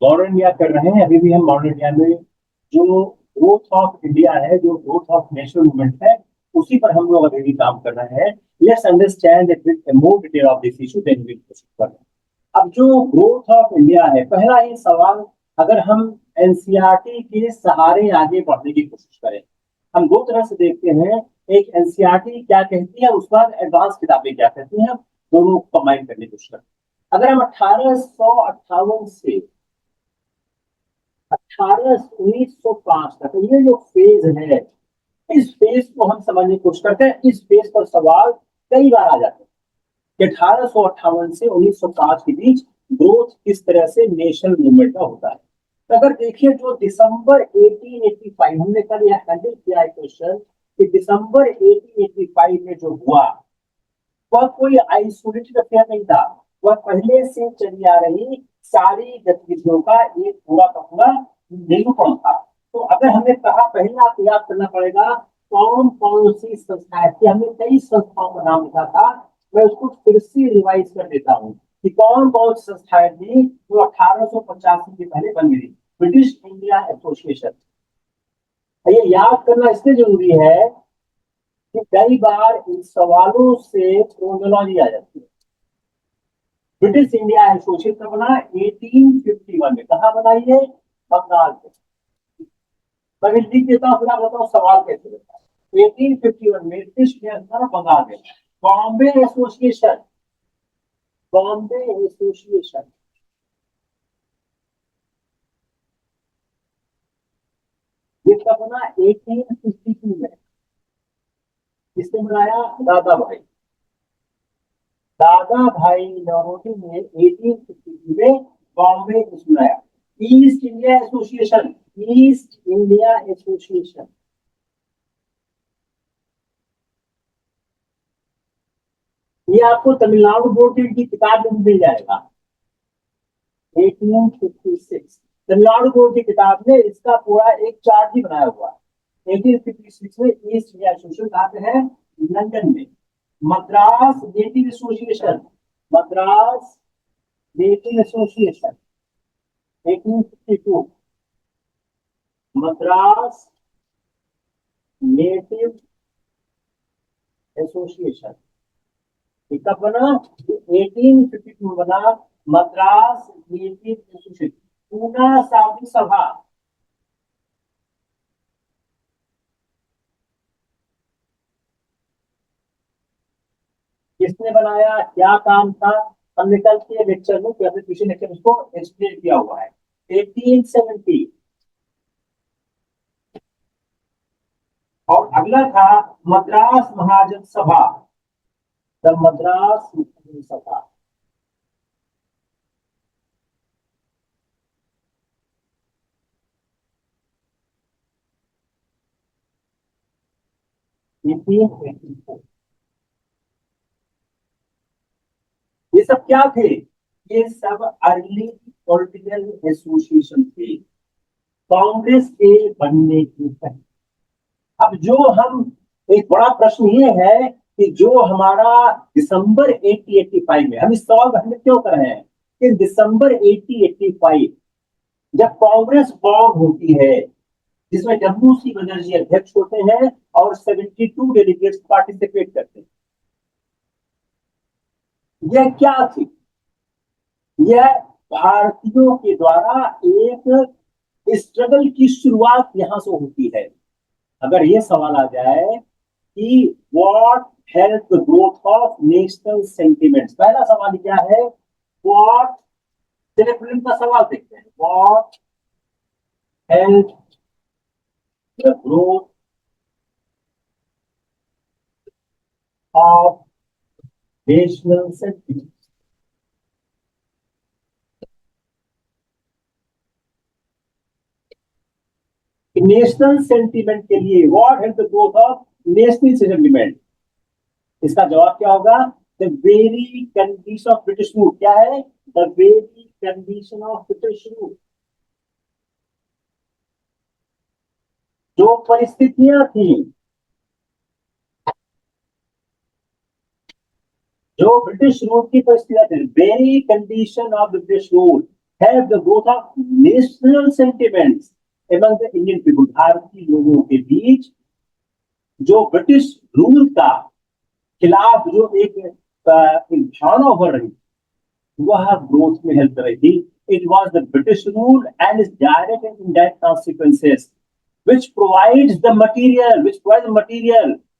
Modern India कर रहे हैं। अभी भी हम मॉडर्न इंडिया में जो ग्रोथ ऑफ इंडिया है, जो ग्रोथ ऑफ नेशनल मूवमेंट है, उसी पर हम लोग अभी भी काम कर रहे हैं। Let's understand it more detail of this issue then we proceed further. अब जो ग्रोथ ऑफ इंडिया है, पहला ही सवाल, अगर हम एनसीईआरटी के सहारे आगे बढ़ने की कोशिश करें, हम दो तरह से देखते हैं। एक एनसीईआरटी क्या कहती है, उसके बाद एडवांस किताबें क्या कहती हैं, हम दोनों को कंबाइन करने की कोशिश करते हैं। अगर हम 1858 से 1905 तक ये जो फेज है, इस फेज को हम समझने की कोशिश करते हैं। इस फेज पर सवाल कई बार आ जाते हैं कि 1858 से 1905 के बीच ग्रोथ किस तरह से नेशनल मूवमेंट का होता है। तो अगर देखिए, जो दिसंबर 1885, हमने कल यह हैंडल किया है क्वेश्चन, कि दिसंबर 1885 में जो हुआ, वह कोई आइसोलेटेड अफेयर नहीं था। वह पहले से चली आ रही सारी गतिविधियों का एक पूरा का पूरा निरूपण था। तो अगर हमने कहा, पहले आपको याद करना पड़ेगा कौन कौन सी संस्थाएं थी। हमने कई संस्थाओं का नाम लिखा था, मैं उसको फिर से रिवाइज कर देता हूँ कि कौन कौन सी संस्थाएं थी जो 1885 के पहले बन गई। ब्रिटिश इंडिया एसोसिएशन, ये याद करना इसलिए जरूरी है कि कई बार इन सवालों से क्रोनोलॉजी आ जाती है। ब्रिटिश इंडिया एसोसिएशन कब बना? 1851 में। कहा बना ये? बंगाल में। मैं भी लिख देता हूँ, फिर आप बताओ सवाल कैसे होता है। 1851 में ब्रिटिश इंडिया बंगाल में। बॉम्बे एसोसिएशन, बॉम्बे एसोसिएशन ये कब बना? 1852 में। किसने बनाया? दादा भाई, दादा भाई नौरोजी ने 1852 में बॉम्बे बनाया। East India association, east India association, ये आपको तमिलनाडु बोर्ड की किताब में मिल जाएगा। 1856 तमिलनाडु बोर्ड की किताब में इसका पूरा एक चार्ट ही बनाया हुआ है। 1856 में ईस्ट इंडिया एसोसिएशन कहाँ पे है? लंदन में। Madras native association, Madras native association 1852, Madras native association कब बना? 1852 में बना मद्रास नेटिव एसोसिएशन। पूना सावधी सभा, किसने बनाया? क्या काम था? हमने कल के लेक्चर में, पिछले लेक्चर में इसको एक्सप्लेन किया हुआ है। 1870। और अगला था मद्रास महाजन सभा, द मद्रास महाजन सभा। ये सब क्या थे? ये सब अर्ली पॉलिटिकल एसोसिएशन थे, कांग्रेस के बनने के पहले। अब जो हम, एक बड़ा प्रश्न ये है कि जो हमारा दिसंबर 1885 में, हम इस सवाल को हम क्यों कर रहे हैं कि दिसंबर 1885 जब कांग्रेस फॉर्म होती है, जिसमें डब्ल्यू सी बनर्जी अध्यक्ष होते हैं और 72 डेलीगेट्स पार्टिसिपेट करते हैं, यह क्या थी? यह भारतीयों के द्वारा एक स्ट्रगल की शुरुआत यहां से होती है। अगर यह सवाल आ जाए कि what help the growth of national sentiments, पहला सवाल क्या है? व्हाट, चलिए फिल्म का सवाल देखते हैं। What help the growth of national sentiment. National sentiment के लिए what help the growth of national sentiment, इसका जवाब क्या होगा? The very condition of British rule. क्या है? The very condition of British rule. जो परिस्थितियां थी, जो ब्रिटिश रूल की परिस्थितियां थी, very condition of British rule, have the growth of national sentiments among the Indian people. भारतीय लोगों के बीच जो ब्रिटिश रूल का खिलाफ जो एक भावना उभर रही वह ग्रोथ में हेल्प कर रही थी. It was the British rule and its direct and indirect consequences which provides the material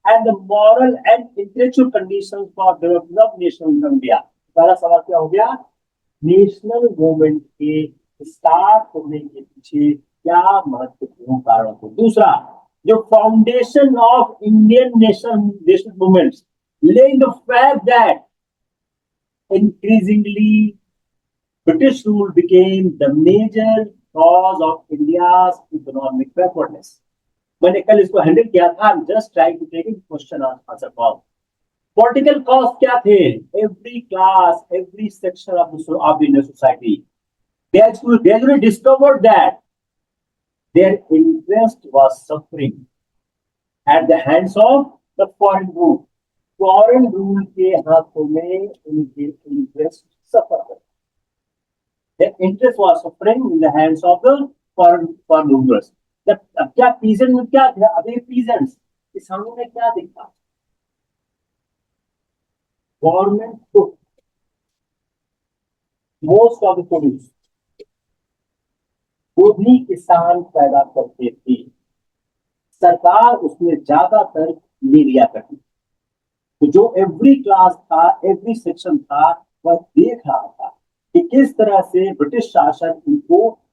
and the moral and intellectual conditions for development of national India. पहला सवाल क्या हो गया? नेशनल मूवमेंट के स्टार्ट होने के पीछे क्या महत्वपूर्ण कारण थे. दूसरा, जो foundation of Indian national movements laying the fact that increasingly British rule became the major cause of India's economic backwardness. मैंने कल इसको हैंडल किया था. Just trying to take it question answer form. Political cause क्या थे? Every class, every section of the Indian society gradually discovered that their interest was suffering at the hands of the foreign rule. Foreign rule के हाथों में उनके interest सफर कर. Their interest was suffering in the hands of the foreign rulers. अब क्या peasant में क्या था? अभी पीजेंट्स किसानों में क्या दिखता? Government took most of the produce. वो भी किसान पैदा करते थे, सरकार उसमें ज्यादातर ले लिया करती. तो जो एवरी क्लास था, एवरी सेक्शन था, वह देख रहा था कि किस तरह से ब्रिटिश शासन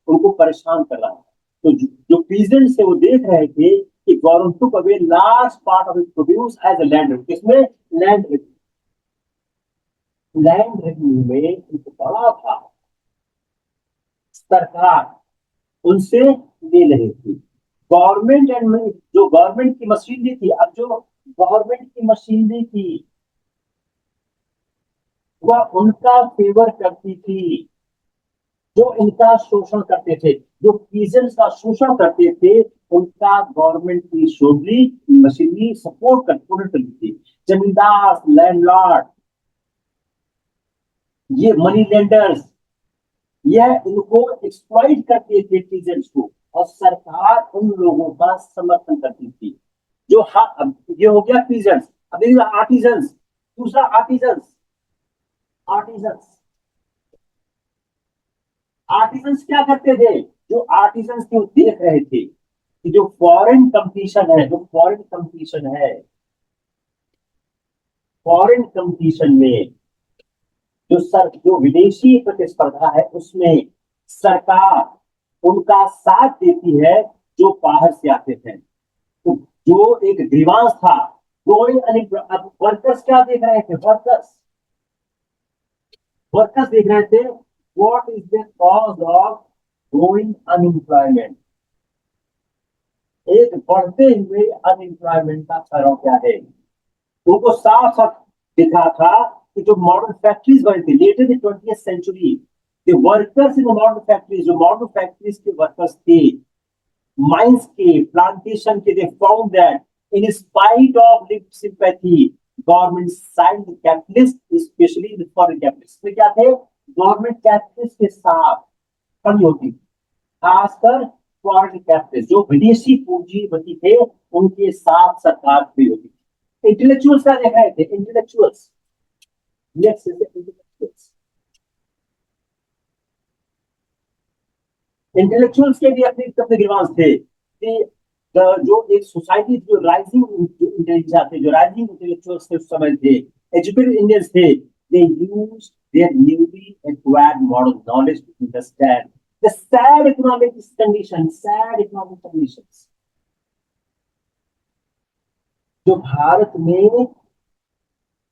उनको परेशान कर रहा है. तो जो पीजेंट से वो देख रहे थे कि government took away large part of it produce as a land revenue. किसमें? लैंड रेवेन्यू में एक बड़ा था. सरकार उनसे ले रही थी. गवर्नमेंट एंड जो गवर्नमेंट की मशीनरी थी, अब जो गवर्नमेंट की मशीनरी थी वह उनका फेवर करती थी. जो इनका शोषण करते थे, जो पीजेंट्स का शोषण करते थे, उनका गवर्नमेंट की मशीनरी सपोर्ट करती थी. जमींदार, लैंडलॉर्ड, ये मनी लेंडर्स, यह इनको एक्सप्लॉइट करते थे पीजेंट्स को, और सरकार उन लोगों का समर्थन करती थी. जो अब ये हो गया पीजेंट्स. अब देखिए आर्टिजन्स. दूसरा आर्टिजन्स क्या करते थे? जो आर्टिजन्स को देख रहे थे कि जो फॉरेन कंपटीशन में जो विदेशी प्रतिस्पर्धा है उसमें सरकार उनका साथ देती है जो बाहर से आते थे. तो जो एक ग्रीवांस था, वर्कर्स क्या देख रहे थे? वर्कर्स देख रहे थे what is the cause of growing unemployment. एक बढ़ते हुए अनएम्प्लॉयमेंट का कारण क्या है? उनको साफ साफ दिखा था कि जो मॉडर्न फैक्ट्रीज बनी थी later the 20th century, the workers in modern factories, जो मॉडर्न फैक्ट्रीज के वर्कर्स थे, माइंस के, प्लांटेशन के, they found that in spite of lip sympathy, government signed the capitalist, especially the foreign capitalists. में क्या थे? गवर्नमेंट कैपिटलिस्ट के साथ खड़ी होती, खासकर फॉरेन कैपिटलिस्ट जो विदेशी पूंजीपति थे उनके साथ सरकार खड़ी होती. इंटेलेक्चुअल्स क्या देख रहे थे? इंटेलेक्चुअल्स के भी अपने ग्रीवांस थे. जो एक सोसाइटी जो राइजिंग इंटेलिजेंस थे, जो राइजिंग इंटेलेक्चुअल्स थे उस समय थे, एजुकेटेड इंडियंस थे, they used their newly acquired modern knowledge to understand the sad economic conditions. जो भारत में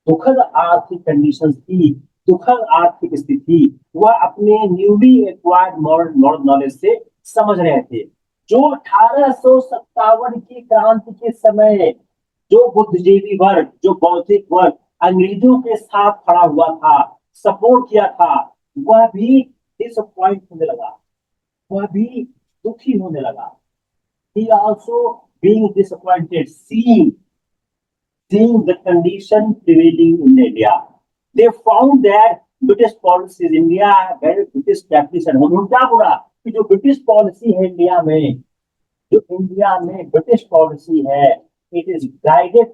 दुखद आर्थिक कंडीशंस थी, दुखद आर्थिक स्थिति, वह अपने न्यूली एक्वायर्ड मॉडर्न नॉलेज से समझ रहे थे. जो 1857 की क्रांति के समय जो बुद्धिजीवी वर्ग, जो बौद्धिक वर्ग अंग्रेजों के साथ खड़ा हुआ था, सपोर्ट किया था, वह भी डिसअपॉइंट होने लगा, वह भी दुखी होने लगा. He also being disappointed, seeing the condition prevailing in India. They found that British policy India British capitalist है। उन्होंने क्या बोला कि जो ब्रिटिश पॉलिसी है इंडिया में, जो इंडिया में ब्रिटिश पॉलिसी है, it is guided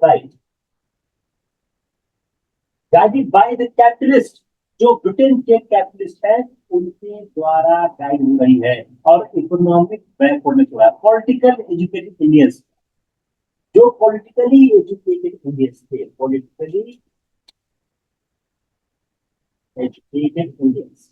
by the capitalist. जो ब्रिटेन के कैपिटलिस्ट है उनके द्वारा गाइड हो रही है। और इकोनॉमिक बैकवर्ड में क्या है, पॉलिटिकल एजुकेटेड इंडियंस, जो पॉलिटिकली एजुकेटेड इंडियंस थे, पॉलिटिकली एजुकेटेड इंडियंस,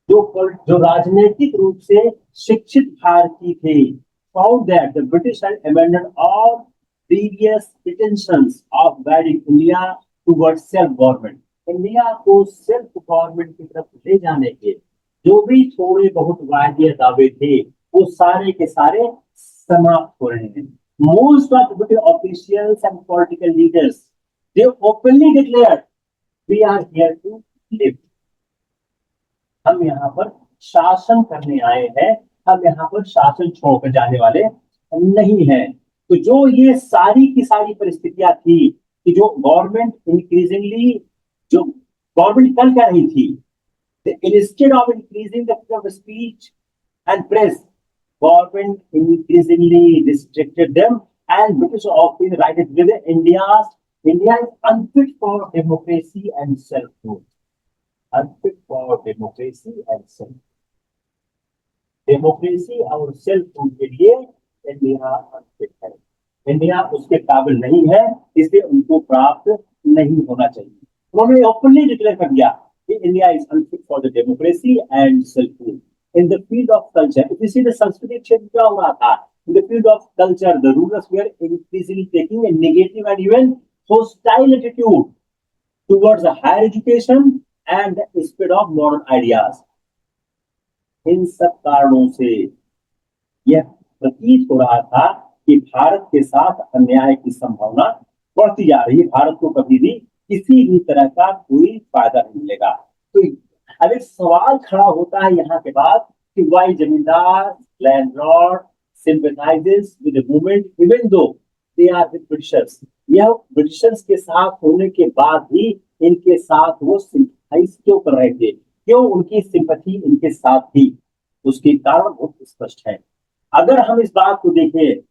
जो राजनीतिक रूप से शिक्षित भारतीय थे, found that the British had abandoned all previous pretensions of guiding India towards self-government। India को सेल्फ गवर्नमेंट की तरफ ले जाने के जो भी थोड़े बहुत वादे दावे थे, वो सारे के सारे समाप्त हो रहे हैं। Most of the British officials and political leaders, they openly declared, we are here to live। हम यहाँ पर शासन करने आए हैं, हम यहाँ पर शासन छोड़कर जाने वाले नहीं हैं। तो जो ये सारी की सारी परिस्थितियां थी कि जो गवर्नमेंट इंक्रीजिंगली, जो गवर्नमेंट कर क्या रही थी, instead of increasing the freedom of speech and press, government increasingly restricted them and British office righted with India is unfit for democracy and self rule. unfit for democracy and self। Democracy और self rule के लिए India unfit है, India उसके काबिल नहीं है, इसलिए उनको प्राप्त नहीं होना चाहिए। उन्होंने ओपनली डिक्लेयर कर दिया कि India is unfit for the democracy and self rule. In the field of culture, इसी ने संस्कृति क्षेत्र क्या हो रहा था, in the field of culture the rulers were increasingly taking a negative and even hostile attitude towards higher education and the spread of modern ideas। इन सब कारणों से यह प्रतीत हो रहा था कि भारत के साथ अन्याय की संभावना बढ़ती जा रही है, भारत को कभी भी किसी भी तरह का कोई फायदा नहीं मिलेगा। तो अब एक सवाल खड़ा होता है यहाँ के बाद कि why zamindar landlord sympathizes with the movement even though they are with Britishers. यह ब्रिटिशर्स के साथ होने के बाद भी इनके साथ वो सिंपैथाइज क्यों कर रहे थे, क्यों उनकी सिंपैथी इनके साथ थी, उसके कारण बहुत स्पष्ट है। अगर हम इस बात को देखें,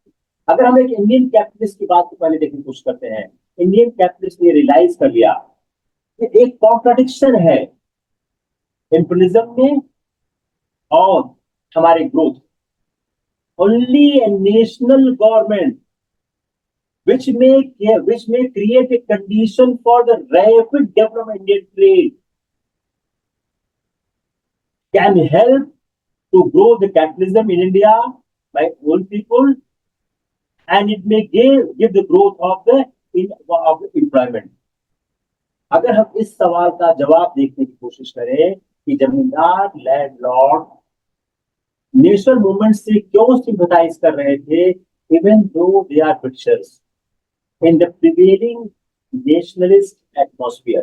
अगर हम एक इंडियन कैपिटलिस्ट की बात को पहले देखने की कोशिश करते हैं, इंडियन कैपिटलिस्ट ने रियलाइज कर लिया कि एक कॉन्ट्राडिक्शन है इंपीरियलिज्म में और हमारे growth. Only A national government which may create a condition for the rapid development of Indian trade can help to grow the capitalism in India by all people, and it may give the growth of the employment। अगर हम इस सवाल का जवाब देखने की कोशिश करें कि जमींदार लैंडलॉर्ड नेशनल मूवमेंट से क्यों सिंपैथाइज कर रहे थे, even though they are Britishers, in the prevailing nationalist atmosphere,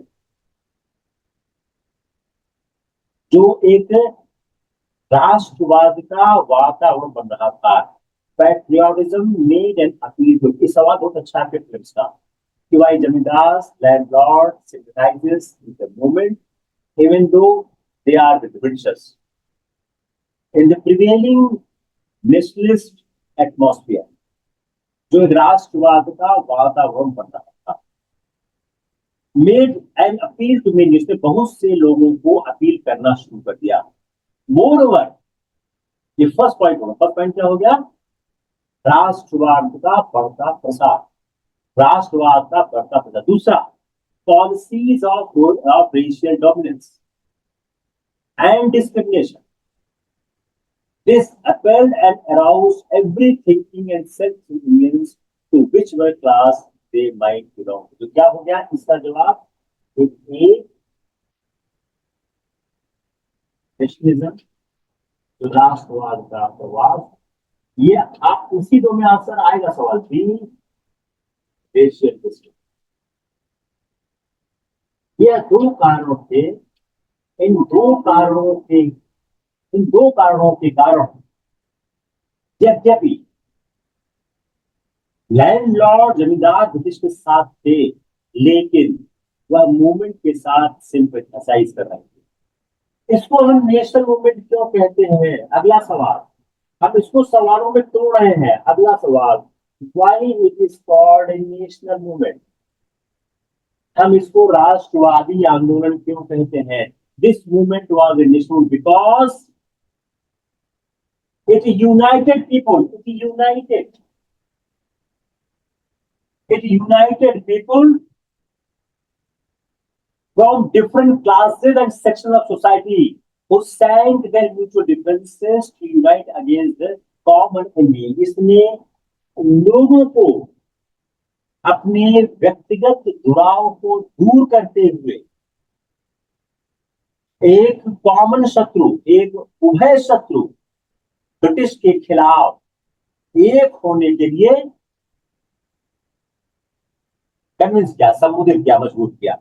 जो एक राष्ट्रवाद का वातावरण बन रहा था। Patriotism made an appeal to, इस सवाल बहुत अच्छा है फिल्म्स का कि why zamindar landlord sympathises with the movement even though they are with Britishers in the prevailing nationalist atmosphere, जो एक राष्ट्रवाद का वातावरण बन रहा था। Made an appeal to many, उसने बहुत से लोगों को अपील करना शुरू कर दिया। मोर ओवर, ये फर्स्ट पॉइंट होगा। फर्स्ट पॉइंट क्या हो गया, राष्ट्रवाद का बढ़ता प्रसार, राष्ट्रवाद का बढ़ता प्रसार। दूसरा, policies of racial dominance and discrimination. This appelled and aroused every thinking and sensitive Indians to whichever class they might belong to। तो क्या हो गया इसका जवाब, नेशनलिज्म, जो राष्ट्रवाद का प्रभाव, ये आप उसी दो में आंसर आएगा सवाल भी, रेशियल डिस्ट्रिक्ट। ये दो कारणों थे, इन दो कारणों के कारण यद्यपि लैंडलॉर्ड जमींदार ब्रिटिश के साथ थे, लेकिन वह मूवमेंट के साथ सिंपैथाइज कर रहे थे। इसको हम नेशनल मूवमेंट क्यों कहते हैं? अगला सवाल, हम इसको सवालों में तोड़ रहे हैं। अगला सवाल, why it is called a national movement? हम इसको राष्ट्रवादी आंदोलन क्यों कहते हैं? This movement was a national because it United people, it united people from different classes and sections of society who sank their mutual differences to unite against the common enemy. इसने लोगों को अपने व्यक्तिगत जुड़ाव को दूर करते हुए एक कॉमन शत्रु, एक उभय शत्रु ब्रिटिश के खिलाफ एक होने के लिए कन्विंस किया, संबोधित किया, मजबूर किया।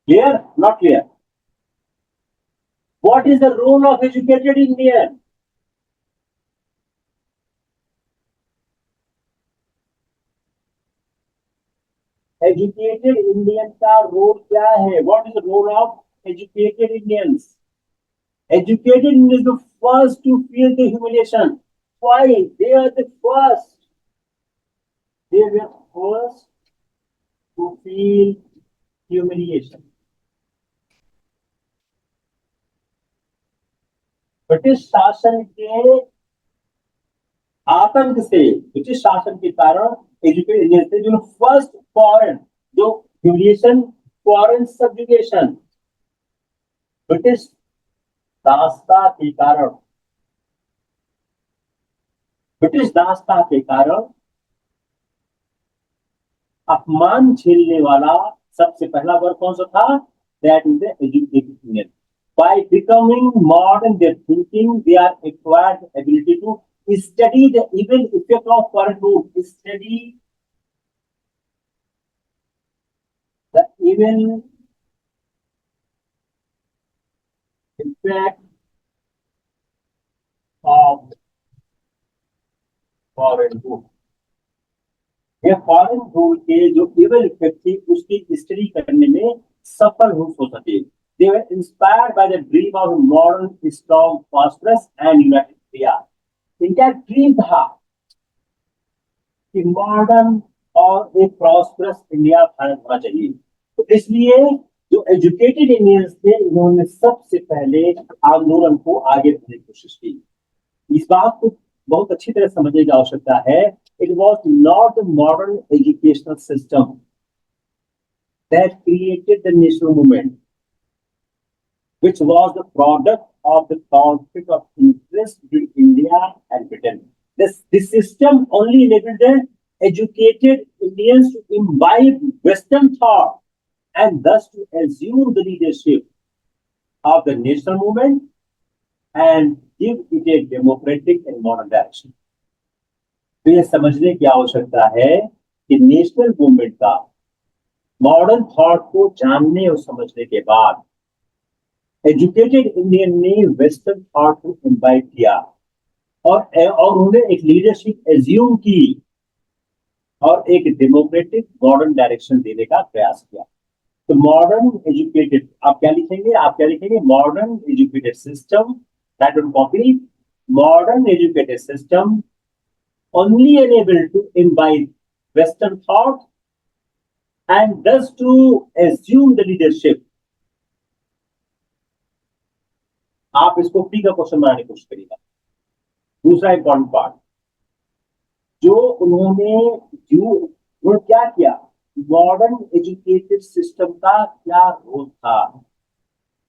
Clear? Not clear? What is the role of educated Indian? Educated Indian का रोल क्या है? What is the role of educated Indians? Educated Indians the first to feel the humiliation. Why? They are the first. They were first to feel humiliation. British शासन के आतंक से, British शासन के कारण एजुकेटेड इंडियंस थे जो फर्स्ट फॉरेन, जो ह्यूमिलिएशन, फॉरेन सब्जुगेशन, ब्रिटिश दासता के कारण, ब्रिटिश दासता के कारण अपमान झेलने वाला सबसे पहला वर्ग कौन सा था? That is the educated Indian. By becoming modern their thinking, they are acquired the ability to study the evil effect of foreign rule, study the evil effect of foreign rule. ये फॉरेन रूल के जो evil effect थी उसकी study करने में सफल हो सके. They were inspired by the dream of a modern, strong, prosperous and united India. इनका ड्रीम था कि मॉडर्न और एक प्रॉस्परस इंडिया भारत होना चाहिए. तो इसलिए जो एजुकेटेड इंडियंस थे, इन्होंने सबसे पहले आंदोलन को आगे बढ़ाने की कोशिश की. इस बात को बहुत अच्छी तरह समझने की आवश्यकता है. It was not the modern educational system that created the national movement, which was the product of the conflict of interest between India and Britain. This system only enabled the educated Indians to imbibe Western thought and thus to assume the leadership of the national movement and give it a democratic and modern direction. तो ये समझने की आवश्यकता है कि national movement का modern thought को जानने और समझने के बाद एजुकेटेड इंडियन ने वेस्टर्न थॉट को इम्बाइब किया और उन्होंने एक लीडरशिप एज्यूम की और एक डेमोक्रेटिक मॉडर्न डायरेक्शन देने का प्रयास किया. तो मॉडर्न एजुकेटेड, आप क्या लिखेंगे? Modern educated system, that will copy. Modern educated system only enabled to imbibe Western thought and thus to assume the leadership. आप इसको पी का क्वेश्चन बनाने की कोशिश करिएगा. दूसरा इंपॉर्टेंट पार्ट, जो उन्होंने क्या किया, मॉडर्न एजुकेटेड सिस्टम का क्या रोल था.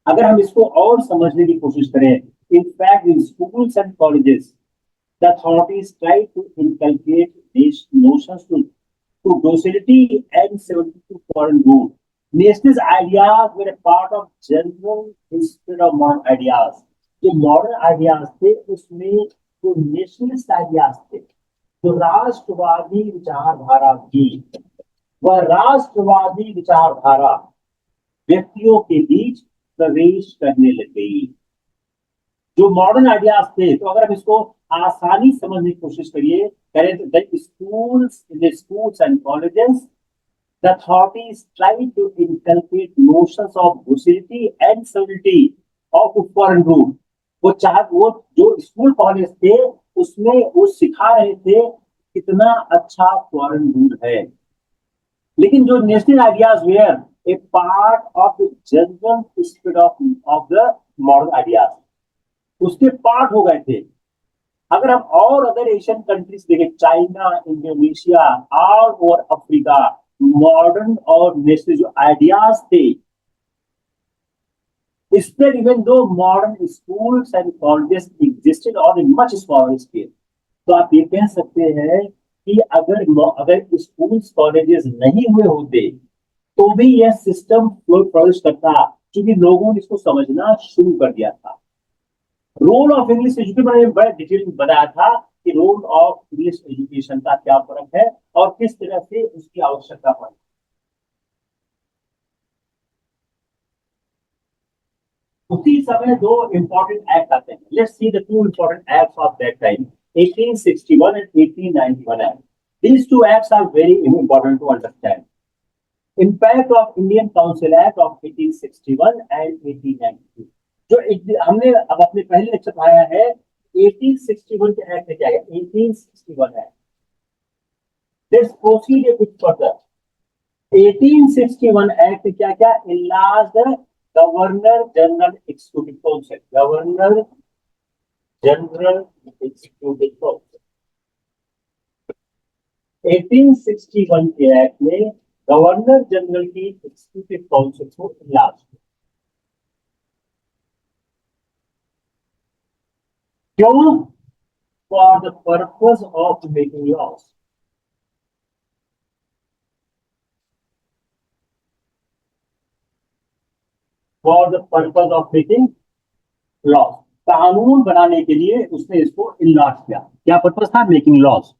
अगर हम इसको और समझने की कोशिश करें, in fact in schools and colleges the authorities tried to inculcate these notions to docility and submission to foreign rule. Nationalist ideas were a part of general instead of modern ideas. जो modern ideas थे उसमें जो nationalist ideas थे, जो राष्ट्रवादी विचारधारा थी, वह राष्ट्रवादी विचारधारा व्यक्तियों के बीच प्रवेश करने लग गई. जो मॉडर्न आइडियाज थे, तो अगर हम इसको आसानी समझने की कोशिश करिए Correct? The schools and colleges, the authorities try to inculcate notions of docility and civility of foreign rule. वो चाहे वो जो स्कूल कॉलेज थे उसमें वो सिखा रहे थे कितना अच्छा फॉरेन रूल है, लेकिन जो national ideas were a part of the general spirit of the modern ideas, उसके पार्ट हो गए थे। अगर हम और अदर एशियन कंट्रीज देखें, China, Indonesia, all over Africa, modern और नेशनल जो आइडियाज थे spread even though modern schools and colleges existed on a much smaller scale। तो आप ये कह सकते हैं कि अगर अगर स्कूल्स कॉलेजेस नहीं हुए होते तो भी यह सिस्टम फ्लोरिश करता, क्योंकि लोगों ने इसको समझना शुरू कर दिया था। रोल ऑफ इंग्लिश एजुकेशन मैंने बड़े डिटेल में बताया था कि रोल ऑफ इंग्लिश एजुकेशन का क्या फर्क है और किस तरह से उसकी आवश्यकता पड़ी। उसी समय दो इंपॉर्टेंट एक्ट आते हैं। Let's see the two important acts of that time, 1861 and 1891 act। These two acts are very important to understand। Impact of Indian Council Act of 1861 and 1892। जो हमने अब अपने पहले लेक्चर पढ़ाया है 1861 के एक्ट में क्या है, 1861 act. Let's proceed a bit further। 1861 act क्या क्या enlarged governor general executive council, governor general executive council. 1861 के एक्ट में गवर्नर जनरल की एग्जीक्यूटिव काउंसिल को इलाज क्यों, for the purpose of making loss. For the purpose of making loss, कानून बनाने के लिए उसने इसको इलाज किया। क्या पर्पज था, making loss.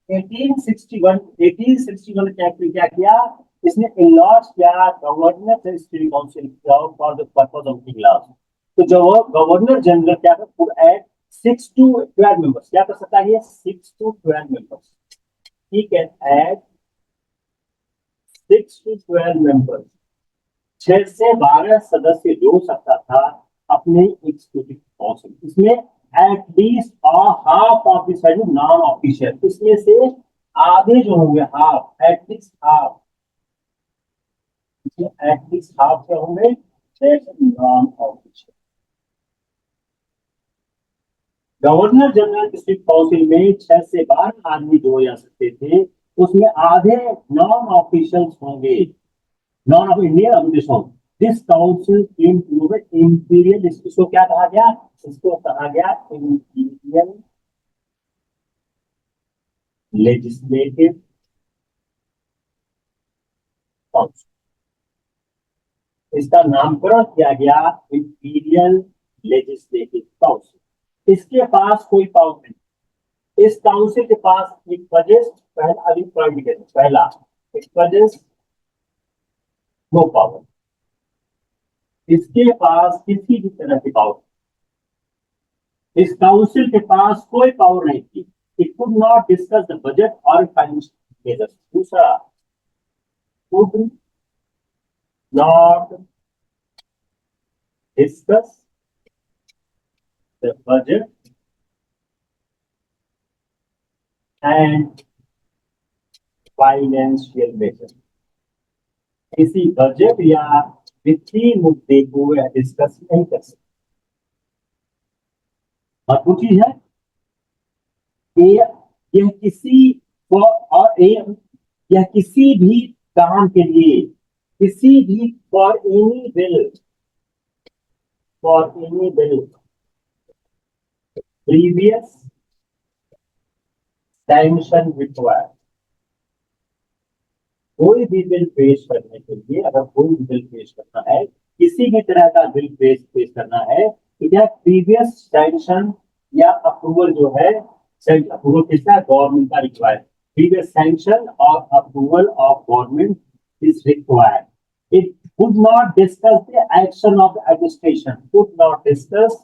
Eighteen sixty one के एक्ट में क्या किया, इसने इनलॉज किया governor council for the purpose of making loss. तो जो गवर्नर जनरल क्या कुड ऐड 6 to 12 मेंबर्स, क्या कर सकता है, 6 to 12 members. he can add 6 to 12 members, 6 से 12 सदस्य जोड़ सकता था अपने एग्जीक्यूटिव काउंसिल। इसमें at least half of this non official, इसमें से आधे जो होंगे, हाफ, एटलीस्ट हाफ, क्या होंगे, non official. Governor general district council में 6 से 12 आदमी जोड़े जा सकते थे, उसमें आधे नॉन ऑफिशियल्स होंगे, none of Indian obligation. This council came to the imperial, इसको क्या कहा गया, इसको कहा गया इंपीरियल लेजिस्लेटिव काउंसिल। इसका नामकरण किया गया इंपीरियल लेजिस्लेटिव काउंसिल। इसके पास कोई पावर नहीं। इस काउंसिल के पास एक बजट, पहला अभी पॉइंट, पहला एक बजट, नो पावर। इसके पास किसी भी तरह की पावर, इस काउंसिल के पास कोई पावर नहीं थी। It could not discuss the budget और फाइनेंशियल मेजर्स। दूसरा, could not discuss the budget and financial measure. किसी बजट या वित्तीय मुद्दे को डिस्कस नहीं कर सकते। और चीज है यह किसी और यह किसी भी काम के लिए, किसी भी for any bill previous sanction required. कोई भी बिल पेश करने के लिए, अगर कोई भी बिल पेश करना है, किसी भी तरह का बिल पेश करना है, तो क्या प्रीवियस सैंक्शन या अप्रूवल जो है, अप्रूवल किसका, गवर्नमेंट का रिक्वायर्ड। प्रीवियस सैंक्शन और approval of government is required. It could not discuss the action of the administration, could not discuss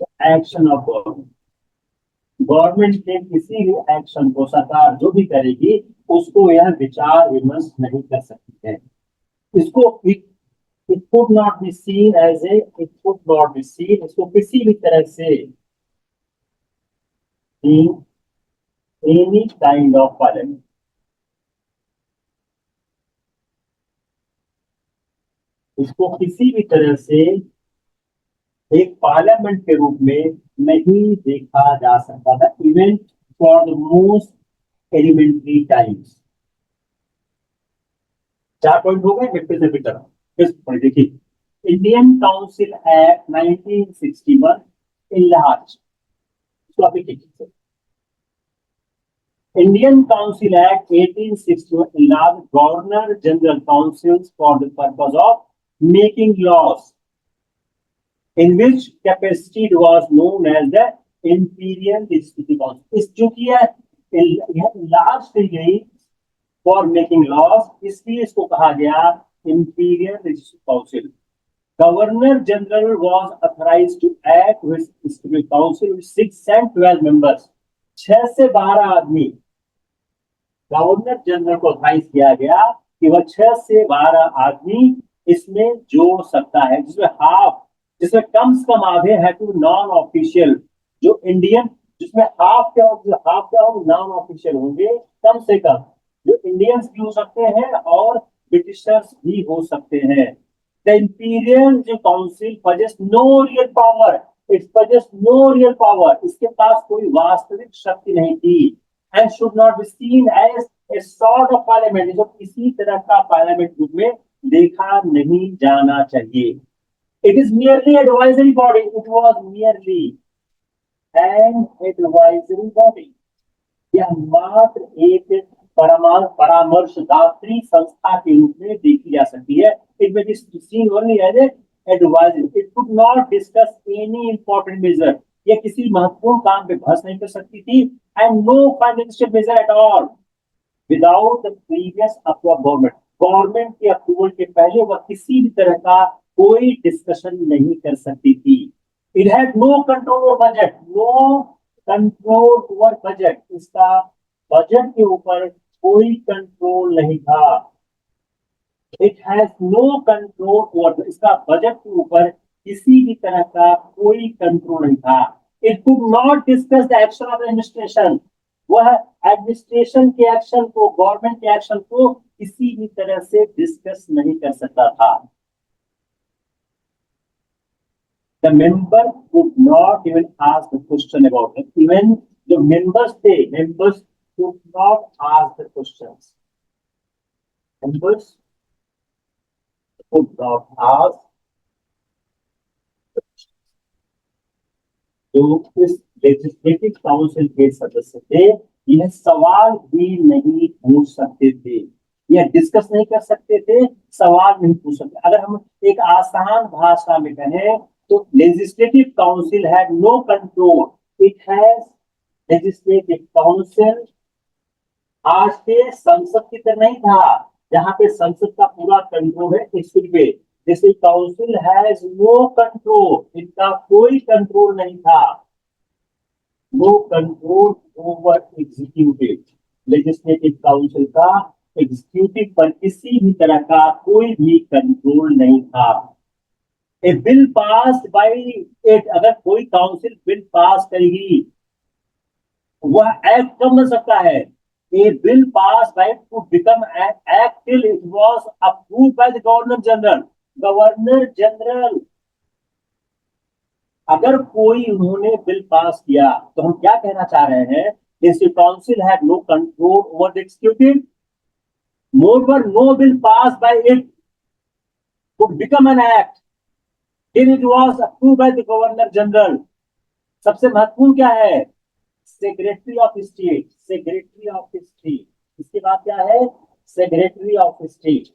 the action of government. Government के किसी भी एक्शन को सरकार जो भी करेगी उसको यह विचार विमर्श नहीं कर सकती है। इसको it could not be seen as a it could not be seen इसको किसी भी तरह से in any kind of parliament इसको किसी भी तरह से एक पार्लियामेंट के रूप में नहीं देखा जा सकता था even for the most elementary times. 4 point हो गए, मैं फिर से रिपीट कर रहा हूं। इस पॉइंट देखिए, इंडियन काउंसिल एक्ट 1961 enlarged, इसको आप देखिए, Indian council act 1861 enlarged governor general councils for the purpose of making laws in which capacity it was known as the Imperial Legislative Council। इस चूंकि यह लार्ज की गई फॉर मेकिंग लॉज, इसलिए इसको कहा गया imperial legislative council. Governor general was authorised to act with legislative council with 6 and 12 members, 6 से 12 आदमी गवर्नर जनरल को अथॉराइज किया गया कि वह 6 से 12 आदमी इसमें जोड़ सकता है, जिसमें कम से कम आधे है टू नॉन ऑफिशियल, जो इंडियन, जिसमें हाफ क्या हो नॉन ऑफिशियल होंगे, कम से कम जो इंडियंस भी हो सकते हैं और ब्रिटिशर्स भी हो सकते हैं। द इंपीरियल जो council possess no real power, it's possess no real power, इसके पास कोई वास्तविक शक्ति नहीं थी। And should not be seen as a sort of parliament, जो किसी तरह का पार्लियामेंट रूप में देखा नहीं जाना चाहिए। It is merely advisory body. It was merely an advisory body. यह मात्र एक परामर्शदात्री संस्था के रूप में देखी जा सकती है। It may be seen only as an advisory. It could not discuss any important measure. यह किसी महत्वपूर्ण काम पे बहस नहीं कर सकती थी। And no financial measure at all without the previous approval of government. Government के अप्रूवल के पहले वह किसी भी तरह का कोई डिस्कशन नहीं कर सकती थी। It had no control over budget, no control over budget, इसका बजट के ऊपर कोई कंट्रोल नहीं था। It has no control over, इसका बजट के ऊपर किसी भी तरह का कोई कंट्रोल नहीं था। It could not discuss the action of administration, वह एडमिनिस्ट्रेशन के एक्शन को, गवर्नमेंट के एक्शन को किसी भी तरह से डिस्कस नहीं कर सकता था। The member could not even ask the question about it. Even the members could not ask the questions. Members could not ask the questions. जो इस लेजिस्लेटिव काउंसिल के सदस्य थे, यह सवाल भी नहीं पूछ सकते थे, यह डिस्कस नहीं कर सकते थे, सवाल नहीं पूछ सकते। अगर हम एक आसान भाषा में कहें तो legislative council had no control, it has legislative council आज के संसद की तरह नहीं था जहां पे संसद का पूरा कंट्रोल है एग्जीक्यूटिव पे। जैसे काउंसिल हैज नो कंट्रोल, इनका कोई कंट्रोल नहीं था, no control over executive. Legislative council का एग्जीक्यूटिव पर किसी भी तरह का कोई भी कंट्रोल नहीं था। ए बिल पास बाय इट, अगर कोई काउंसिल बिल पास करेगी वह एक्ट कब बन सकता है? A bill pass by to become an act till it was approved by the governor general. Governor general अगर कोई उन्होंने बिल पास किया तो हम क्या कहना चाह रहे हैं? This council had no control over the executive, moreover no bill pass by it could become an act till it was approved by the governor general। सबसे महत्वपूर्ण क्या है? Secretary of state, secretary of state. इसके बाद क्या है? Secretary of state.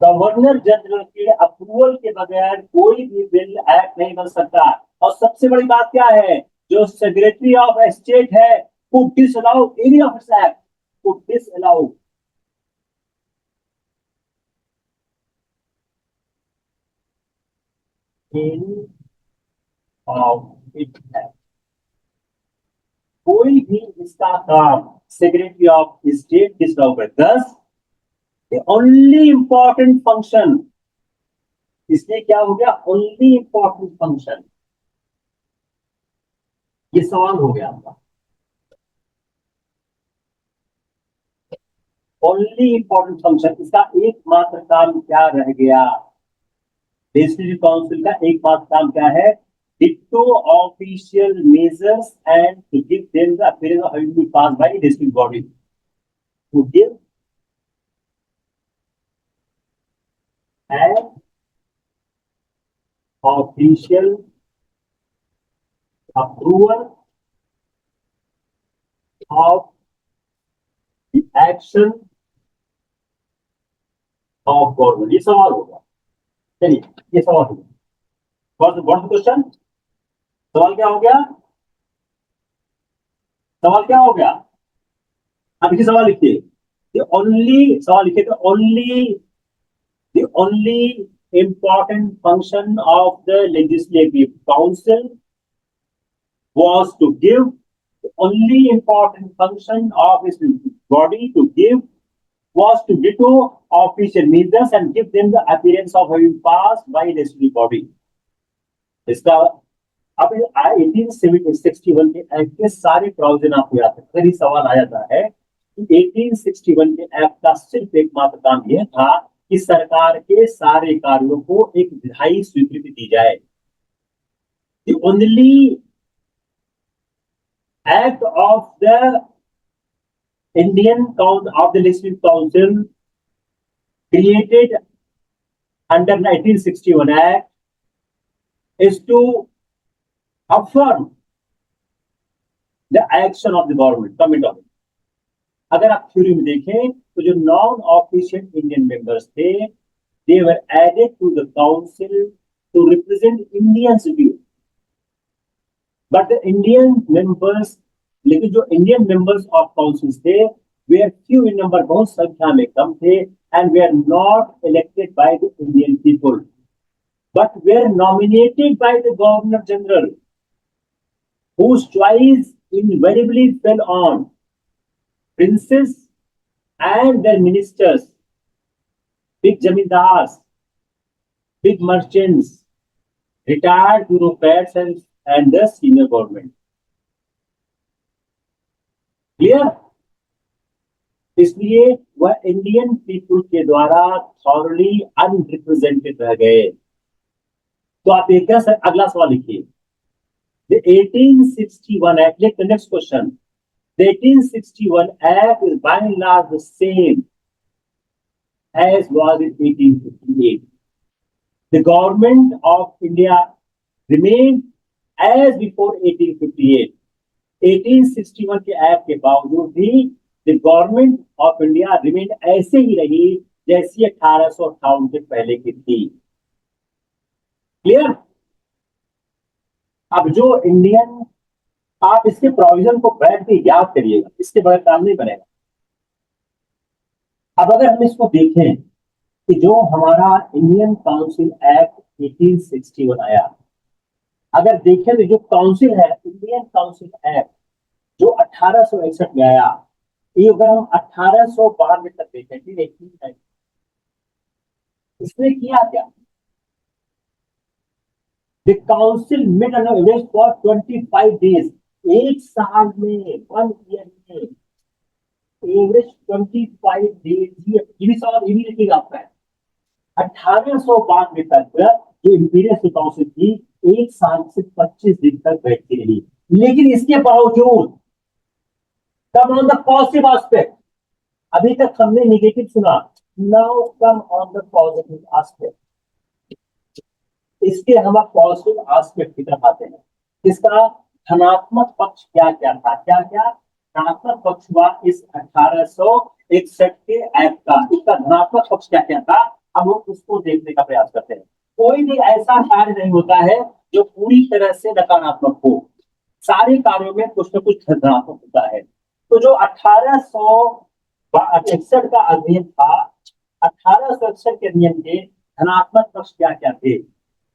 Governor general के approval के बगैर कोई भी बिल एक्ट नहीं बन सकता। और सबसे बड़ी बात क्या है, जो सेक्रेटरी ऑफ स्टेट है, could disallow any of its act, could disallow any of its act। कोई भी इसका काम सेक्रेटरी ऑफ स्टेट डिसअलाउ कर। दस द ओनली इंपॉर्टेंट फंक्शन, इसलिए क्या हो गया, ओनली इंपॉर्टेंट फंक्शन, ये सवाल हो गया आपका। ओनली इंपॉर्टेंट फंक्शन, इसका एकमात्र काम क्या रह गया, लेजिस्लेटिव काउंसिल का एकमात्र काम क्या है, डिक्टो official measures and to give them the appearance of having been passed by legislative body, to give an official approval of the action of government. ये सवाल होगा, चलिए ये सवाल होगा। व्हाट क्वेश्चन, सवाल क्या हो गया, सवाल क्या हो गया, अब देखिए सवाल लिखिए, ओनली, सवाल लिखिए तो only, the only important function of the legislative council was to give, the only important function of its body to give was to veto official measures and give them the appearance of having passed by legislative body। इसका अब 1861 के act के सारे provision आपको याद है। अगर ये सवाल आ जाता है कि 1861 के एक्ट का सिर्फ एकमात्र काम यह था कि सरकार के सारे कार्यों को एक विधायी स्वीकृति दी जाए। The only act of the Legislative Council created under 1961 Act is to affirm the action of the government, comment on it। अगर आप थ्योरी में देखें तो जो नॉन ऑफिशियल इंडियन मेंबर्स थे, they were added to the council to represent Indians view, but the Indian members, लेकिन जो Indian members of council थे were few in number, बहुत संख्या में कम थे, and were not elected by the Indian people but were nominated by the governor general, whose choice invariably fell on princes and their ministers, big zamindars, big merchants, retired bureaucrats and the senior government। Clear, इसलिए वह Indian people के द्वारा thoroughly unrepresented रह गए। तो आप एक अगला सवाल लिखिए, the 1861 Act, the next question, the 1861 Act is by and large the same as was in 1858। The government of India remained as before 1858। 1861 के एक्ट के बावजूद भी the government of India remained ऐसे ही रही जैसी 1858 के पहले की थी। क्लियर, अब जो इंडियन, आप इसके प्रोविजन को बैठ के याद करिएगा, इसके बगैर काम नहीं बनेगा। अब अगर हम इसको देखें कि जो हमारा इंडियन काउंसिल एक्ट 1861 आया, अगर देखें तो जो काउंसिल है, इंडियन काउंसिल एक्ट जो 1861 में आया, ये अगर हम 1892 तक देखें, ठीक है, इसने किया क्या, The council met on average for 25 days। एक साल में, 1 ईयर में एवरेज 25 डेज, ये भी सवाल ये भी लिखिएगा आपका। 1892 तक जो इंपीरियल काउंसिल थी एक साल से 25 दिन तक बैठती रही, लेकिन इसके बावजूद come on the positive aspect, अभी तक हमने नेगेटिव सुना, now come on the positive aspect. इसके हम पॉजिटिव एस्पेक्ट की तरफ आते हैं। इसका धनात्मक पक्ष क्या क्या था, क्या क्या धनात्मक पक्ष हुआ इस 1861 के एक्ट का, इसका धनात्मक पक्ष क्या क्या था, हम लोग उसको देखने का प्रयास करते हैं। कोई भी ऐसा कार्य नहीं होता है जो पूरी तरह से नकारात्मक हो। सारे कार्यों में कुछ न कुछ धनात्मक होता है। तो जो 1861 का अधिनियम था, 1861 के अधिनियम के धनात्मक पक्ष क्या क्या थे,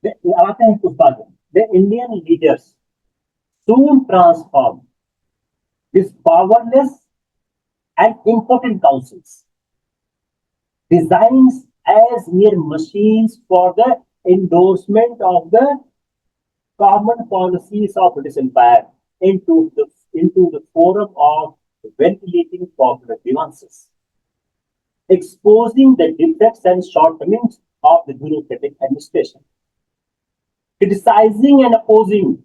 आते हैं कुछ बातें। The Indian leaders soon transform these powerless and impotent councils, designs as mere machines for the endorsement of the common policies of British Empire into the forum of ventilating popular grievances, exposing the defects and shortcomings of the bureaucratic administration, criticizing and opposing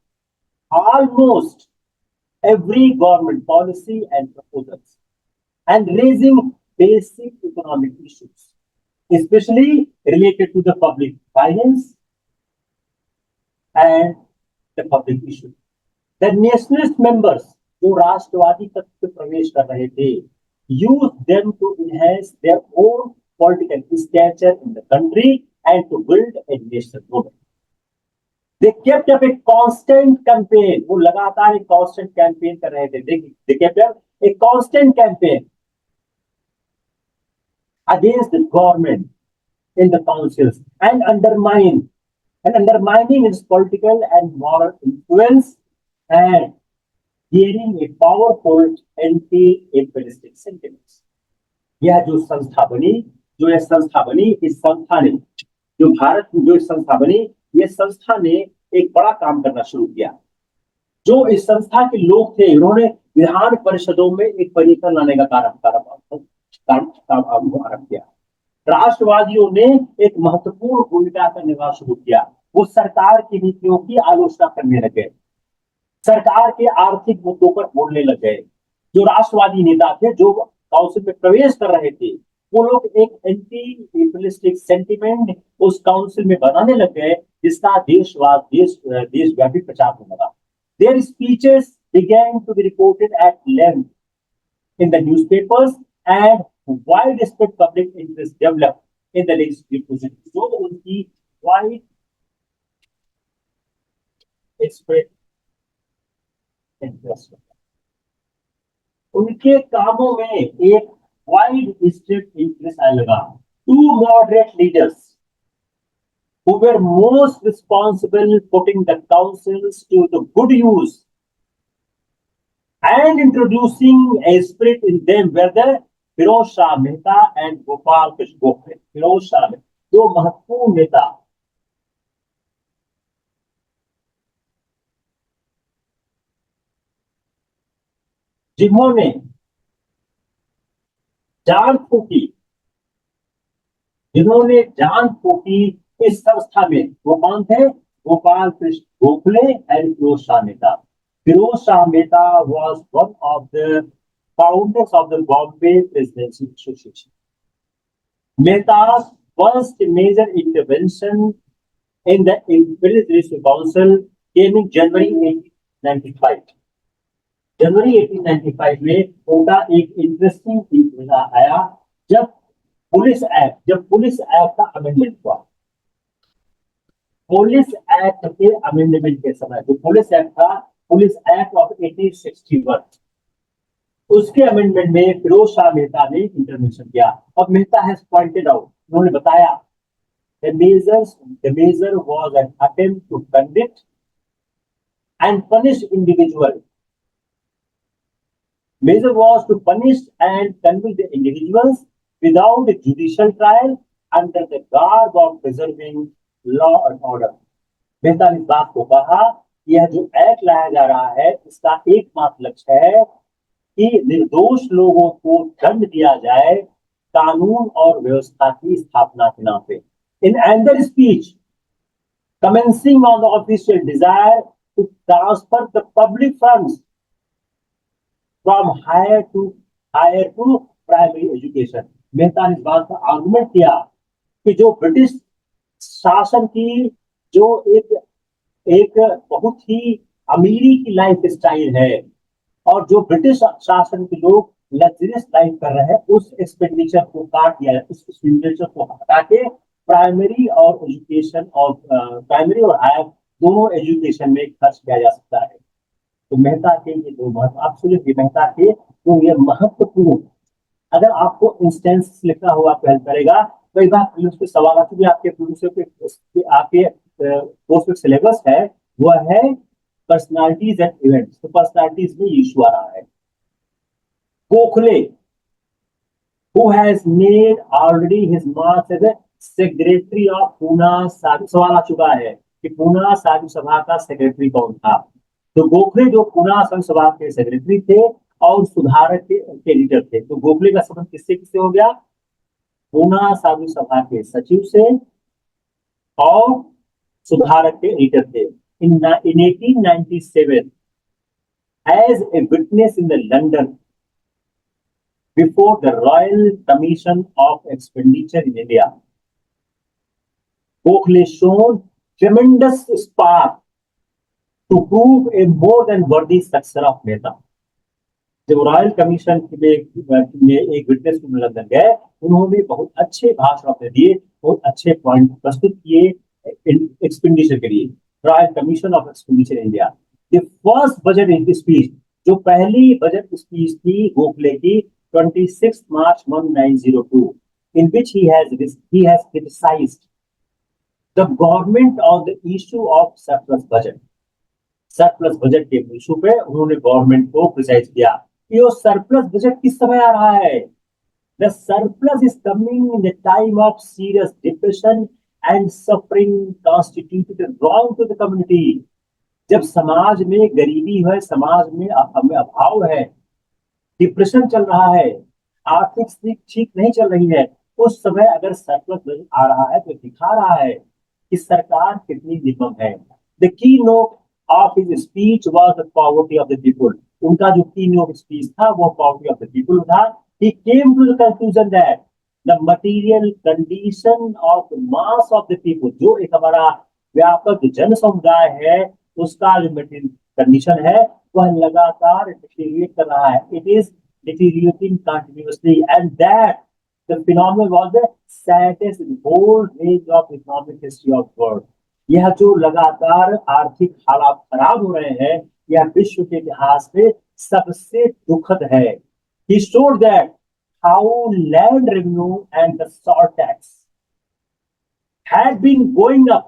almost every government policy and proposals, and raising basic economic issues, especially related to the public finance and the public issue. The nationalist members जो राष्ट्रवादी तत्व में प्रवेश कर रहे थे, use them to enhance their own political stature in the country and to build a national movement. They kept up a constant campaign. वो लगातार एक constant campaign कर रहे थे. They kept up a constant campaign against the government in the councils and undermining its political and moral influence and gearing a powerful anti-imperialistic sentiments. यह जो संस्था बनी, इस संस्था ने जो भारत में जो इस संस्था बनी, यह संस्था ने एक बड़ा काम करना शुरू किया। जो इस संस्था के लोग थे, उन्होंने विधान परिषदों में एक परिवर्तन लाने का काम आरंभ किया। राष्ट्रवादियों ने एक महत्वपूर्ण भूमिका का निर्वाह शुरू किया। वो सरकार की नीतियों की आलोचना करने लगे, सरकार के आर्थिक मुद्दों पर बोलने लग गए। जो राष्ट्रवादी नेता थे, जो काउंसिल में प्रवेश कर रहे थे, वो लोग एक एंटी इंपीरियलिस्टिक सेंटिमेंट उस काउंसिल में बनाने लग गए, जिसका देशव्यापी प्रचार होने लगा। Their speeches began to be reported at length in the newspapers and widespread public interest developed in the legislative proceedings. जो उनकी widespread interest, उनके कामों में एक widespread interest आने लगा। Two moderate leaders who were most responsible putting the councils to the good use and introducing a spirit in them were the Pherozeshah Mehta and Gopal Krishna Gokhale. Pherozeshah Mehta, दो महत्वपूर्ण नेता, जिन्होंने जान फूकी इस संस्था में। वो कौन थे? Gopal Krishna Gokhale and Pherozeshah Mehta. Pherozeshah Mehta was one of the founders of the Bombay Presidency Association. Mehta's first major intervention in the Imperial Legislative Council came in January 1895. जनवरी 1895 में उनका एक इंटरेस्टिंग फैसला आया, जब पुलिस एक्ट का अमेंडमेंट हुआ। पुलिस एक्ट के amendment के समय जो पुलिस एक्ट था, पुलिस एक्ट ऑफ 1861, उसके अमेंडमेंट में फिरोज शाह मेहता ने इंटरवेंशन किया। और मेहता हैज पॉइंटेड आउट, उन्होंने बताया, the measure was an attempt to convict and punish individuals. Measure was to punish and convict the individuals without a judicial trial under the garb of preserving law and order. Mehta ने इस बात को कहा, यह जो act लाया जा रहा है, इसका एकमात्र लक्ष्य है कि निर्दोष लोगों को दंड दिया जाए कानून और व्यवस्था की स्थापना के नाम पे। In another speech, commencing on the official desire to transfer the public funds from higher to primary education, Mehta ने इस बात का आर्गुमेंट किया कि जो ब्रिटिश शासन की जो एक बहुत ही अमीरी की लाइफ स्टाइल है, और जो ब्रिटिश शासन के लोग लग्जरियस लाइफ कर रहे हैं, उस एक्सपेंडिचर को काट दिया, उस एक्सपेंडिचर को हटा के प्राइमरी और हायर दोनों एजुकेशन में खर्च किया जा सकता है। तो मेहता के ये दो महत्व, आप सुनिए मेहता के तो ये महत्वपूर्ण, अगर आपको इंस्टेंस लिखना हो आपको हेल्प करेगा। कई बार उस पर सवाल आते हैं आपके आपके कोर्स में सिलेबस है, वो है पर्सनालिटीज एंड इवेंट्स। तो पर्सनालिटीज में इशू आ रहा है। Gokhale who has made already his marks as a secretary of Poona साधु, सवाल आ चुका है कि पूना साधु सभा का सेक्रेटरी कौन था। तो गोखले जो पूना साधु सभा के सेक्रेटरी थे और सुधारक के लीडर थे। तो गोखले का संबंध किससे किससे हो गया? पूना साधु सभा के सचिव से और सुधारक के लीडर थे। in 1897 as a witness in the London before the Royal Commission of Expenditure in India, Gokhale showed tremendous spark to prove a more than worthy successor of Mehta. जब रॉयल कमीशन में एक witness के London गए, उन्होंने बहुत अच्छे भाषण अपने दिए, बहुत अच्छे पॉइंट प्रस्तुत किए एक्सपेंडिचर के लिए। Royal commission of expenditure India, the first budget speech, जो पहली बजट स्पीच थी गोखले की 26 मार्च 1902, in which he has criticized the government on the issue of surplus budget. Surplus budget के इशू पे उन्होंने गवर्नमेंट को क्रिटिसाइज किया। ये सरप्लस बजट किस समय आ रहा है? The surplus is coming in the time of serious depression and suffering constituted wrong to the community. जब समाज में गरीबी है, समाज में अभाव है, डिप्रेशन चल रहा है, आर्थिक स्थिति ठीक नहीं चल रही है, उस समय अगर सरप्लस बजट आ रहा है तो दिखा रहा है कि सरकार कितनी निर्मम है। The key note of his speech was the poverty of the people. उनका जो की नोट स्पीच था वो पॉवर्टी ऑफ द पीपल था। He came to the conclusion that the material condition of mass of the people, जो एक हमारा व्यापक जन समुदाय है, उसका जो मटेरियल कंडीशन है वह लगातार डिटीरिएट कर रहा है। It is deteriorating continuously, and that the phenomenon was the saddest in whole range of economic history of world. यह जो लगातार आर्थिक हालात खराब हो रहे हैं, यह विश्व के इतिहास में सबसे दुखद है। He showed that how land revenue and the salt tax had been going up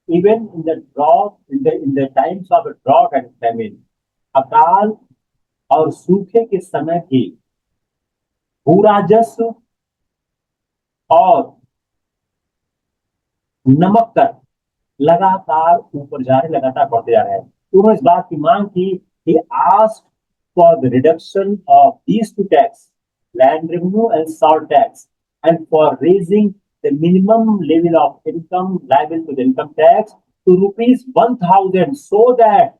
even in the drought, in the times of a drought and famine. अकाल और सूखे के समय भी भू राजस्व और नमक कर लगातार ऊपर जा रहे, लगातार बढ़ते जा रहे हैं। उन्होंने इस बात की मांग की कि ask for the reduction of these two tax, land revenue and salt tax, and for raising the minimum level of income liable to the income tax to ₹1000 so that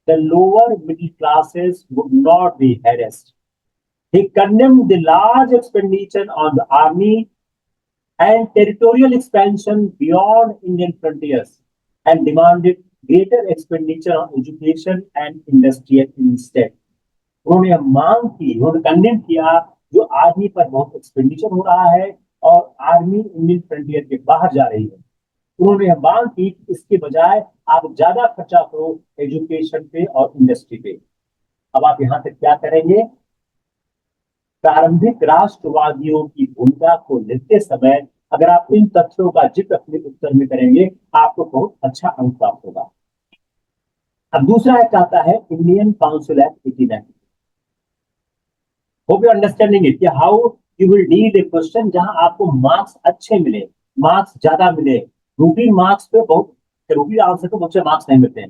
the lower middle classes would not be harassed. He condemned the large expenditure on the army and territorial expansion beyond Indian frontiers and demanded greater expenditure on education and industry instead. उन्होंने मांग की, उन्होंने condemn किया जो army पर बहुत expenditure हो रहा है और आर्मी इंडियन फ्रंटियर के बाहर जा रही है। उन्होंने यह मांग की कि इसके बजाय आप ज्यादा खर्चा करो एजुकेशन पे और इंडस्ट्री पे। अब आप यहां तक क्या करेंगे? प्रारंभिक राष्ट्रवादियों की भूमिका को लिखते समय अगर आप इन तथ्यों का जिक्र अपने उत्तर में करेंगे, आपको बहुत अच्छा अंक प्राप्त होगा। अब दूसरा एक्ट आता है Indian council act 1890। Hope you understanding it, how you will deal A question जहां आपको मार्क्स अच्छे मिले, मार्क्स ज्यादा मिले। रूटीन मार्क्स पे बहुत, रूटीन आंसर को बहुत से मार्क्स नहीं मिलते हैं।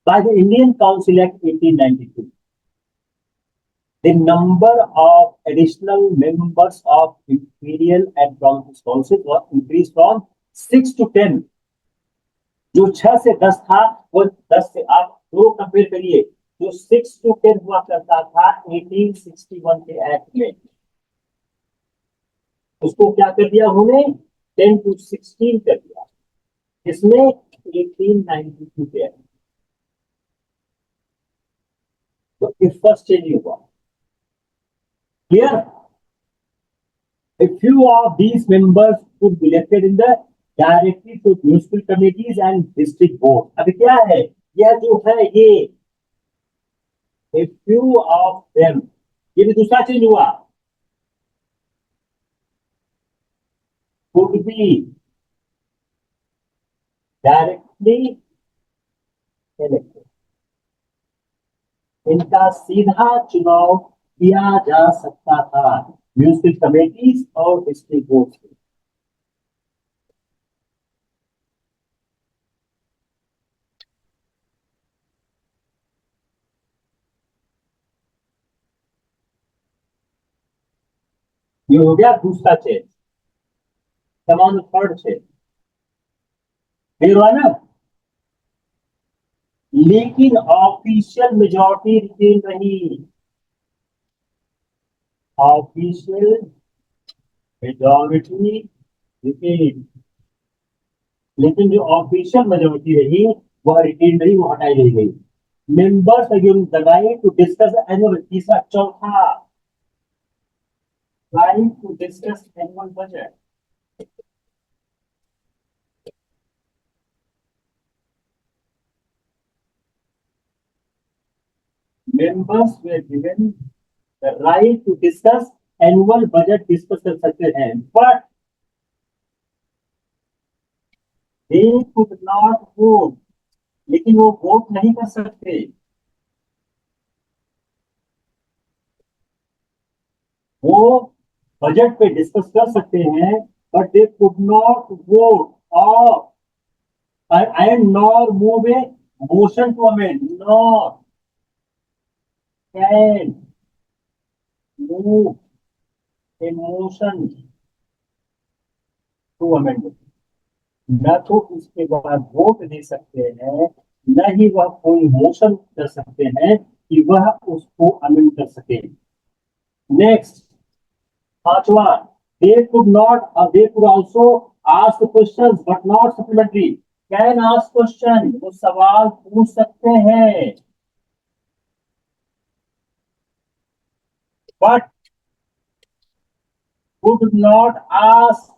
Bye the Indian council act 1892, the number of additional members of imperial and provincial council was increased from 6 to 10। जो 6 से 10 था वो 10 से, आप दो कंपेयर करिए, जो 6 to 10 हुआ करता था 1861 के एक्ट में, उसको क्या कर दिया उन्होंने? 10 to 16 कर दिया। इसमें 1892 के एक्ट, तो फर्स्ट चेंज हुआ। Here, a few of these members could be elected in the directly to municipal committees and district board. अभी क्या है, यह जो है ये a few of them, ये भी दूसरा चीज हुआ, could be directly elected, इनका सीधा चुनाव किया जा सकता था म्यूनिसिपल कमेटीज और डिस्ट्रिक्ट बोर्ड से। ये हो गया दूसरा चेंज। समान थर्ड चेंज फिर हुआ ना, लेकिन ऑफिशियल मेजोरिटी रिटेन रही। ऑफिशियल मेजोरिटी रिटेन, लेकिन जो ऑफिशियल मेजोरिटी रही वह रिटेन रही, वो हटाई नहीं गई। Members given the right to discuss annual, तीसरा चौथा right to discuss annual budget. Members were given the right to discuss annual budget, discuss कर सकते हैं, but they could not vote, लेकिन वो वोट नहीं कर सकते। वो बजट पे डिस्कस कर सकते हैं, but they could not vote और and nor move a motion to amend, nor can move a motion to amend. न तो उसके बाद वोट दे सकते हैं, न ही वह कोई मोशन कर सकते हैं कि वह उसको अमेंड कर सके। नेक्स्ट, पांचवा, they could not they could also ask questions but not supplementary। Can ask question, वो सवाल पूछ सकते हैं, but could not ask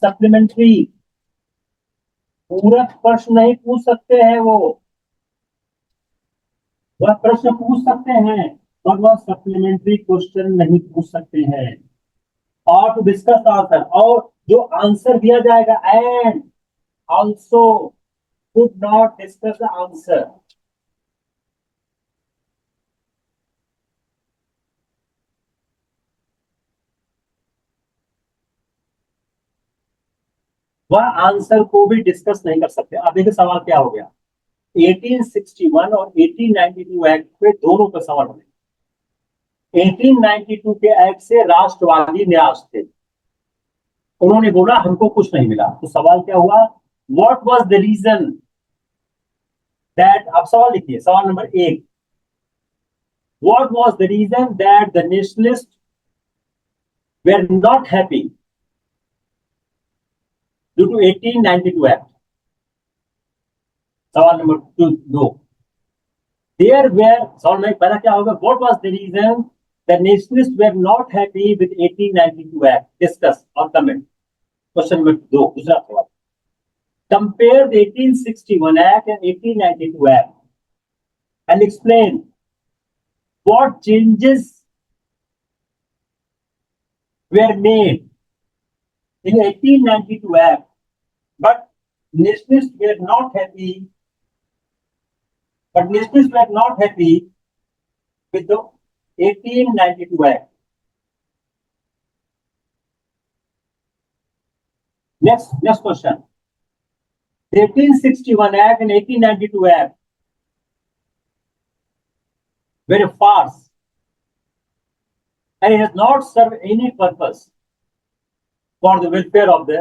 supplementary, पूरक प्रश्न नहीं पूछ सकते हैं वो। वह प्रश्न पूछ सकते हैं पर वह सप्लीमेंट्री क्वेश्चन नहीं पूछ सकते हैं। और टू डिस्कस आंसर, और जो आंसर दिया जाएगा, and also could not discuss the answer. वह आंसर को भी डिस्कस नहीं कर सकते। अब देखिए सवाल क्या हो गया, 1861 और 1892 एक्ट पे दोनों का सवाल बने। 1892 के एक्ट से राष्ट्रवादी निराश थे, उन्होंने बोला हमको कुछ नहीं मिला। तो सवाल क्या हुआ, what was the reason that, आप सवाल लिखिए, सवाल नंबर एक, what was the reason that the nationalist were not happy due to 1892 act. सवाल नंबर दो, देयर वेर, सवाल में पहला क्या होगा, what was the reason the nationalist were not happy with 1892 act, discuss और कमेंट। क्वेश्चन नंबर दो, दूसरा सवाल, compare the 1861 act and 1892 act and explain what changes were made in 1892 Act, but nationalists were not happy. But nationalists were not happy with the 1892 Act. Next question. The 1861 Act and 1892 Act were a farce, and it has not served any purpose for the welfare of the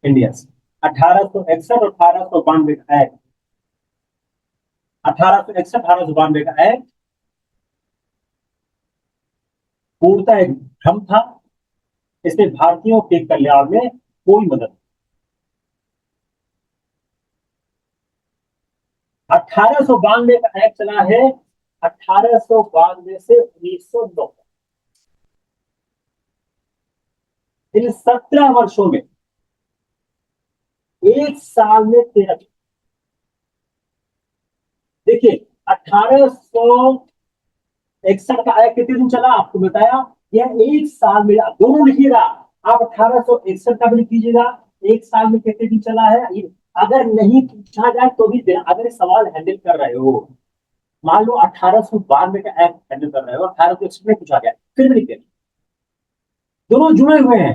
Indians. 1861 और 1892 का act, 1861 1892 का act पूर्णतः एक भ्रम था, इसमें भारतीयों के कल्याण में कोई मदद। 1892 का एक्ट चला है 1892 से 1909, इन 17 वर्षों में एक साल में 13। देखिए 1861 का आया कितने दिन चला आपको बताया, यह एक साल में, आप दोनों लिखिएगा। आप 1861 का भी लिख लीजिएगा, एक साल में कितने दिन चला है ये। अगर नहीं पूछा जाए तो भी देना, अगर सवाल हैंडल कर रहे हो, मान लो 1892 का एक्ट हैंडल कर रहे हो, 1861 में पूछा गया, फिर भी लिख देना। दोनों जुड़े हुए हैं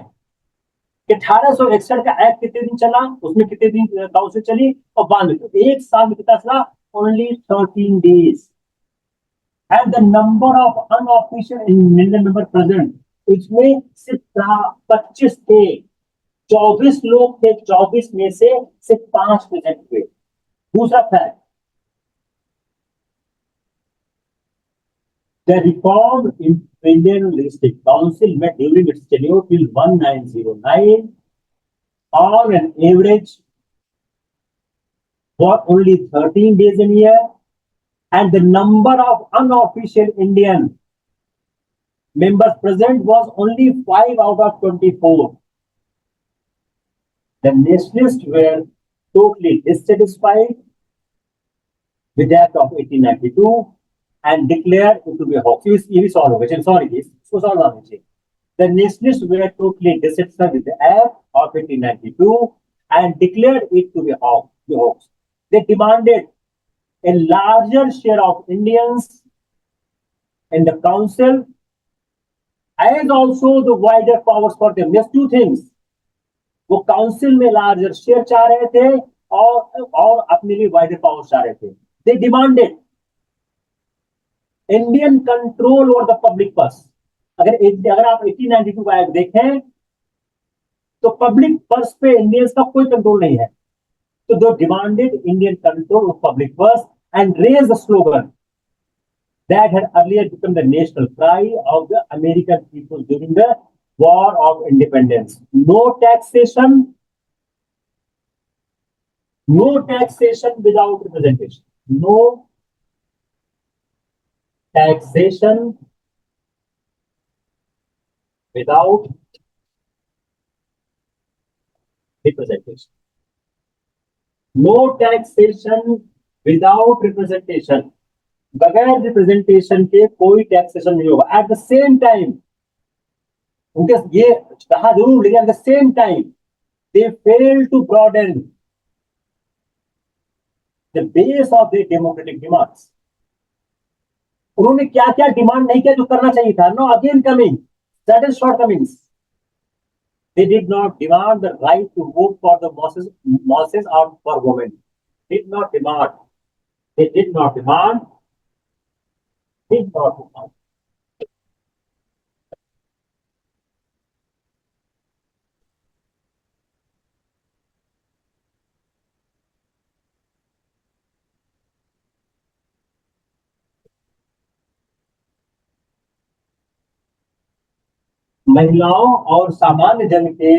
कि 1861 का एक्ट कितने दिन चला, उसमें कितने दिन काउंसिल चली, और 92 तो एक साल में कितना चला, only 13 days। And the number of unofficial Indian member present, इसमें सिर्फ 25 थे, 24 लोग थे, 24 में से सिर्फ 5 प्रेजेंट हुए। दूसरा fact, the reform in Indian लिस्टिक काउंसिल में during its tenure till 1909 on an average for only 13 days in a year, and the number of unofficial Indian members present was only 5 out of 24. The nationalists were totally dissatisfied with the act of 1892 and declared it to be a hoax. ये भी solve हो गया, sorry इसको solve आना चाहिए। The nationalists were totally dissatisfied with the act of 1892 and declared it to be a hoax. They demanded a larger share of Indians in the council as also the wider powers for them. Just two things. वो council में larger share चाह रहे थे और अपने लिए wider power चाह रहे थे। दे demanded Indian control over the public purse. अगर आप 1892 का एक्ट देखें तो पब्लिक पर्स पे इंडियंस का कोई कंट्रोल नहीं है। तो they demanded Indian control of public purse and raise the slogan that had earlier become the national cry of the American people during the War of Independence. No taxation without representation. No taxation without representation. No taxation without representation. बगैर representation के कोई taxation नहीं होगा। Eight the same time, उनके ये कहा जरूर, लेकिन at the same time they fail to broaden the base of the democratic demands. उन्होंने क्या क्या डिमांड नहीं किया जो करना चाहिए था। No again coming certain shortcomings. They did not demand the right to vote for the masses or for women. Did not demand. They did not demand. Did not demand. महिलाओं और सामान्य जन के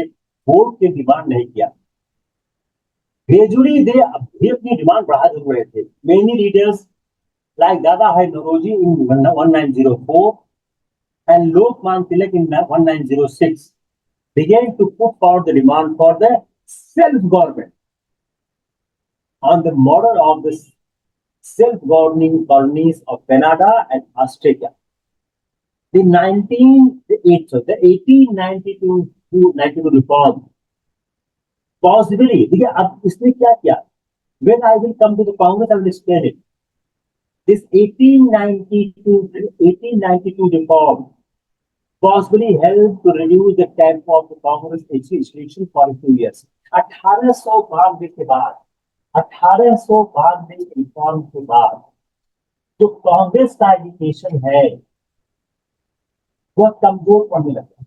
वोट की डिमांड नहीं किया। Gradually they भी अपनी डिमांड बढ़ा जरूर रहे थे। मेनी लीडर्स लाइक दादा भाई नौरोजी इन 1904 and Lokman Tilak in 1906 began to put forward the demand for the self-government on the model of the self-governing colonies of Canada and Australia. The 1892 reform possibly, देखिए अब इसने क्या किया, when I will come to the Congress I will explain it. This 1892 reform possibly helped to reduce the tempo of the Congress election for a few years. 1892 के बाद, 1892 reform के बाद जो कांग्रेस का एजुकेशन है वो कमजोर पड़ने लगा।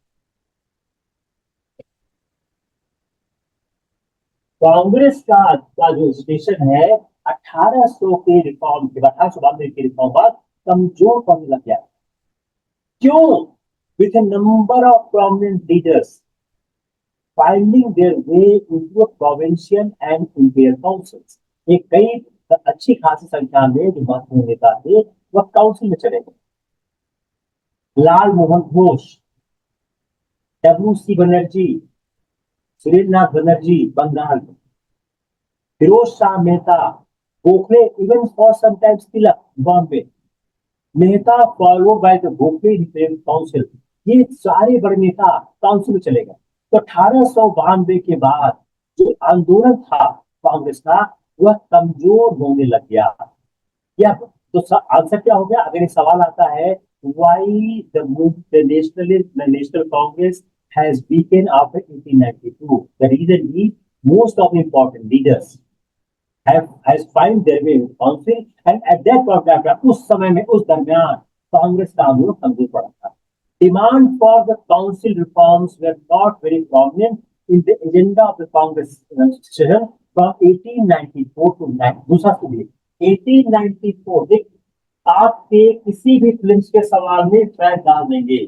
कांग्रेस का जो एजुकेशन है 1800 के रिफॉर्म के बाद, 1892 के रिफॉर्म बाद कमजोर पड़ने लग गया। क्यों? With a number of prominent leaders finding their way into a provincial and imperial councils. एक कई अच्छी खासी संख्या में जो महत्वपूर्ण नेता थे वह काउंसिल में चले गए। लाल मोहन घोष, डब्ल्यू सी बनर्जी, सुरेंद्र नाथ बनर्जी बंगाल में, Pherozeshah Mehta, Gokhale, even for sometimes Tilak Bombay, Mehta followed by the Gokhale represent council, ये सारे बड़े नेता काउंसिल में चले गए। तो 1892 के बाद जो आंदोलन था कांग्रेस का, वह कमजोर होने लग गया। या तो आंसर क्या हो गया अगर ये सवाल आता है, why the national Congress has weakened after 1892, the reason is most of important leaders has find their way in council, and at that point of time, उस समय में उस दरमियान कांग्रेस का आंदोलन कमजोर पड़ा था। Demand for the council reforms were not very prominent in the agenda of the Congress session from 1894 to 9। दूसरा सुनिए, 1894 देख, आपके किसी भी फिल्म के सवाल में ट्रैक डाल देंगे।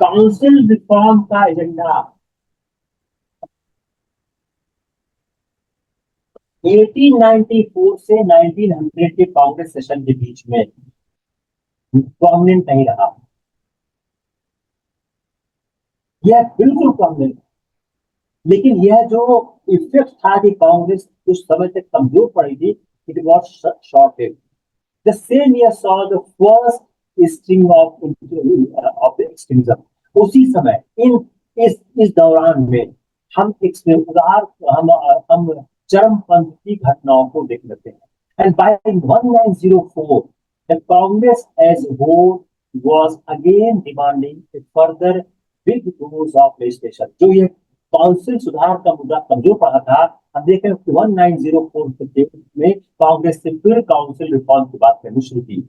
काउंसिल रिफॉर्म का एजेंडा 1894 से 1900 के कांग्रेस सेशन के बीच में प्रोमिनेंट नहीं रहा। यह बिल्कुल प्रोमिनेंट, लेकिन यह जो इफेक्ट था कि कांग्रेस कुछ समय तक कमजोर पड़ी थी, it was short lived. The same year saw the first string of extremism. उसी समय इस दौरान में हम हम चरमपंथी घटनाओं को देख लेते हैं। And by 1904 the Congress as whole was again demanding a further big dose of legislation। जो ये काउंसिल सुधार का मुद्दा कमजोर पड़ा था, हम देखें 1904 में कांग्रेस से फिर काउंसिल रिफॉर्म की बात करनी शुरू की।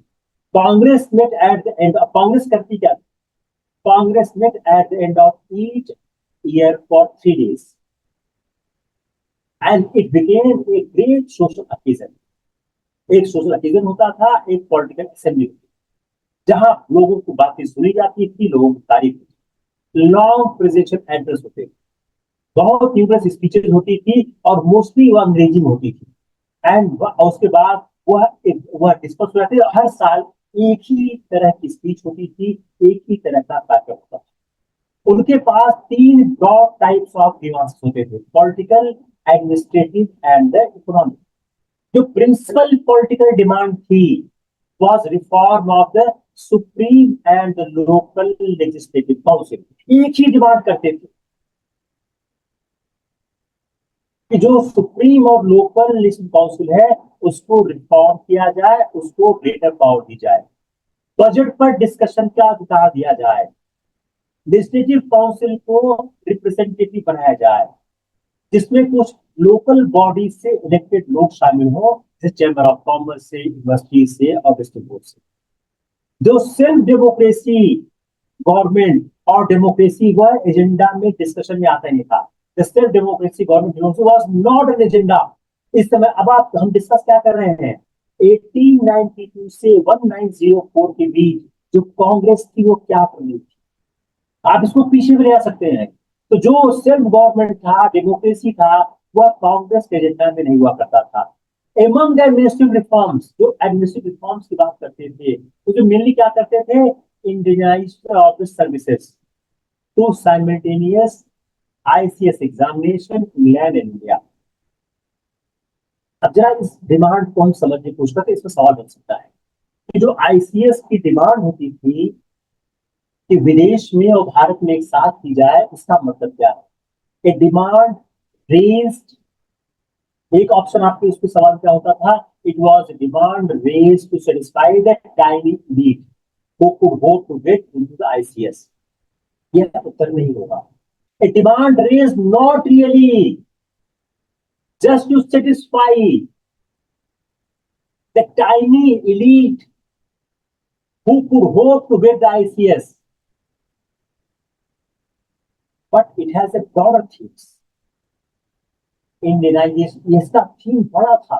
Congress met at the end, Congress करती क्या, Congress met at the end of each year for 3 days and it became a great social occasion. एक सोशल अकेजन होता था, एक पॉलिटिकल असेंबली, जहां लोगों को बातें सुनी जाती थी, लोगों की तारीफ होती, लॉन्ग प्रेजेंटेशन एड्रेस होते, बहुत न्यूमरस स्पीचेस होती थी और मोस्टली वह अंग्रेजी में होती थी। एंड उसके बाद वह डिस्कस हो जाती थी। हर साल एक ही तरह की स्पीच होती थी, एक ही तरह का कार्यक्रम होता था। उनके पास 3 ब्रॉड टाइप्स ऑफ डिमांड्स होते थे, political, administrative and the economic. जो प्रिंसिपल पॉलिटिकल डिमांड थी was reform of the supreme and the local legislative council। एक ही डिमांड करते थे कि जो सुप्रीम और लोकल लेजिस्लेटिव काउंसिल है उसको रिफॉर्म किया जाए, उसको ग्रेटर पावर दी जाए, बजट पर डिस्कशन का अधिकार दिया जाए, लेजिस्लेटिव काउंसिल को रिप्रेजेंटेटिव बनाया जाए, जिसमें कुछ लोकल बॉडी से इलेक्टेड लोग शामिल हो, जैसे चैम्बर ऑफ कॉमर्स से, यूनिवर्सिटी से और डिस्ट्रिक्ट बोर्ड से। जो सेल्फ डेमोक्रेसी गवर्नमेंट और डेमोक्रेसी वह एजेंडा में डिस्कशन में आता ही नहीं था। The self democracy government was not an agenda इस समय। अब आप हम डिस्कस क्या कर रहे हैं, 1892 से 1904 के बीच जो कांग्रेस थी वो क्या कर रही थी, आप इसको पीछे भी ले आ सकते हैं। तो जो सेल्फ गवर्नमेंट था, डेमोक्रेसी था, वह कांग्रेस के एजेंडा में नहीं हुआ करता था। एमंग द एडमिनिस्ट्रेटिव रिफॉर्म्स, जो एडमिनिस्ट्रेटिव रिफॉर्म्स की बात करते थे, तो जो मेनली क्या करते थे, Indianisation of the services to simultaneous ICS examination England and India. अब जरा इस डिमांड को हम समझने की कोशिश करते हैं, इसमें सवाल बन सकता है कि जो आईसीएस की डिमांड होती थी कि विदेश में और भारत में एक साथ की जाए, इसका मतलब क्या है। ए डिमांड रेज्ड, एक ऑप्शन आपके इसमें सवाल क्या होता था, it was demand raised to satisfy the tiny need who could hope to get into the ICS. यह उत्तर नहीं होगा। A demand raised not really just to satisfy the tiny elite who could hope to get the ICS, but it has a broader themes. Indianisation, इसका theme बड़ा था,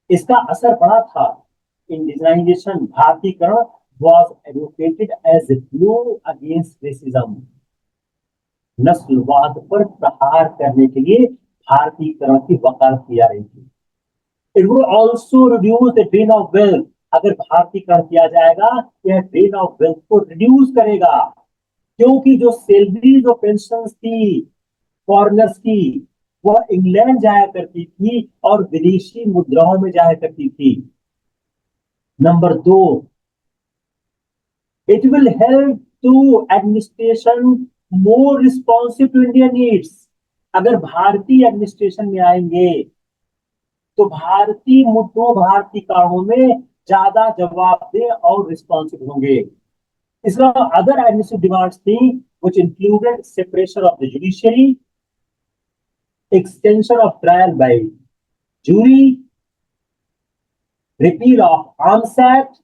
इसका असर बड़ा था। इंडियनाइजेशन, भारतीयकरण was advocated as a blow against racism। नस्लवाद पर प्रहार करने के लिए भारतीयकरण की वकालत की जा रही थी। It would also reduce the drain of wealth. अगर भारतीयकरण किया जाएगा, यह ड्रेन ऑफ वेल्थ को रिड्यूस करेगा। क्योंकि जो सैलरी जो पेंशन थी फॉरेनर्स की, वह इंग्लैंड जाया करती थी और विदेशी मुद्राओं में जाया करती थी। नंबर दो, it will help to administration more responsive to Indian needs. अगर भारतीय एडमिनिस्ट्रेशन में आएंगे तो भारतीय मुद्दों, भारतीय कारणों में ज्यादा जवाबदेह और रिस्पॉन्सिव होंगे। इसका अदर एडमिनिस्ट्रेटिव डिमांड्स थी which included separation of the judiciary, extension of trial by jury, repeal of Arms Act,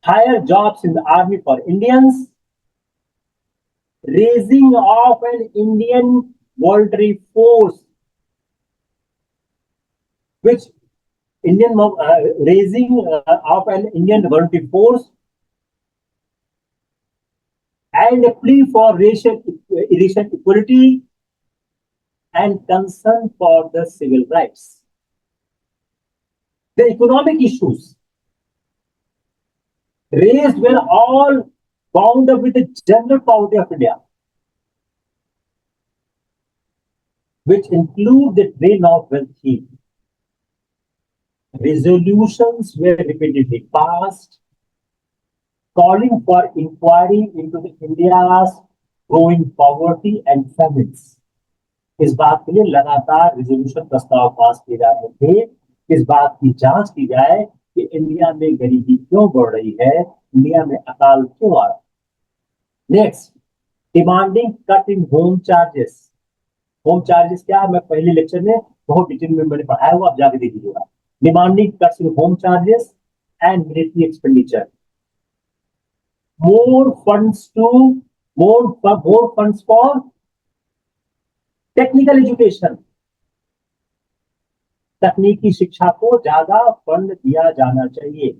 higher jobs in the army for Indians, raising of an Indian voluntary force, which raising of an Indian voluntary force, and a plea for racial equality and concern for the civil rights. The economic issues raised were all bound up with the general poverty of India, which include the drain of wealth. Resolutions were repeatedly passed calling for inquiry into the India's growing poverty and famines. इस बात के लिए लगातार resolution प्रस्ताव पास किए जा रहे थे, इस बात की जांच की जाए कि इंडिया में गरीबी क्यों बढ़ रही है, इंडिया में अकाल क्यों आ रहा है। Next, demanding cut in home charges. Home charges क्या है, मैं पहले लेक्चर में बहुत डिटेल में मैंने पढ़ाया हुआ, आप जाके देख लीजिएगा। Demanding cuts in home charges and military expenditure, more funds to more funds for technical education, तकनीकी शिक्षा को ज्यादा फंड दिया जाना चाहिए।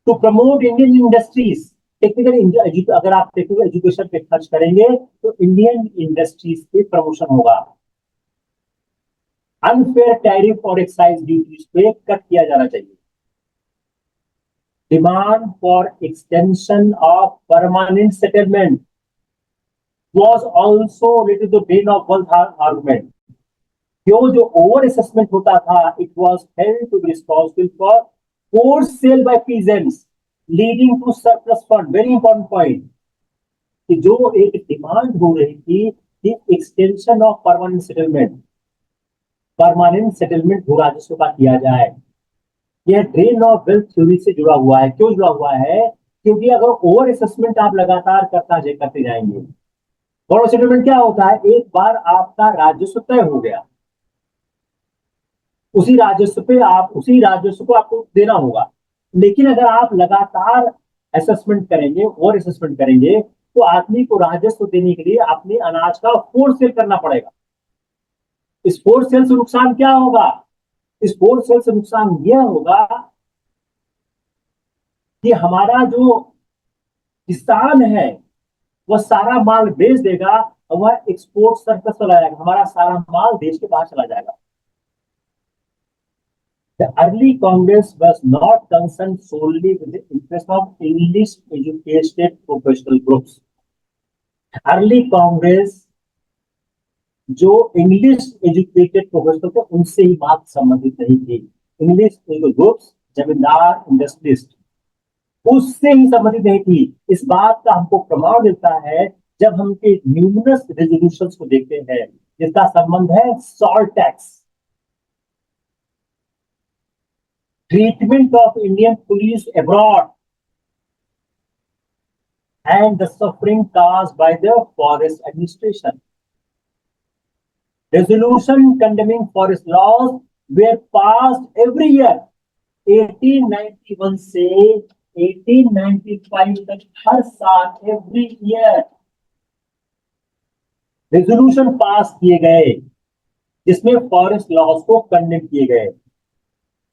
To promote Indian industries, technical, अगर आप टेक्निकल एजुकेशन पे खर्च करेंगे तो इंडियन इंडस्ट्रीज पे प्रमोशन होगा। अनफेयर टैरिफ और एक्साइज ड्यूटीज पे कट किया जाना चाहिए। Demand for extension of permanent settlement was also related to drain of wealth argument. क्यों जो ओवर असेसमेंट होता था, it was held to be responsible for force sale by peasants leading to surplus fund. Very important point, कि जो एक demand हो रही थी कि एक्सटेंशन ऑफ परमानेंट सेटलमेंट भू राजस्व का किया जाए। यह ड्रेन ऑफ वेल्थ थ्योरी से जुड़ा हुआ है। क्यों जुड़ा हुआ है? क्योंकि अगर ओवर असेसमेंट आप लगातार करते जाएंगे, ओवर सेटलमेंट क्या होता है, एक बार आपका राजस्व तय हो गया, उसी राजस्व को आपको देना होगा। लेकिन अगर आप लगातार असेसमेंट करेंगे, ओवर असेसमेंट करेंगे, तो आदमी को राजस्व देने के लिए अपने अनाज का फोर्स सेल करना पड़ेगा। इस फोर्स सेल से नुकसान क्या होगा? इस फोर्स सेल से नुकसान यह होगा कि हमारा जो किसान है वह सारा माल बेच देगा और वह एक्सपोर्ट सरप्लस चला जाएगा, हमारा सारा माल देश के बाहर चला जाएगा। The early Congress was not concerned solely with the interest of English educated professional groups. Early Congress जो इंग्लिश एजुकेटेड प्रोफेशनल थे उनसे ही बात संबंधित नहीं थी। इंग्लिश ग्रुप्स, जमींदार, इंडस्ट्रियलिस्ट, उससे ही संबंधित नहीं थी। इस बात का हमको प्रमाण मिलता है जब हम के न्यूमरस रेजोल्यूशंस को देखते हैं, जिसका संबंध है salt tax, treatment of Indian police abroad, and the suffering caused by the forest administration. Resolution condemning forest laws were passed every year 1891 से 1895 तक, हर साल एवरी ईयर रेजोल्यूशन पास किए गए जिसमें फॉरेस्ट लॉज को कंडेम किए गए।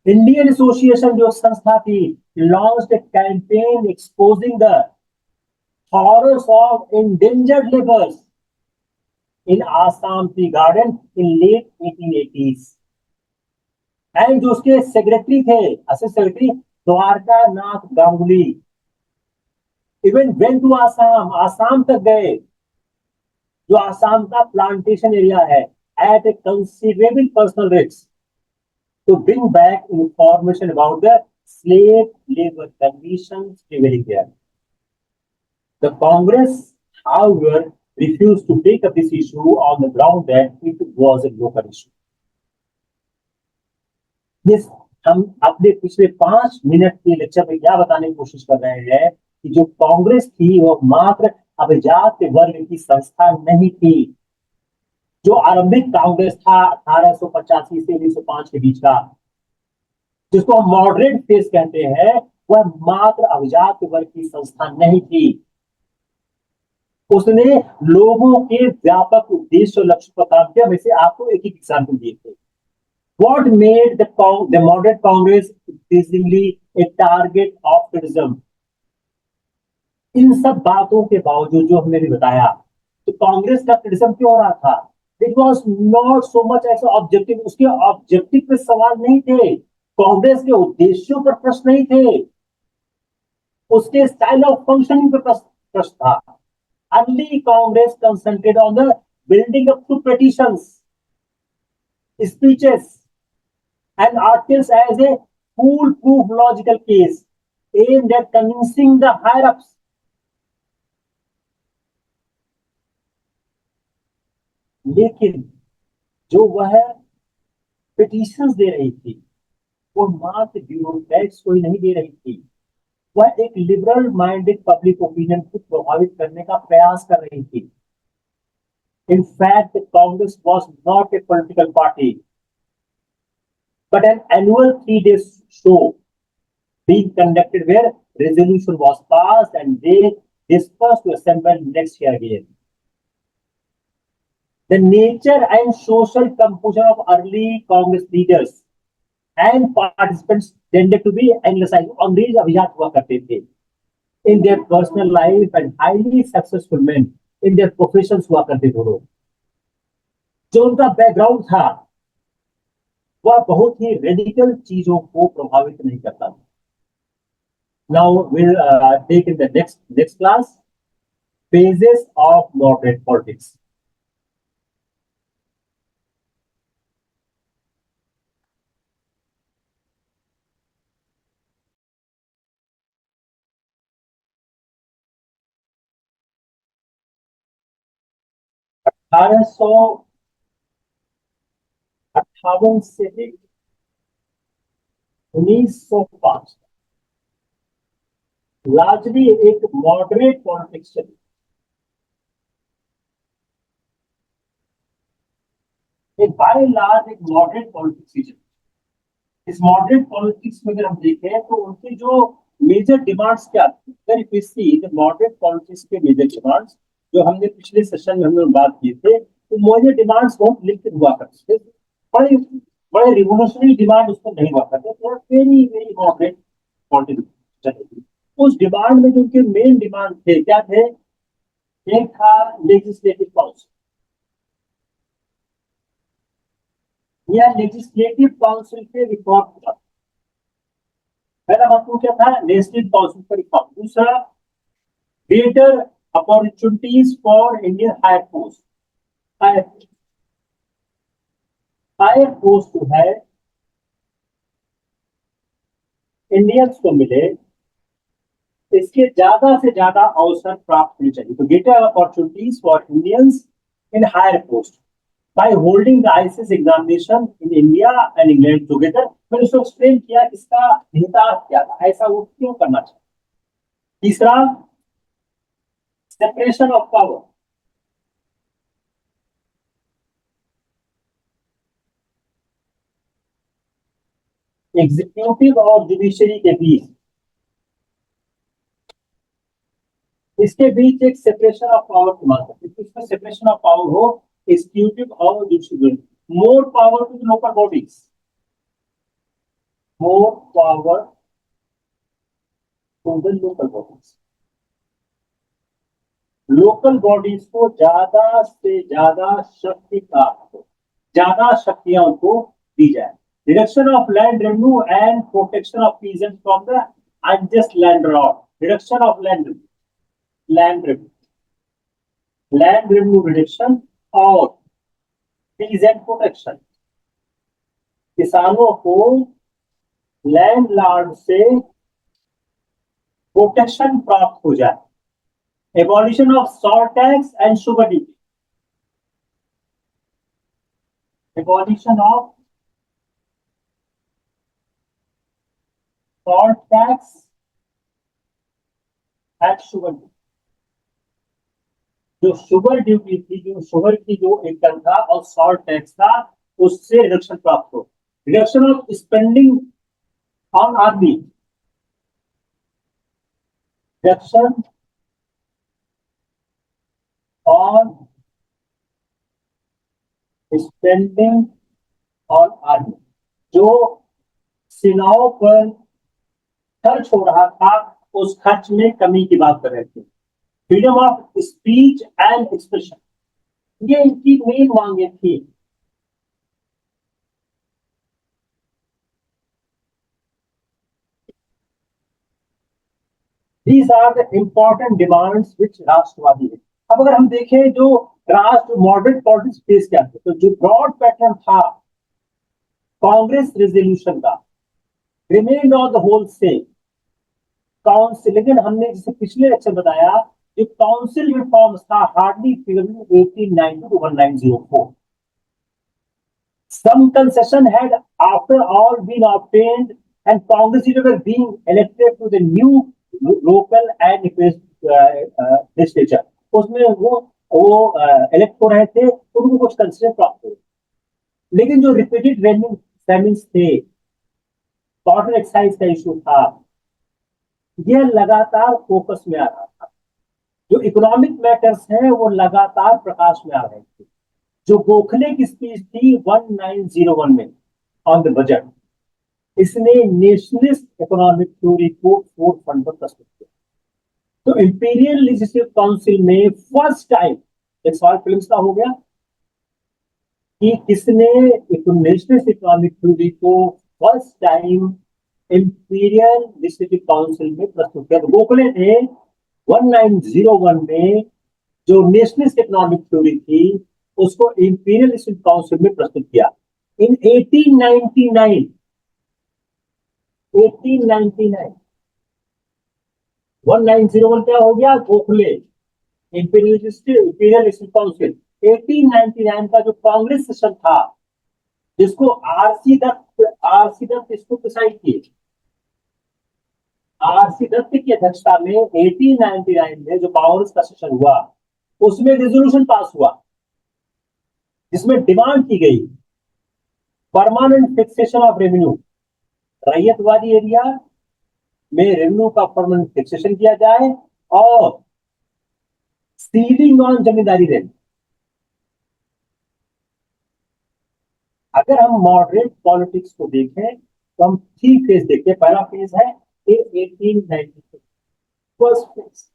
इंडियन एसोसिएशन जो संस्था थी launched a campaign exposing the horrors of endangered labors in Assam tea garden in late 1880s। And जो उसके सेक्रेटरी थे, assistant secretary Dwarkanath Ganguli, even went to Assam, Assam तक गए, जो आसाम का प्लांटेशन एरिया है, at a considerable personal risk to bring back information about the slave labor conditions prevailing there. The Congress, however, refused to take up this issue on the ground that it was a local issue. Yes, हम अपने पिछले 5 minute के lecture में क्या बताने की कोशिश कर रहे हैं कि जो कांग्रेस थी वो मात्र अभिजात वर्ग की संस्था नहीं थी। जो आरंभिक कांग्रेस था 1885 से 1905 के बीच का, जिसको हम मॉडरेट फेस कहते हैं, वह मात्र अभिजात वर्ग की संस्था नहीं थी। उसने लोगों के व्यापक उद्देश्य और लक्ष्य पर काम किया। वैसे आपको एक ही एग्जाम्पल दिए थे। What made the moderate Congress increasingly a target of criticism? इन सब बातों के बावजूद जो हमने भी बताया, तो कांग्रेस का क्रिटिसिज्म क्यों हो रहा था? It was not so much as objective, उसके ऑब्जेक्टिव पे सवाल नहीं थे, कांग्रेस के उद्देश्यों पर प्रश्न नहीं थे, उसके स्टाइल ऑफ फंक्शनिंग पर प्रश्न था। Early Congress concentrated on the building up to petitions, speeches and articles as a foolproof logical case aimed at convincing the higher ups. लेकिन जो वह पिटीशंस दे रही थी वो मात्र ब्यूरोक्रेट्स को ही नहीं दे रही थी, वह एक लिबरल माइंडेड पब्लिक ओपिनियन को प्रभावित करने का प्रयास कर रही थी। In fact, Congress was not a political party, but an annual 3-day show being conducted where resolution was passed and they dispersed to assemble next year again. The nature and social composition of early Congress leaders and participants tended to be anglicized. अंग्रेज अभिजात हुआ करते थे, in their personal life and highly successful men in their professions हुआ करते थे लोग। जो उनका बैकग्राउंड था वह बहुत ही रेडिकल चीजों को प्रभावित नहीं करता था। Now we'll take in the next class phases of moderate politics. अठारह सौ अट्ठावन से 1905 लार्जली एक मॉडरेट पॉलिटिक्स चली। एक बाय लार्ज एक मॉडरेट पॉलिटिक्स ही चली। इस मॉडरेट पॉलिटिक्स में अगर हम देखें तो उनकी जो मेजर डिमांड्स क्या थी, अगर if see the moderate politics के मेजर डिमांड्स जो हमने पिछले सेशन में हमने बात किए थे, तो मेजर डिमांड्स बहुत लिमिटेड हुआ करते थे, बड़े बड़े रिवोल्यूशनरी डिमांड उसको नहीं हुआ करते थे, वेरी वेरी मॉडरेट पॉलिटिक्स चलेगी। उस डिमांड में जो उनके मेन डिमांड थे क्या थे? एक था लेजिस्लेटिव काउंसिल, या लेजिस्लेटिव काउंसिल के रिफॉर्म था। पहला मतलब क्या था? लेजिस्लेटिव काउंसिल का रिफॉर्म। दूसरा, greater opportunities for Indian higher force. Higher force जो है इंडियंस को मिले, इसके ज्यादा से ज्यादा अवसर प्राप्त होने चाहिए। तो greater opportunities for Indians in higher post by holding the ICS examination in India and England together. मैंने उसको एक्सप्लेन किया इसका निहितार्थ क्या था, ऐसा वो क्यों करना चाहिए। तीसरा, सेपरेशन ऑफ पावर। एग्जीक्यूटिव और जुडिशरी के बीच, इसके बीच एक सेपरेशन ऑफ पावर की मांग करती है। इसमें सेपरेशन ऑफ पावर हो, एग्जीक्यूटिव और judiciary, more power to the local bodies, more power to the local bodies. Local bodies को ज्यादा से ज्यादा शक्ति प्राप्त हो, ज्यादा शक्तियां उनको दी जाए। Reduction of land revenue and protection of peasants from the unjust land law. Reduction of land revenue, land revenue reduction और पीजेंट प्रोटेक्शन, किसानों को लैंडलॉर्ड से प्रोटेक्शन प्राप्त हो जाए, abolition of salt tax and sugar duty, abolition of salt tax and sugar duty, जो sugar duty थी, जो शुगर की जो एक टन था और सॉल्ट टैक्स था, उससे रिडक्शन प्राप्त हो, reduction of spending on army, reduction on spending on army, जो सेनाओं पर खर्च हो रहा था उस खर्च में कमी की बात कर रहे थे, freedom of speech and expression, ये इनकी मेन मांगे थी। These are the important demands which राष्ट्रवादी है। अब अगर हम देखें जो राष्ट्र मॉडरेट पॉलिटिक्स फेस क्या थे, तो जो ब्रॉड पैटर्न था कांग्रेस रेजोल्यूशन का remain on the whole same council, लेकिन हमने जैसे पिछले लेक्चर बताया जो काउंसिल रिफॉर्म्स था hardly figure 1890 to 1904, some concession had after all been obtained and Congress leaders were being elected to the new local and legislature, उसमें वो elect हो रहे थे, उनको कुछ कंसेशन प्राप्त हुए, लेकिन जो रिपीटेड रेवेन्यू पेमेंट्स थे, कॉटन एक्साइज का इशू था, यह लगातार फोकस में आ रहा था, जो इकोनॉमिक मैटर्स हैं वो लगातार प्रकाश में आ रहे थे। जो गोखले की स्पीच थी 1901 में ऑन द बजट, इसने नेशनलिस्ट इकोनॉमिक थ्योरी को फोर फंड पर प्रस्तुत किया। तो इंपीरियल लेजिस्लेटिव काउंसिल में फर्स्ट टाइम एक सवाल फिल्म का हो गया कि किसने नेशनलिस्ट इकोनॉमिक थ्योरी को first time imperial legislative council में प्रस्तुत किया। तो गोखले ने 1901 में जो नेशनलिस्ट इकोनॉमिक थ्योरी थी उसको इंपीरियल लेजिस्लेटिव काउंसिल में प्रस्तुत किया। इन 1899 1901 क्या हो गया, गोखले इंपीरियल लेजिस्लेटिव काउंसिल। 1899 का जो कांग्रेस सेशन था जिसको आरसी दत्त इसको प्रिसाइड किए, आरसी दत्त की अध्यक्षता में 1899 में जो कांग्रेस का सेशन हुआ उसमें रेजोल्यूशन पास हुआ जिसमें डिमांड की गई permanent fixation of revenue, ryotwari area में रेवेन्यू का परमानेंट फिक्सेशन किया जाए और सीलिंग ऑन जमींदारी रेंट। अगर हम मॉडरेट पॉलिटिक्स को देखें तो हम 3 फेज देखते हैं। पहला फेज है 1896 फर्स्ट फेज,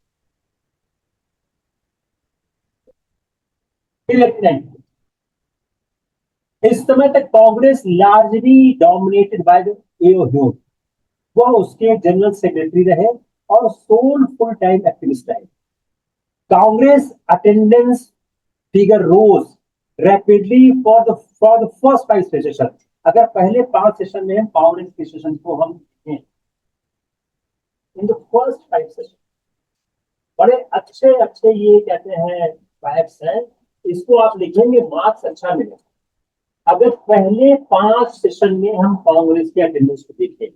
इस समय तक Congress largely dominated by the AO Hume, वह उसके जनरल सेक्रेटरी रहे और सोल फुल टाइम एक्टिविस्ट रहे। Congress attendance figure rose rapidly for the first 5 session. अगर पहले 5 सेशन में कांग्रेस के सेशन को हम देखें, इन द फर्स्ट 5 सेशन बड़े अच्छे अच्छे ये कहते हैं फैक्ट्स हैं, इसको आप लिखेंगे मार्क्स अच्छा मिलेगा। अगर पहले 5 सेशन में हम कांग्रेस के अटेंडेंस को देखें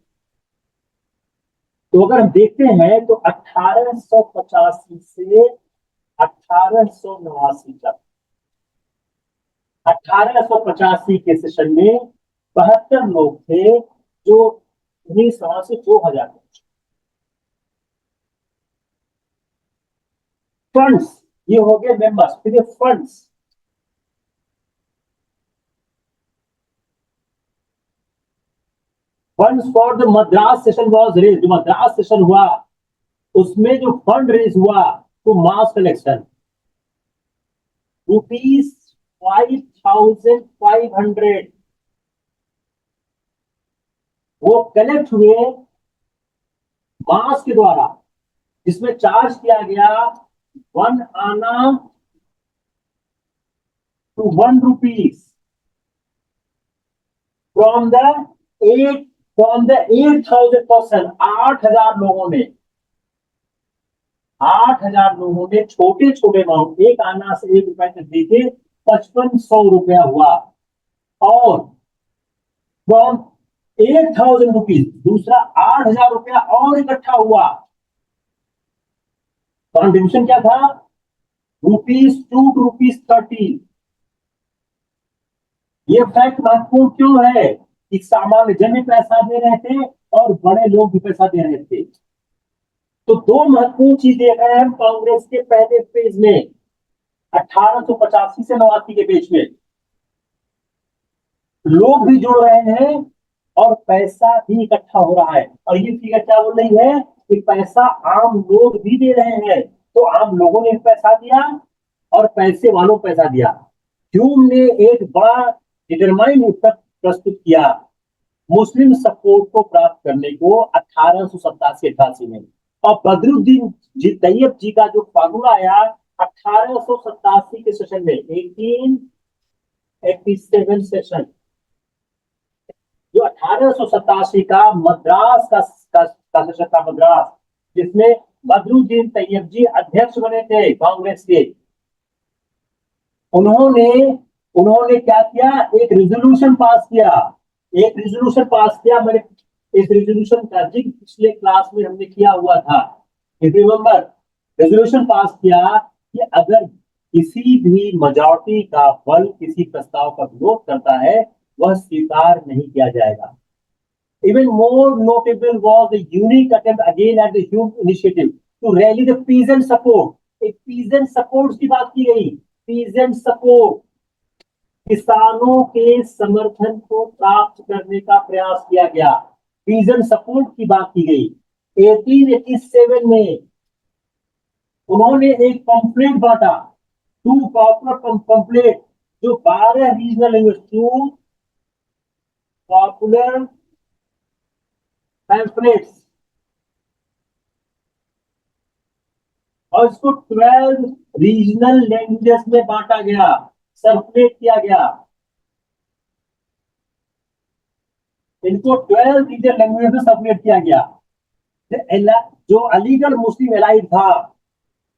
तो अगर हम देखते हैं तो 1885 से 1889 तक, 1885 के सेशन में 72 लोग थे जो 1900 से 2000 फंड्स, ये हो गए मेंबर्स, फिर ये funds, funds for the Madras session was raise, जो मद्रास सेशन हुआ उसमें जो फंड रेज हुआ टू मास कलेक्शन ₹5500 वो कलेक्ट हुए मास के द्वारा, जिसमें चार्ज किया गया 1 आना to 1 rupees from the 8,000 person, 8,000 लोगों ने, 8,000 लोगों ने छोटे छोटे अमाउंट, 1 आना से 1 रुपए तक देके 5500 रुपया हुआ। और फ्रॉम 8,000 रुपीज दूसरा 8,000 रुपया और इकट्ठा हुआ। कॉन्ट्रीब्यूशन क्या था? ₹2 to ₹13। ये फैक्ट महत्वपूर्ण क्यों है कि सामान्य जन भी पैसा दे रहे थे और बड़े लोग भी पैसा दे रहे थे। तो दो महत्वपूर्ण चीज देख रहे हैं हम कांग्रेस के पहले फेज में, 1885 से 89 के बीच में। लोग भी जुड़ रहे हैं और पैसा भी इकट्ठा हो रहा है। और ये फिगर क्या बोल रही है कि पैसा आम लोग भी दे रहे हैं। तो आम लोगों ने पैसा दिया और पैसे वालों को पैसा दिया। ह्यूम ने एक बड़ा डिटरमाइंड उत्तर प्रस्तुत किया मुस्लिम सपोर्ट को प्राप्त करने को 1887-88 में। और बदरुद्दीन जी तैयब जी का जो फार्मूला आया 1887 के सेशन में, 1887 सेशन, जो 1887 का मद्रास का सेशन था, मद्रास, जिसमें बदरुद्दीन तैयब जी अध्यक्ष बने थे कांग्रेस के। उन्होंने उन्होंने क्या किया? एक रिजोल्यूशन पास किया। मैंने इस रिजोल्यूशन का जिक्र पिछले क्लास में हमने किया हुआ था। रिमेंबर, रेजोल्यूशन पास किया कि अगर किसी भी मेजॉरिटी का बल किसी प्रस्ताव का विरोध करता है वह स्वीकार नहीं किया जाएगा। Even more notable was the unique attempt again at the Hume initiative to rally the peasant support। एक peasant support की बात की गई, peasant support, किसानों के समर्थन को प्राप्त करने का प्रयास किया गया। पीजन सपोर्ट की बात की गई। 1887 में उन्होंने एक पंपलेट बांटा, 2 पॉपुलर पंपलेट, जो 12 रीजनल लैंग्वेज, 2 पॉपुलर पैम्फलेट्स, और इसको 12 रीजनल लैंग्वेजेस में बांटा गया, सर्कुलेट किया गया। इनको 12 रीजनल लैंग्वेज में सर्कुलेट किया गया। जो अलीगढ़ मुस्लिम एलाइट था,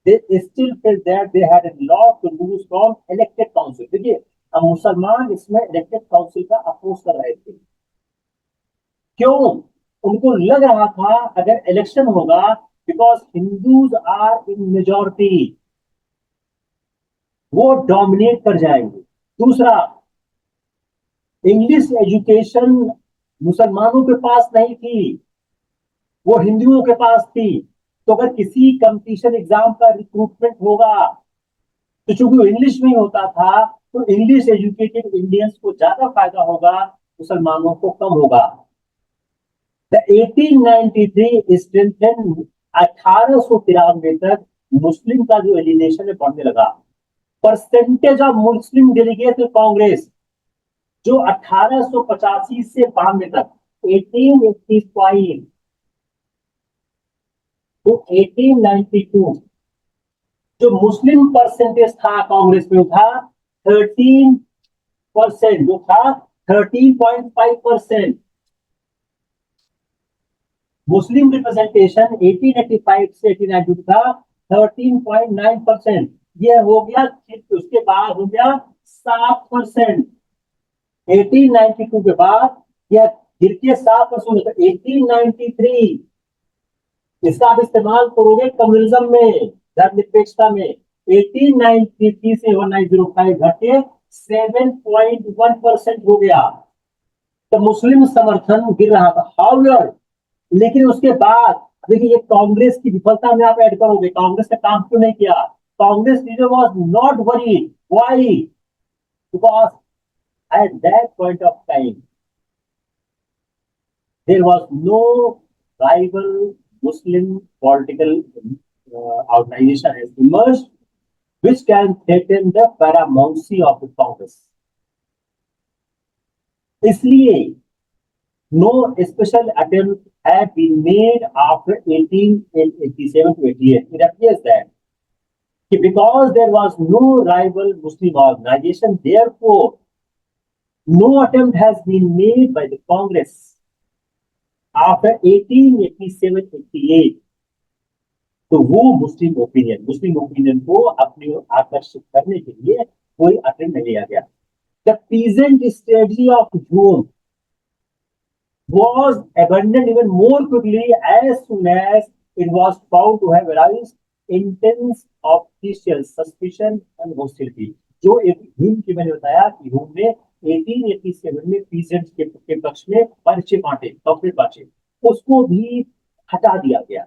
they still felt that they had a lot to lose from elected council। देखिए, अब मुसलमान इसमें इलेक्टेड काउंसिल का अपोज कर रहे थे। क्यों? उनको लग रहा था अगर इलेक्शन होगा, because Hindus are in majority, वो डोमिनेट कर जाएंगे। दूसरा, इंग्लिश एजुकेशन मुसलमानों के पास नहीं थी, वो हिंदुओं के पास थी। तो अगर किसी कंपटीशन एग्जाम का रिक्रूटमेंट होगा तो चूंकि वो इंग्लिश में होता था, तो इंग्लिश एजुकेटेड इंडियंस को ज्यादा फायदा होगा, मुसलमानों को कम होगा। द 1893 स्ट्रेंथन, 1893 तक मुस्लिम का जो एलिनेशन है बढ़ने लगा। Percentage of Muslim delegate Congress जो 1885 से 92 तक, 1885 टू 1892, जो मुस्लिम परसेंटेज था कांग्रेस में था 13%, जो था 13.5%। मुस्लिम रिप्रेजेंटेशन 1885 से 1892 था 13.9%। यह हो गया, उसके बाद हो गया 7%। 1892 के बाद यह गिर के 7% होता। 1893 इसका आप इस्तेमाल करोगे कम्युनिज्म में, धर्मनिरपेक्षता में। 1893 से 1905 घट के 7.1% हो गया। तो मुस्लिम समर्थन गिर रहा था। हाउएवर, लेकिन उसके बाद देखिए, ये कांग्रेस की विफलता में आप ऐड करोगे, कांग्रेस ने काम क्यों नहीं किया? Congress leader was not worried. Why? Because at that point of time there was no rival Muslim political organization has emerged which can threaten the paramountcy of the Congress. इसलिए no special attempt have been made after 1887 to 88. It appears that because there was no rival Muslim organization, therefore no attempt has been made by the Congress after 1887-88 तो वो मुस्लिम opinion को अपनी ओर आकर्षित करने के लिए कोई अटेम्प्ट नहीं लिया गया. The peasant strategy of Hume was abandoned even more quickly as soon as it was found to have aroused intense official suspicion and hostility. जो एक ह्यूम की मैंने बताया कि ह्यूम ने 1887 में पीजेंट के पक्ष में पर्चे बांटे, पॉम्पलेट बांटे, उसको भी हटा दिया गया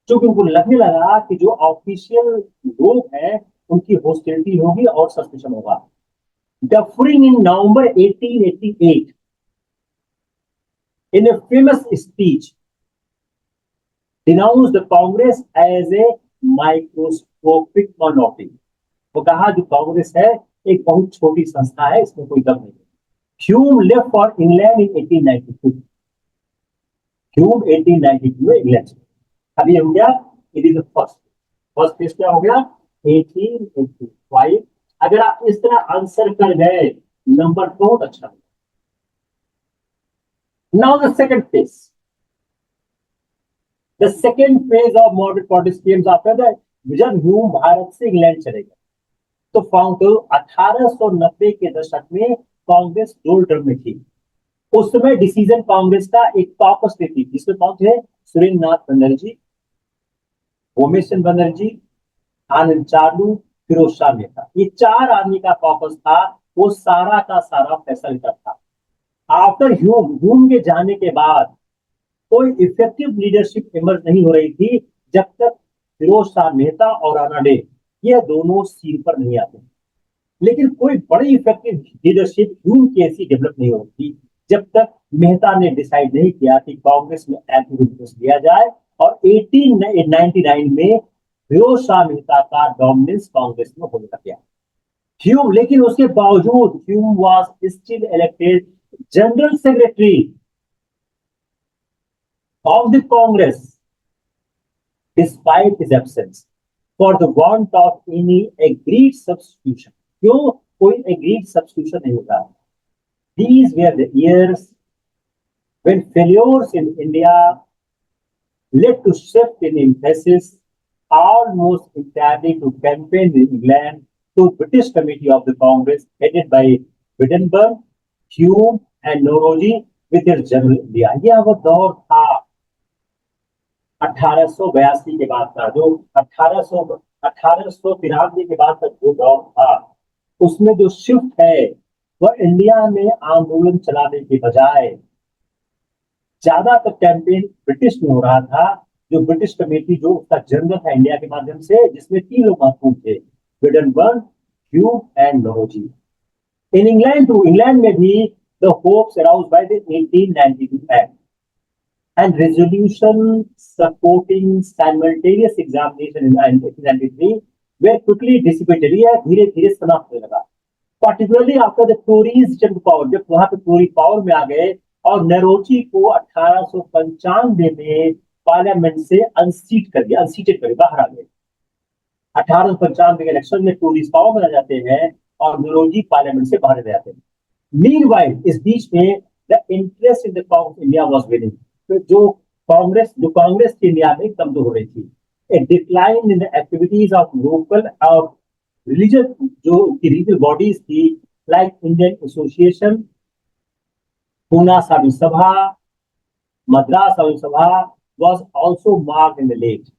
क्योंकि उनको लगने लगा कि जो ऑफिशियल लोग हैं उनकी हॉस्टिलिटी होगी और सस्पेंशन होगा. Duffering in November 1888 in a famous speech denounced the Congress as a microscopic minority. वो कहा जो कांग्रेस है एक बहुत छोटी संस्था है, इसमें कोई दम नहीं. Hume left for England in 1892. Hume 1892 में इंग्लैंड. अभी हो गया, इट इज फर्स्ट फेज क्या हो गया 1885. अगर आप इस तरह आंसर कर गए नंबर बहुत अच्छा. Now the second phase. The second phase of moderate politics Kemps after that. जब ह्यूम भारत से इंग्लैंड चले गए तो 1890 के दशक में कांग्रेस दो टर्म में थी. उस समय डिसीजन कांग्रेस का एक कॉकस में थी जिसमें कौन थे? सुरेंद्र नाथ बनर्जी, ओमेशन बनर्जी, आनंद चार्लू, फिरोज शाह मेहता. ये चार आदमी का कॉकस था. वो सारा का सारा फैसला लेता था. आफ्टर ह्यूम के जाने के बाद कोई इफेक्टिव लीडरशिप इमर्ज नहीं हो रही थी जब तक फिरोज शाह मेहता और राणा डे ये दोनों सीट पर नहीं आते. लेकिन कोई बड़ी इफेक्टिव लीडरशिप ह्यूम की ऐसी डेवलप नहीं हो रही जब तक मेहता ने डिसाइड नहीं किया कि कांग्रेस में एक्टिव लिया जाए. और 1899 में फिरोज शाह मेहता का डोमिनेंस कांग्रेस में होने लग गया. ह्यूम लेकिन उसके बावजूद Hume was still elected general secretary of the Congress despite his absence for the want of any agreed substitution. क्यों? कोई एग्रीड सब्स्टिट्यूशन नहीं होता. These were the years when failures in India led to shift in emphasis almost entirely to campaign in England to British Committee of the Congress headed by Wittenberg, Hume and Nauroji with their General India. यह वो दौर था 1882 के बाद का, जो 1893 के बाद तक जो दौर था उसमें जो शिफ्ट है वह इंडिया में आंदोलन चलाने के बजाय ज्यादातर कैंपेन ब्रिटिश में हो रहा था. जो ब्रिटिश कमेटी जो उसका जनरल था इंडिया के माध्यम से, जिसमें तीन लोग महत्वपूर्ण थे, Wedderburn, Hume and Naoroji. In England में भी the hopes aroused by the 1892 act and resolution supporting simultaneous examination in 1893 were quickly dissipated. धीरे धीरे समाप्त होने लगा. particularly after the Tories returned to power. जब वहां पे टोरी पावर में आ गए और नौरोजी को 1895 में पार्लियामेंट से अनसीटेड कर दिया, बाहर आ गए. 1895 के इलेक्शन में टोरीज पावर में आ जाते हैं और नौरोजी पार्लियामेंट से बाहर रह जाते हैं. मीनवाइल इस बीच में the interest in the Congress India was winning. तो जो कांग्रेस की इंडिया में कमजोर हो रही थी. ए decline in the activities of local और रिलीजियस जो रीजनल बॉडीज थी लाइक इंडियन एसोसिएशन, पूना साधु सभा, मद्रास साधु सभा was also marked in the late.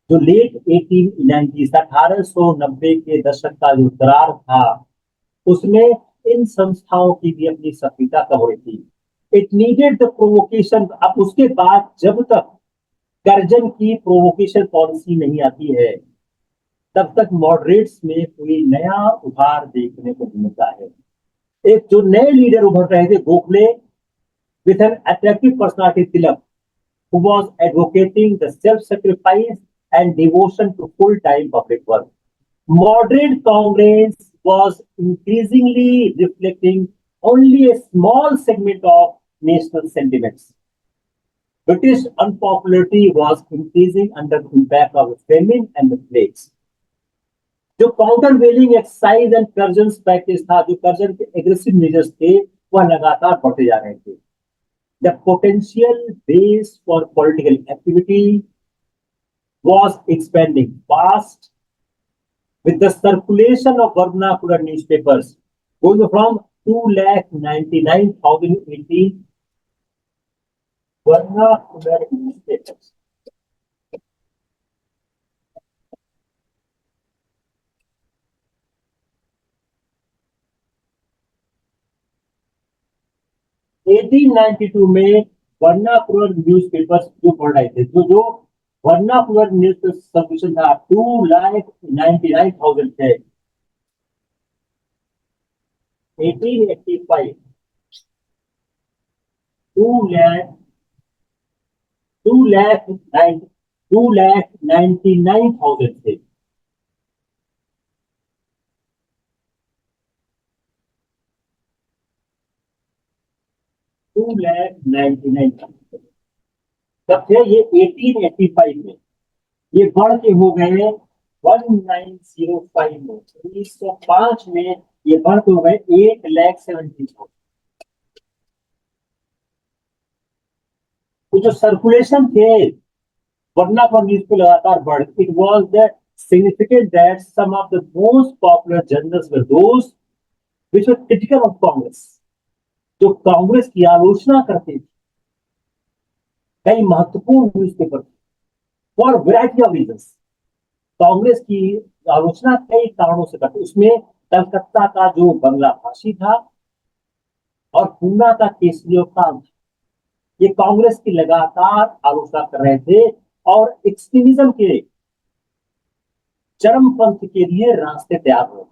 जो लेट 1890 1890 के दशक का जो दरार था उसमें इन संस्थाओं की भी अपनी सक्रियता कम हो रही थी. It needed the provocation. अब उसके बाद जब तक कर्जन की प्रोवोकेशन पॉलिसी नहीं आती है तब तक मॉडरेट्स में कोई नया उभार देखने को मिलता है. एक जो नए लीडर उभर रहे थे, Gokhale, with an attractive personality, Tilak, who was advocating the self-sacrifice and devotion to full-time public work. Moderate Congress was increasingly reflecting only a small segment of national sentiments. British unpopularity was increasing under the impact of the famine and the plagues. जो countervailing exercise and Curzon practice था, जो Curzon के aggressive measures थे, वह लगातार बढ़ते जा रहे थे. The potential base for political activity was expanding fast with the circulation of vernacular newspapers going from 2,99,018 vernacular newspapers. 1892 में वर्नाकुलर न्यूज़पेपर्स जो पढ़ रहे थे, जो वर्नाकुलर न्यूज सबमिशन था 2,99,000 थे. 1885 2,99,000 थे. 2,99,000 तब थे. ये 1885 में ये बढ़ के हो गए 1905 में. 1905 में ये बढ़ के हो गए 8,70,000. तो जो सर्कुलेशन थे वरना पर न्यूज पे लगातार बढ़. It was the significant that some of the most popular journals were those which were critical of Congress. जो कांग्रेस की आलोचना करते थे, कई महत्वपूर्ण newspaper for variety of reasons Congress की आलोचना कई कारणों से करते. उसमें कलकत्ता का जो बंगला भाषी था और पूना का केसरी कांत, ये कांग्रेस की लगातार आलोचना कर रहे थे और एक्सट्रीमिज्म के चरमपंथ के लिए रास्ते तैयार हुए.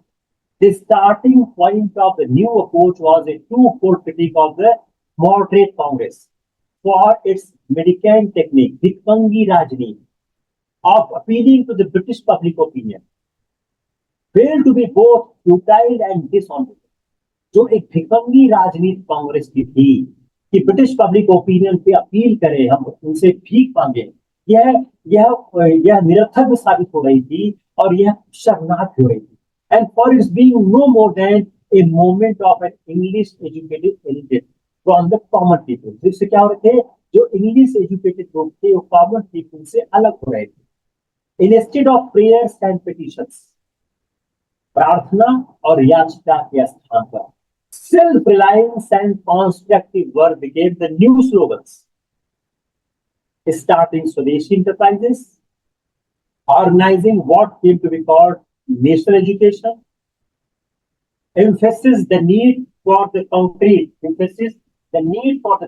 The starting point of the new approach was a two-fold critique of the moderate Congress for its Medicaid technique, Bhikmangi Rajneeti, of appealing to the British public opinion, failed to be both futile and dishonorable. जो एक भिकमंगी राजनीति कांग्रेस की थी कि British public opinion पे appeal करें, हम उनसे भीख मांगे, यह यह निरर्थक साबित हो रही थी और यह शर्मनाक हो रही थी. And for its being no more than a moment of an English educated elite from the common people. जिससे क्या हो रहे थे, जो इंग्लिश एजुकेटेड लोग थे वो कॉमन पीपल से अलग हो रहे थे. Instead of prayers and petitions, प्रार्थना और याचिका के स्थान पर self-reliance and constructive work became the new slogans. Starting Swadeshi enterprises, organizing what came to be called national education, emphasizes the need for the concrete, it emphasizes the need for the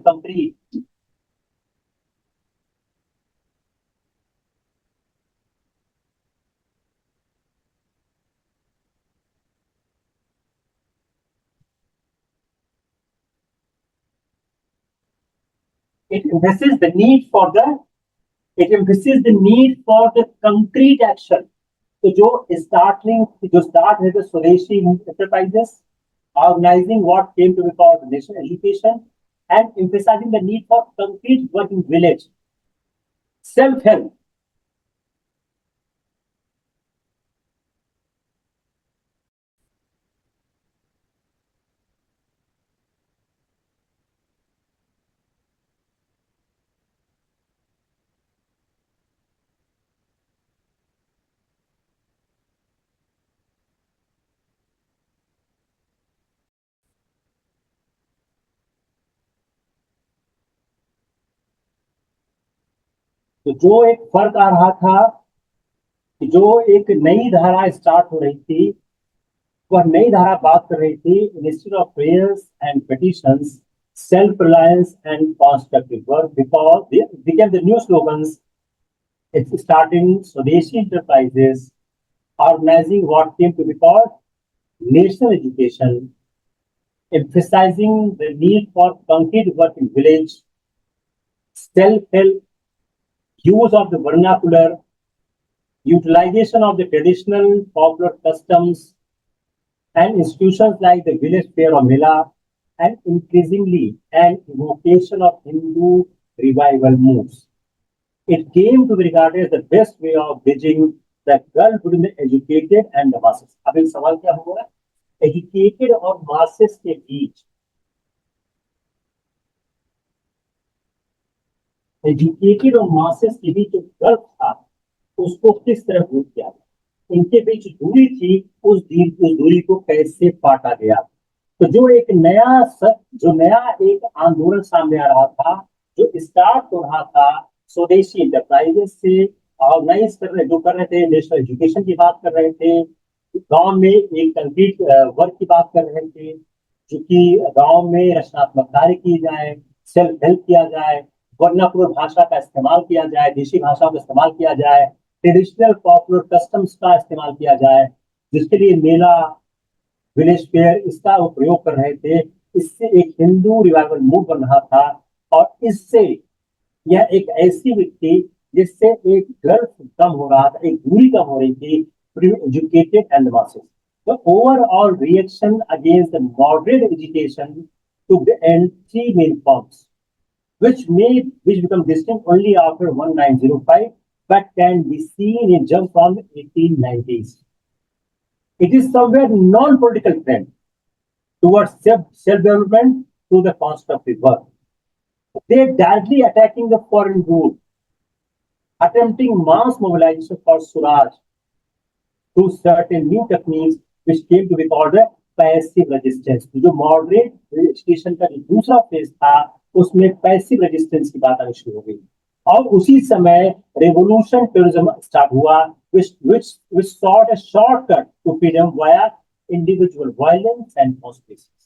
concrete action. तो जो start है तो swadeshi enterprises, organising what came to be called national education and emphasising the need for concrete work in village, self help. तो जो एक फर्क आ रहा था कि जो एक नई धारा स्टार्ट हो रही थी, वह नई धारा बात कर रही थी instead of prayers and petitions, self reliance and constructive work, because they became the new slogans. It's starting स्वदेशी enterprises, organizing what came to be called national education, emphasizing the need for concrete work in village, self-help, use of the vernacular, utilization of the traditional popular customs and institutions like the village fair or mela, and increasingly an evocation of Hindu revival moves. It came to be regarded as the best way of bridging the girl between the educated and the masses. अब एक सवाल क्या होगा, educated और masses के बीच, educated और masses के बीच जो गर्ल था उसको किस तरह दूर किया, इनके बीच दूरी थी, उस दूरी को कैसे काटा गया। तो जो एक नया जो नया एक आंदोलन सामने आ रहा था, जो स्टार्ट हो रहा था स्वदेशी इंटरप्राइजेस से, ऑर्गेनाइज कर रहे, जो कर रहे थे, नेशनल एजुकेशन की बात कर रहे थे, गांव में एक कंक्रीट वर्क की बात कर रहे थे, जो कि गांव में रचनात्मक कार्य किए जाए, सेल्फ हेल्प किया जाए, वर्नाकुलर भाषा का इस्तेमाल किया जाए, देशी भाषाओं का इस्तेमाल किया जाए, ट्रेडिशनल पॉपुलर कस्टम्स का इस्तेमाल किया जाए, जिसके लिए मेला, विलेज फेयर, इसका वो प्रयोग कर रहे थे। इससे एक हिंदू रिवाइवल मूव बन रहा था, और इससे यह एक ऐसी व्यक्ति जिससे एक गर्व कम हो रहा था, एक दूरी कम हो रही थी, educated and masses. The overall reaction against the moderate education took the end three main forms, which become distinct only after 1905, but can be seen in jump from the 1890s. It is somewhere non-political trend towards self-development through the constructive work. They are directly attacking the foreign rule, attempting mass mobilization for Suraj through certain new techniques which came to be called the passive resistance। जो moderate education का जो दूसरा phase था, उसमें passive resistance की बात आनी शुरू हो गई, और उसी समय रेवोल्यूशन टेररिज्म स्टार्ट हुआ, which sought a shortcut to freedom via individual violence and conspiracies।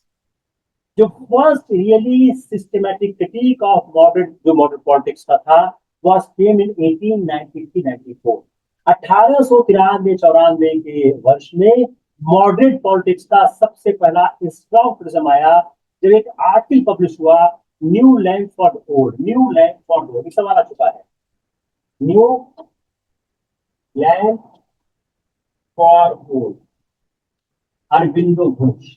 जो first really systematic critic of modern, जो मॉडर्न पॉलिटिक्स का था, was came in 1893-94। 1893-94 के वर्ष में मॉडरेट पॉलिटिक्स का सबसे पहला स्ट्रॉन्ग क्रिटिसिज्म आया, जब एक आर्टिकल पब्लिश हुआ, new land for the old. New land for the old सवाल आ चुका है, new land for old, Aurobindo Ghosh.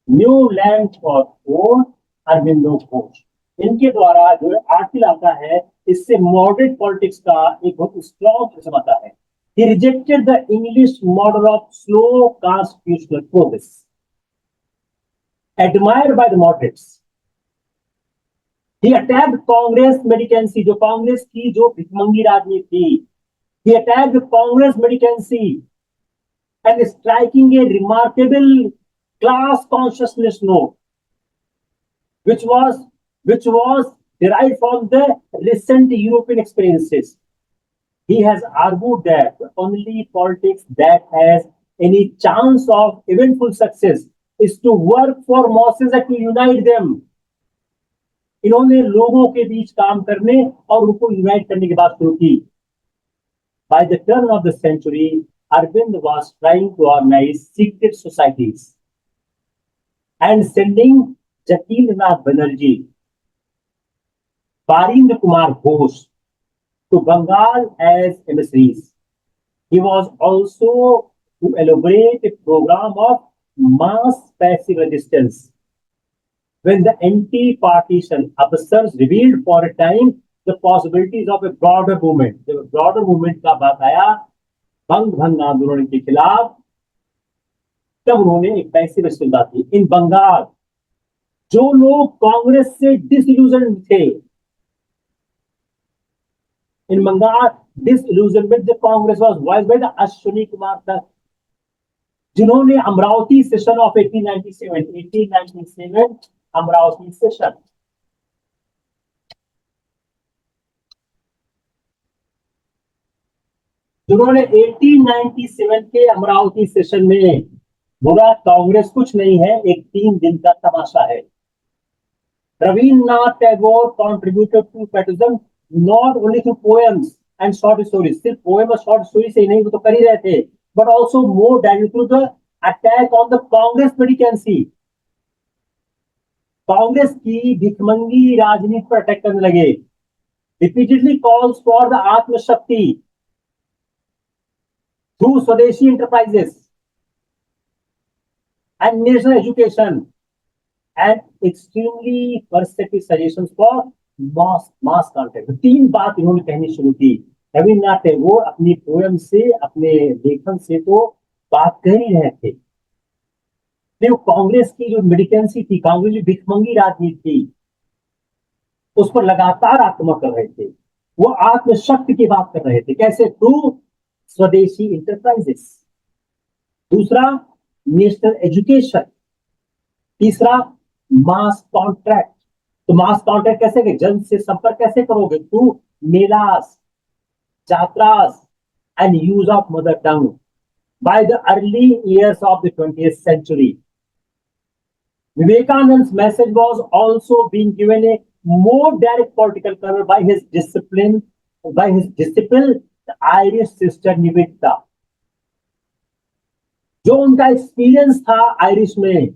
New land for old, Aurobindo Ghosh, इनके द्वारा जो आर्टिकल आता है, इससे मॉडरेट पॉलिटिक्स का एक बहुत स्ट्रॉन्ग क्रिटिसिज्म आता है। He rejected the English model of slow constitutional progress, admired by the moderates। He attacked Congress medicancy, जो कांग्रेस की जो भिखमंगी राजनीति थी। He attacked Congress medicancy and striking a remarkable class consciousness note, which was derived from the recent European experiences। He has argued that the only politics that has any chance of eventful success is to work for masses and to unite them। इन्होंने लोगों के बीच काम करने और उनको unite करने की बात शुरू की। By the turn of the century, Arvind was trying to organize secret societies and sending Jatil Nath Banerjee, Parinder Kumar Ghosh to Bengal as emissaries। He was also to elaborate a program of mass passive resistance when the anti-partition upsurge revealed for a time the possibilities of a broader movement। जब broader movement का बात आया बंग भंग आंदोलन के खिलाफ, तब उन्होंने एक पैसिव रेजिस्टेंस बात की। इन बंगाल जो लोग कांग्रेस से डिसइल्यूजन थे, in Bengal, disillusionment the Congress was voiced by the Ashwini Kumar Dutt, जिन्होंने Amravati session of 1897 Amravati session, जिन्होंने 1897 के अमरावती सेशन में बोला कांग्रेस कुछ नहीं है, एक 3 दिन का तमाशा है। Rabindranath Tagore contributed to patriotism not only through poems and short stories, सिर्फ पोएम और शॉर्ट स्टोरी से ही नहीं, वो तो कर ही रहे थे, but also more directly through the attack on the Congress militancy। Congress की भिखमंगी राजनीति पर अटैक करने लगे। repeatedly calls for the आत्मशक्ति through स्वदेशी enterprises and national education and extremely perceptive suggestions for mass contact। 3 बात इन्होंने कहनी शुरू की, रविन्द्रनाथ टैगोर अपनी पोयम से, अपने लेखन से तो बात कर ही रहे थे। वो कांग्रेस की जो मिलिटेंसी थी, कांग्रेस की भिखमंगी राजनीति थी, उस पर लगातार आक्रमण कर रहे थे। वो आत्मशक्ति की बात कर रहे थे, कैसे? थ्रू स्वदेशी इंटरप्राइजेस। दूसरा, नेशनल एजुकेशन। तीसरा, मास कॉन्ट्रैक्ट। तो मास कॉन्ट्रैक्ट कैसे? जन से संपर्क कैसे करोगे? Through melas, yatras and use of mother tongue. By the early years of the 20th century, Vivekananda's message was also being given a more direct political cover by his disciple, the Irish sister Nivedita। जो उनका experience था Irish में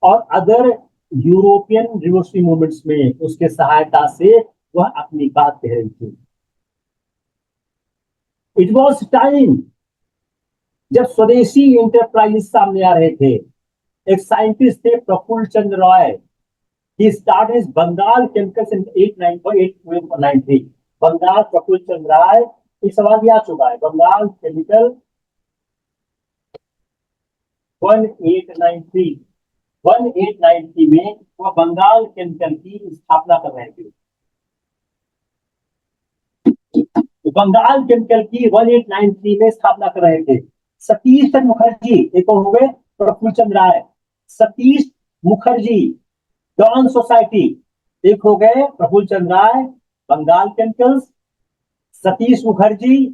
और other European revolutionary movements में, उसके सहायता से वह अपनी बात कह रही थी। इट वॉज टाइम जब स्वदेशी इंटरप्राइज सामने आ रहे थे। एक साइंटिस्ट थे Prafulla Chandra Roy, he started Bengal Chemicals in 1893। Bengal Prafulla Chandra Rai, एक सवाल भी आ चुका है, बंगाल केमिकल 1893 में वह बंगाल केमिकल की स्थापना कर रहे थे। तो बंगाल केमिकल की 1893 में स्थापना कर रहे थे। सतीश चंद्र मुखर्जी एक और हो गए, प्रफुल्ल चंद्र राय, सतीश मुखर्जी डॉन सोसाइटी एक हो गए, Prafulla Chandra Rai Bengal Chemicals, Satish Mukherjee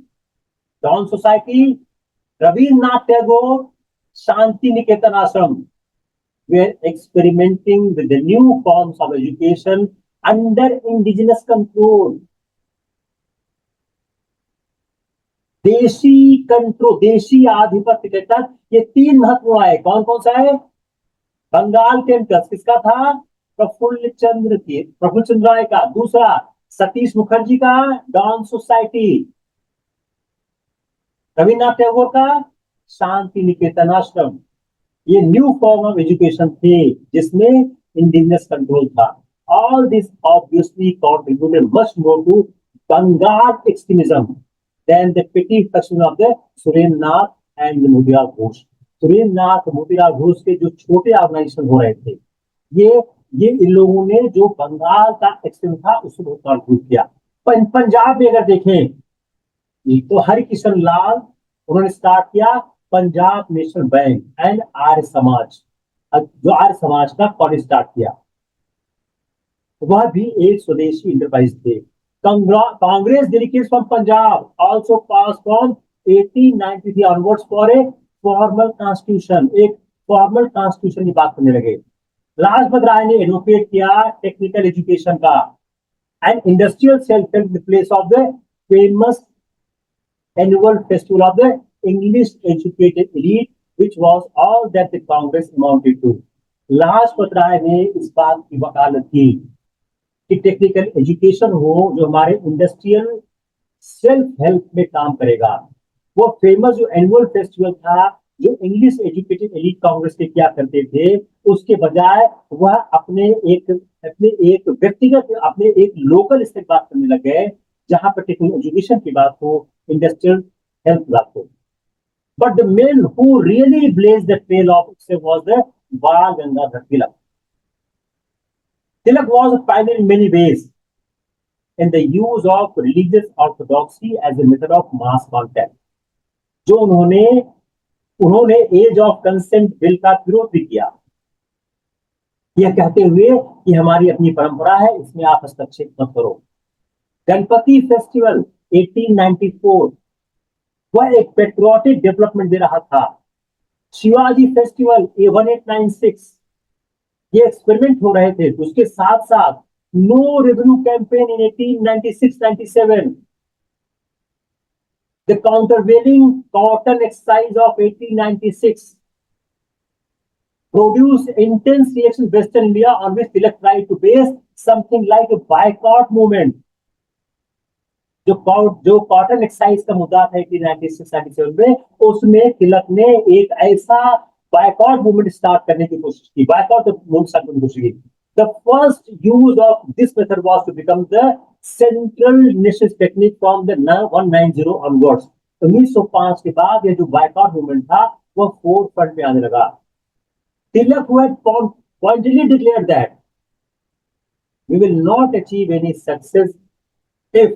Dawn Society, Rabindranath Tagore Shanti Niketan ashram, were experimenting with the new forms of education under indigenous control। देशी कंट्रोल, देशी आधिपत्य के तहत ये तीन महत्व आए। कौन कौन सा है? बंगाल केमिकल्स किसका था? प्रफुल्ल चंद्र राय का। दूसरा, सतीश मुखर्जी का डॉन सोसाइटी। रविन्द्रनाथ टैगोर का शांति निकेतन आश्रम। ये न्यू फॉर्म ऑफ एजुकेशन थे जिसमें इंडिजिनस कंट्रोल था। All this obviously contributed much more to Bengal extremism than the petty faction of the Surendranath and Motilal Ghosh. Surendranath Motilal Ghosh के जो छोटे ऑर्गेनाइजेशन हो रहे थे, ये इन लोगों ने जो बंगाल का एक्सट्रीम था उसको बहुत कंट्रीब्यूट किया। पंजाब में अगर देखें तो हरिकिशन लाल, उन्होंने स्टार्ट किया Punjab national bank and Arya Samaj, जो आर्य समाज का कॉलेज स्टार्ट किया, वह भी एक स्वदेशी इंटरप्राइज थे। Congress delegates from Punjab also pass from 1893 onwards for a formal constitution. एक फॉर्मल कॉन्स्टिट्यूशन की बात करने लगे। लाजपत राय ने एडवोकेट किया टेक्निकल एजुकेशन का and industrial self help in place of the famous annual festival of the English educated elite, which was all that the Congress amounted to। Lajpat Rai ने इस बात की वकालत की कि टेक्निकल एजुकेशन हो जो हमारे इंडस्ट्रियल सेल्फ हेल्प में काम करेगा। वो फेमस जो एनुअल फेस्टिवल था जो इंग्लिश एजुकेटेड एलीट कांग्रेस के क्या करते थे, उसके बजाय वह अपने एक व्यक्तिगत, अपने एक लोकल स्तर बात करने लग गए, जहां पर टेक्निकल एजुकेशन की बात हो, इंडस्ट्रियल हेल्थ बात हो। But the man who really blazed the trail of itself was the Bal Gangadhar Tilak. Tilak was a pioneer in many ways in the use of religious orthodoxy as a method of mass contact। जो उन्होंने as of consent bill का विरोध भी किया, यह कहते हुए कि हमारी अपनी परंपरा है, इसमें आप हस्तक्षेप मत करो। गणपति फेस्टिवल 1894 वह एक पेट्रियोटिक डेवलपमेंट दे रहा था। शिवाजी फेस्टिवल 1896 ये एक्सपेरिमेंट हो रहे थे। उसके साथ साथ no revenue campaign in 1896-97, the countervailing cotton exercise of 1896 produced intense reaction in Western India on which Tilak tried to base something like a boycott movement। जो कॉटन एक्साइज का मुद्दा था 1896-97 में, उसमें तिलक ने एक ऐसा बायकॉट मूवमेंट स्टार्ट करने की कोशिश की, बायकॉट मूवमेंट स्टार्ट करने की कोशिश की। The first use of this method was to become the central nationalist technique from the 190 onwards. 1905 के बाद ये जो बायकॉट मूवमेंट था वो फोर फ्रंट में आने लगा. Tilak who had pointedly declared that we will not achieve any success if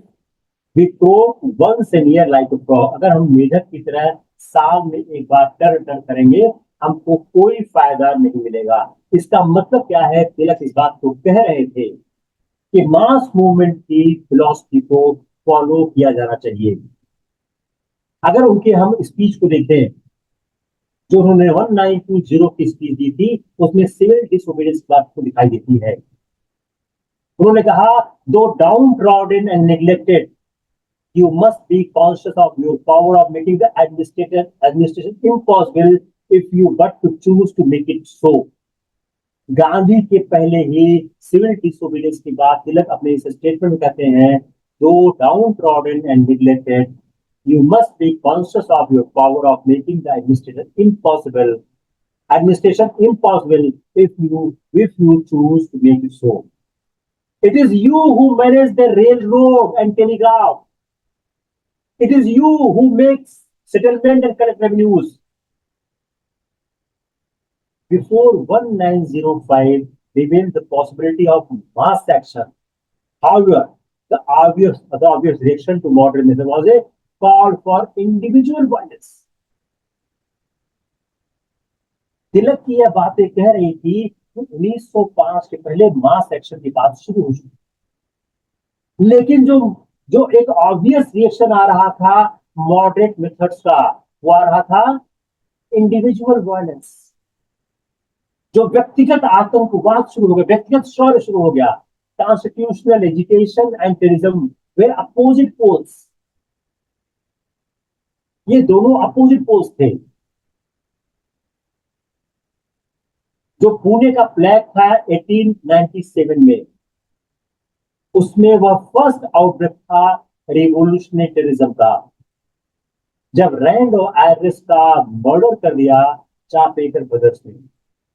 we talk once a year like a frog. अगर हम मेढक की तरह साल में एक बार टर करेंगे हमको कोई फायदा नहीं मिलेगा. इसका मतलब क्या है? तिलक इस बात को कह रहे थे कि मास मूवमेंट की फिलॉसफी को फॉलो किया जाना चाहिए. अगर उनके हम स्पीच को देखें जो उन्होंने 1920 की स्पीच दी थी उसमें सिविल डिसोबीडियंस बात को दिखाई देती है. उन्होंने कहा, दो down trodden and neglected you must be conscious of your power of making the administration impossible if you but to choose to make it so. Gandhi के पहले ही सिविल डिसोबीडियंस की बात तिलक अपने इस स्टेटमेंट में कहते हैं, दो down trodden and neglected you must be conscious of your power of making the administration impossible if you choose to make it so. It is you who manage the railroad and telegraph. It is you who makes settlement and collect revenues. Before 1905, remained the possibility of mass action. However, the obvious reaction to modernism was a call for individual violence. तिलक की यह बातें कह रही थी कि 1905 के पहले mass action की बात शुरू हो चुकी, लेकिन जो एक ऑब्वियस रिएक्शन आ रहा था मॉडरेट मेथड्स का, वो आ रहा था इंडिविजुअल वायलेंस. जो व्यक्तिगत आतंकवाद शुरू हो गया, व्यक्तिगत शौर्य शुरू हो गया. Constitutional education and terrorism were opposite poles. ये दोनों अपोजिट पोल्स थे. जो पुणे का प्लेग था 1897 में, उसमें वह फर्स्ट आउटब्रेक था रिवोल्यूशनरी टेररिज्म का, जब रैंड और आयरिस का मर्डर कर दिया चापेकर ब्रदर्स ने.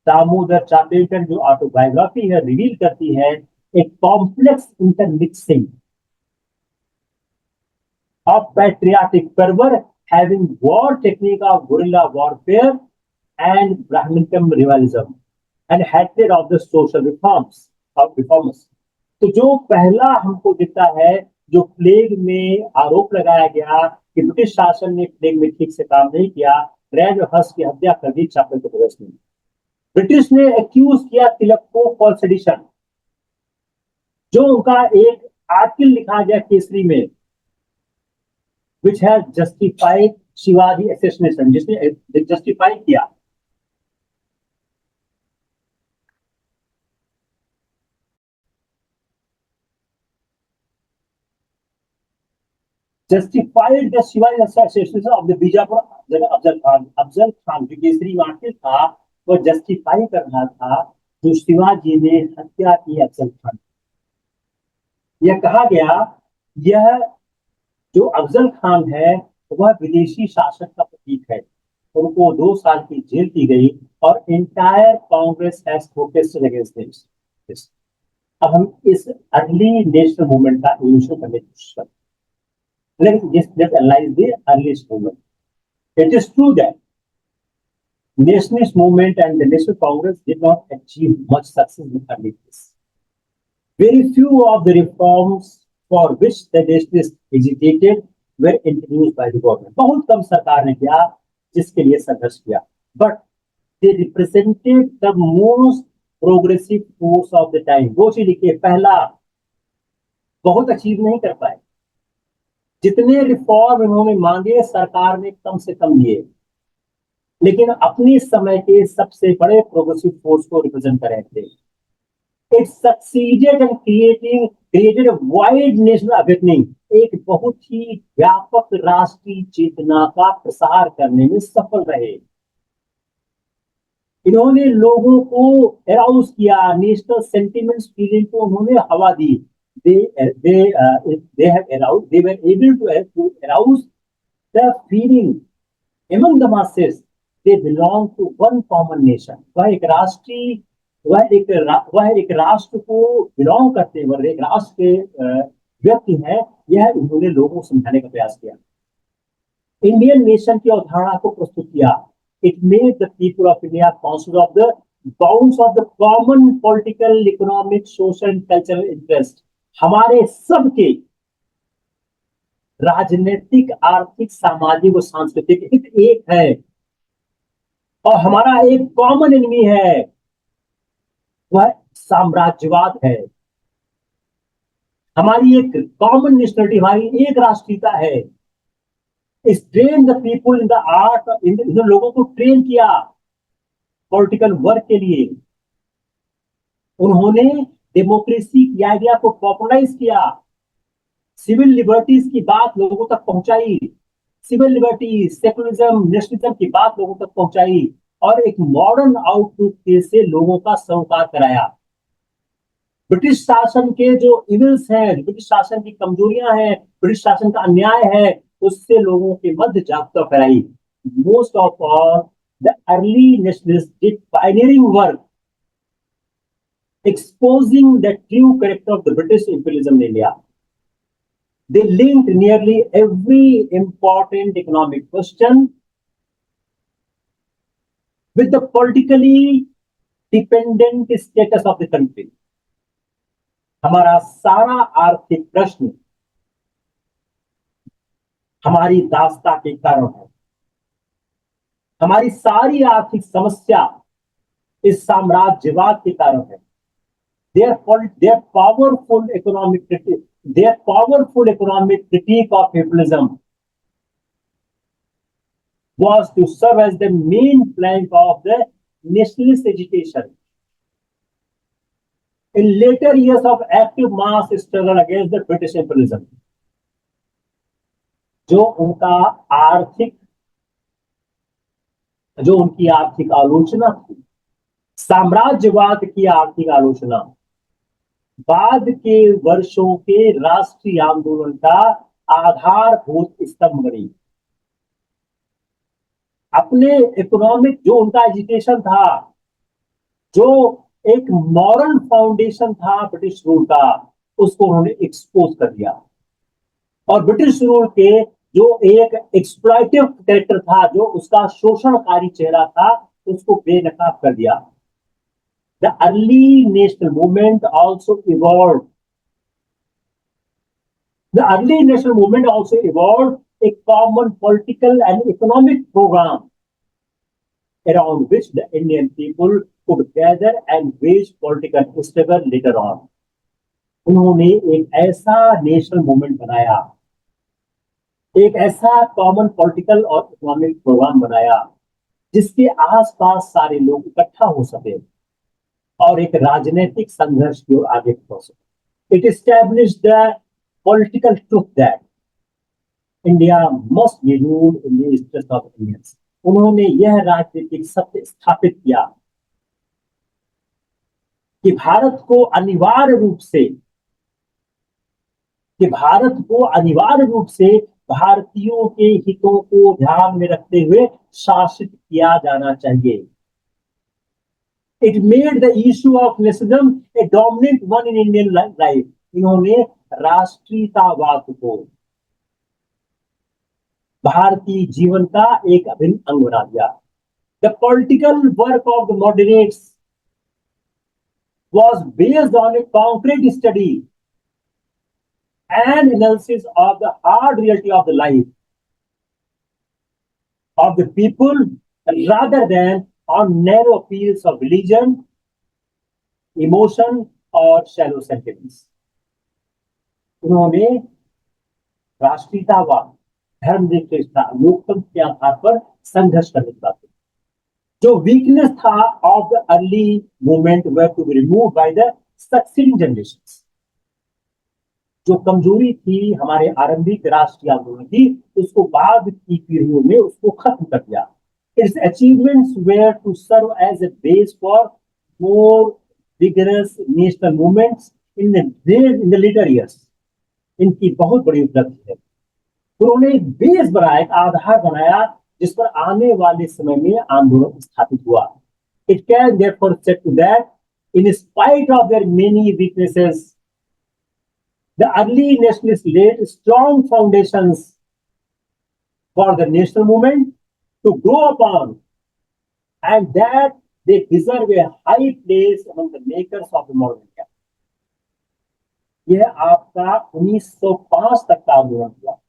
दामोदर चापेकर जो ऑटोबायोग्राफी है रिवील करती है एक complex intermixing of patriotic fervor having war technique of guerrilla warfare and Brahminism rivalism and hatred of the social reformers. तो जो पहला हमको दिखता है, जो प्लेग में आरोप लगाया गया कि ब्रिटिश शासन ने प्लेग में ठीक से काम नहीं किया, रैंड और हर्स्ट की हत्या कर दी चापेकर ब्रदर्स ने. ब्रिटिश ने एक्यूज किया तिलक को फॉर सेडिशन. जो उनका एक आर्टिकल लिखा गया केसरी में which has justified Shivaji assassination, जिसने जस्टिफाई किया justified the Shivaji assassination of the Bijapur Afzal Khan. Afzal Khan जो केसरी आर्टिकल था वो जस्टिफाई कर रहा था जो शिवाजी ने हत्या की अफजल खान. यह कहा गया यह जो अफजल खान है वह विदेशी शासन का प्रतीक है. उनको 2 साल की जेल की गई और entire Congress has protested against this. अब हम इस अर्ली नेशनल मूवमेंट का इवोल्यूशन करने की कोशिश करते हैं. Let's analyze the earliest movement. It is true that nationalist movement and the National Congress did not achieve much success in early days. Very few of the reforms for which the nationalists agitated were introduced by the government. बहुत कम सरकार ने किया जिसके लिए संघर्ष किया. But they represented the most progressive force of the time. वो चीज लिखिए, पहला बहुत अचीव नहीं कर पाए. जितने रिफॉर्म इन्होंने मांगे सरकार ने कम से कम दिए, लेकिन अपने समय के सबसे बड़े प्रोग्रेसिव फोर्स को रिप्रेजेंट कर रहे थे. It succeeded in created a wide national awakening. एक बहुत ही व्यापक राष्ट्रीय चेतना का प्रसार करने में सफल रहे. इन्होंने लोगों को अराउज किया, नेशनल सेंटिमेंट्स फीलिंग को उन्होंने हवा दी. They were able to arouse the feeling among the masses they belong to one common nation. वह एक राष्ट्रीय वह एक राष्ट्र को बिलोंग करते हुए एक राष्ट्र के व्यक्ति हैं। यह उन्होंने लोगों को समझाने का प्रयास किया, इंडियन नेशन की अवधारणा को प्रस्तुत किया। It made the people of India conscious of the bounds of the common political, economic, social and cultural interest. हमारे सबके राजनीतिक, आर्थिक, सामाजिक और सांस्कृतिक हित एक है, और हमारा एक कॉमन एनिमी है, वह साम्राज्यवाद है। हमारी एक कॉमन नेशनलिटी, हमारी एक राष्ट्रीयता है। इस train the people in the art, इन लोगों को ट्रेन किया पॉलिटिकल वर्क के लिए। उन्होंने डेमोक्रेसी की आइडिया को पॉपुलराइज किया, सिविल लिबर्टीज की बात लोगों तक पहुंचाई, सिविल लिबर्टी, सेकुलरिज्म, नेशनलिज्म की बात लोगों तक पहुंचाई, और एक मॉडर्न आउटलुक से लोगों का सरोकार कराया। ब्रिटिश शासन के जो इविल्स हैं, ब्रिटिश शासन की कमजोरियां हैं, ब्रिटिश शासन का अन्याय है, उससे लोगों के मध्य जागरूकता फैलाई। Most of all the early nationalist did pioneering work exposing the true character of the British imperialism in India. They linked nearly every important economic question with the politically dependent status of the country. हमारा सारा आर्थिक प्रश्न हमारी दासता के कारण है, हमारी सारी आर्थिक समस्या इस साम्राज्यवाद के कारण है। Their powerful economic critique of feudalism was to serve as the main plank of the nationalist agitation. In later years of active mass struggle against the British imperialism, जो उनकी आर्थिक आलोचना थी, साम्राज्यवाद की आर्थिक आलोचना, बाद के वर्षों के राष्ट्रीय आंदोलन का आधारभूत स्तंभ बनी। अपने इकोनॉमिक जो उनका एजुकेशन था, जो एक मॉरल फाउंडेशन था ब्रिटिश रूल का, उसको उन्होंने एक्सपोज कर दिया। और ब्रिटिश रूल के जो एक एक्सप्लॉइटिव कैरेक्टर था, जो उसका शोषणकारी चेहरा था, उसको बेनकाब कर दिया। The early national movement also evolved. The early national movement also evolved a common political and economic program around which the Indian people could gather and wage political struggle later on. उन्होंने एक ऐसा national movement बनाया, एक ऐसा common political और economic programme बनाया, जिसके आसपास सारे लोग इकट्ठा हो सके और एक राजनीतिक संघर्ष की ओर आगे बढ़ सके। It established the political truth that India must be ruled in the interest of Indians. उन्होंने यह राजनीतिक सत्य स्थापित किया कि भारत को अनिवार्य रूप से भारतीयों के हितों को ध्यान में रखते हुए शासित किया जाना चाहिए। It made the issue of nationalism a dominant one in Indian life. इन्होंने राष्ट्रीयतावाद को भारतीय जीवन का एक अभिन्न अंग बना दिया। The political work of the moderates was based on a concrete study and analysis of the hard reality of the life of the people, rather than on narrow appeals of religion, emotion और shallow sentiments. उन्होंने राष्ट्रीयतावाद, धर्मनिरपेक्षता, लोकतंत्र के आधार पर संघर्ष करने की बात की। जो वीकनेस था of the early movement were to be remove by the succeeding generations. जो कमजोरी थी हमारे आरंभिक राष्ट्रीय आंदोलन की, उसको बाद की पीढ़ियों में उसको खत्म कर दिया। Its achievements were to serve as a base for more vigorous national movements in the later years. इनकी बहुत बड़ी उपलब्धि है। उन्होंने एक बेस बनाया, एक आधार बनाया, जिस पर आने वाले समय में आंदोलन स्थापित हुआ। It can therefore said to that In spite of their many weaknesses, the early nationalists laid strong foundations for the national movement to grow upon, and that they deserve a high place among the makers of the modern India. यह आपका 1905 तक का आंदोलन हुआ।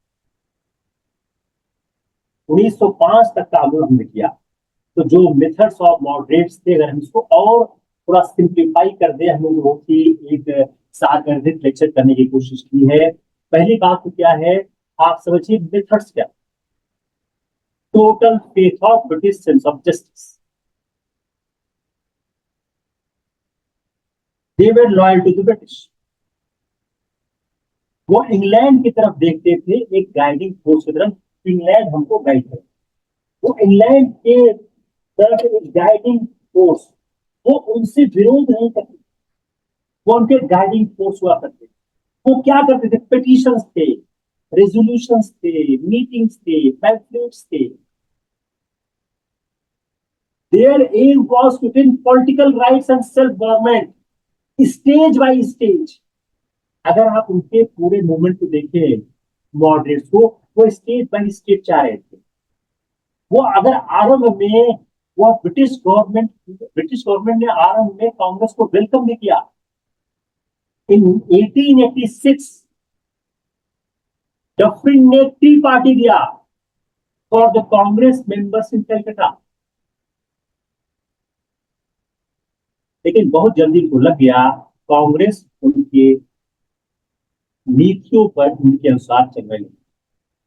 1905 तक का आंदोलन हमने किया। तो जो मेथड्स ऑफ मॉडरेट्स थे, अगर हम इसको और थोड़ा सिंप्लीफाई कर दे, हमने बहुत ही एक सारगर्भित लेक्चर करने की कोशिश की है। पहली बात तो क्या है, आप समझिए मेथड्स क्या। Total faith of British sense of justice, they were loyal to the British. वो इंग्लैंड की तरफ देखते थे एक गाइडिंग फोर्स की तरफ, इंग्लैंड हमको गाइड करे। वो इंग्लैंड के तरफ एक गाइडिंग फोर्स, वो उनसे विरोध नहीं करते, वो उनके गाइडिंग फोर्स हुआ करते। वो क्या करते थे, पिटीशंस थे, रेजोल्यूशंस थे, मीटिंग्स थे, पैम्फलेट्स थे। Their aim was to win political rights and self-government, stage by stage. अगर आप उनके पूरे मूवमेंट को देखें, मॉडरेट्स को, वो स्टेज बाय स्टेज चाह रहे थे। वो अगर आरंभ में वो ब्रिटिश गवर्नमेंट ने आरंभ में कांग्रेस को वेलकम भी किया। इन 1886 डफरिन ने टी पार्टी दिया for the Congress members in Calcutta, लेकिन बहुत जल्दी उनको लग गया कांग्रेस उनके नीतियों पर उनके अनुसार चल रही है।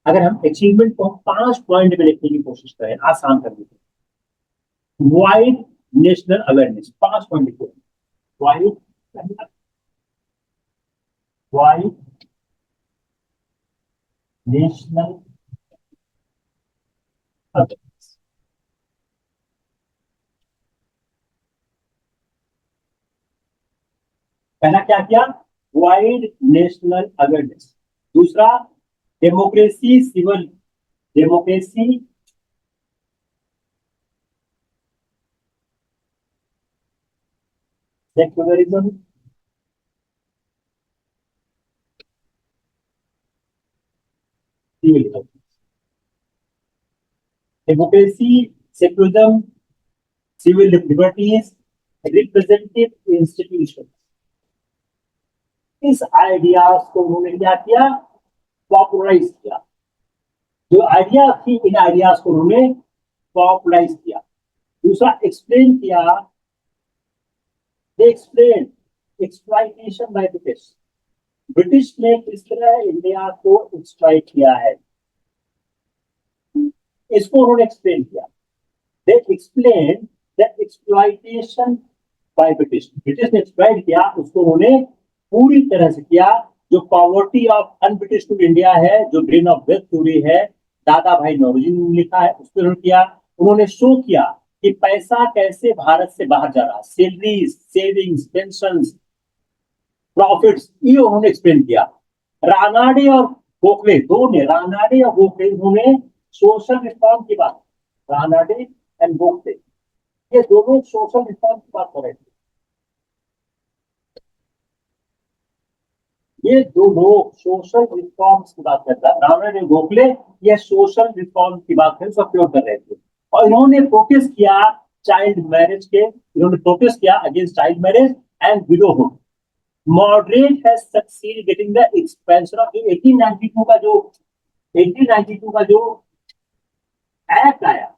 अगर हम अचीवमेंट को 5 पॉइंट में लिखने की कोशिश करें, आसान कर देते हैं। वाइड नेशनल अवेयरनेस, 5 पॉइंट लिखो। Wide national awareness. पहला क्या किया, वाइड नेशनल अवेयरनेस। दूसरा, democracy secularism, democracy, secularism, civil liberties, representative institution. इस आइडियाज को उन्होंने क्या किया, पॉपुलराइज किया। जो आइडिया थी, इन आइडियाज को उन्होंने पॉपुलराइज किया। दूसरा, एक्सप्लेन किया, they explain exploitation by British. British ने किस तरह इंडिया को एक्सप्लॉइट किया है, इसको उन्होंने एक्सप्लेन किया। They explain the exploitation by British. British ने एक्सप्लॉइट किया, उसको उन्होंने पूरी तरह से किया। जो poverty of unBritish to India है, जो ड्रीम ऑफ वेल्थ थ्योरी है, दादा भाई नौरोजी ने लिखा है, उसको उन्होंने किया। उन्होंने शो किया कि पैसा कैसे भारत से बाहर जा रहा, सैलरीज, सेविंग्स, पेंशंस, प्रॉफिट्स, ये उन्होंने एक्सप्लेन किया। रानाडे और गोखले, दो ने, रानाडे और गोखले, उन्होंने सोशल रिफॉर्म की बात, रानाडे एंड गोखले, ये दोनों सोशल रिफॉर्म की बात कर रहे थे। ये दोनों सोशल रिफॉर्म्स की बात करता है। रानाडे और गोखले ये सोशल रिफॉर्म की बात है, उसका प्रयोग कर रहे थे। और इन्होंने प्रोटेस्ट किया चाइल्ड मैरिज के, इन्होंने प्रोटेस्ट किया against child marriage and widowhood. Moderate has succeed getting the expansion of 1892 का जो एक्ट आया,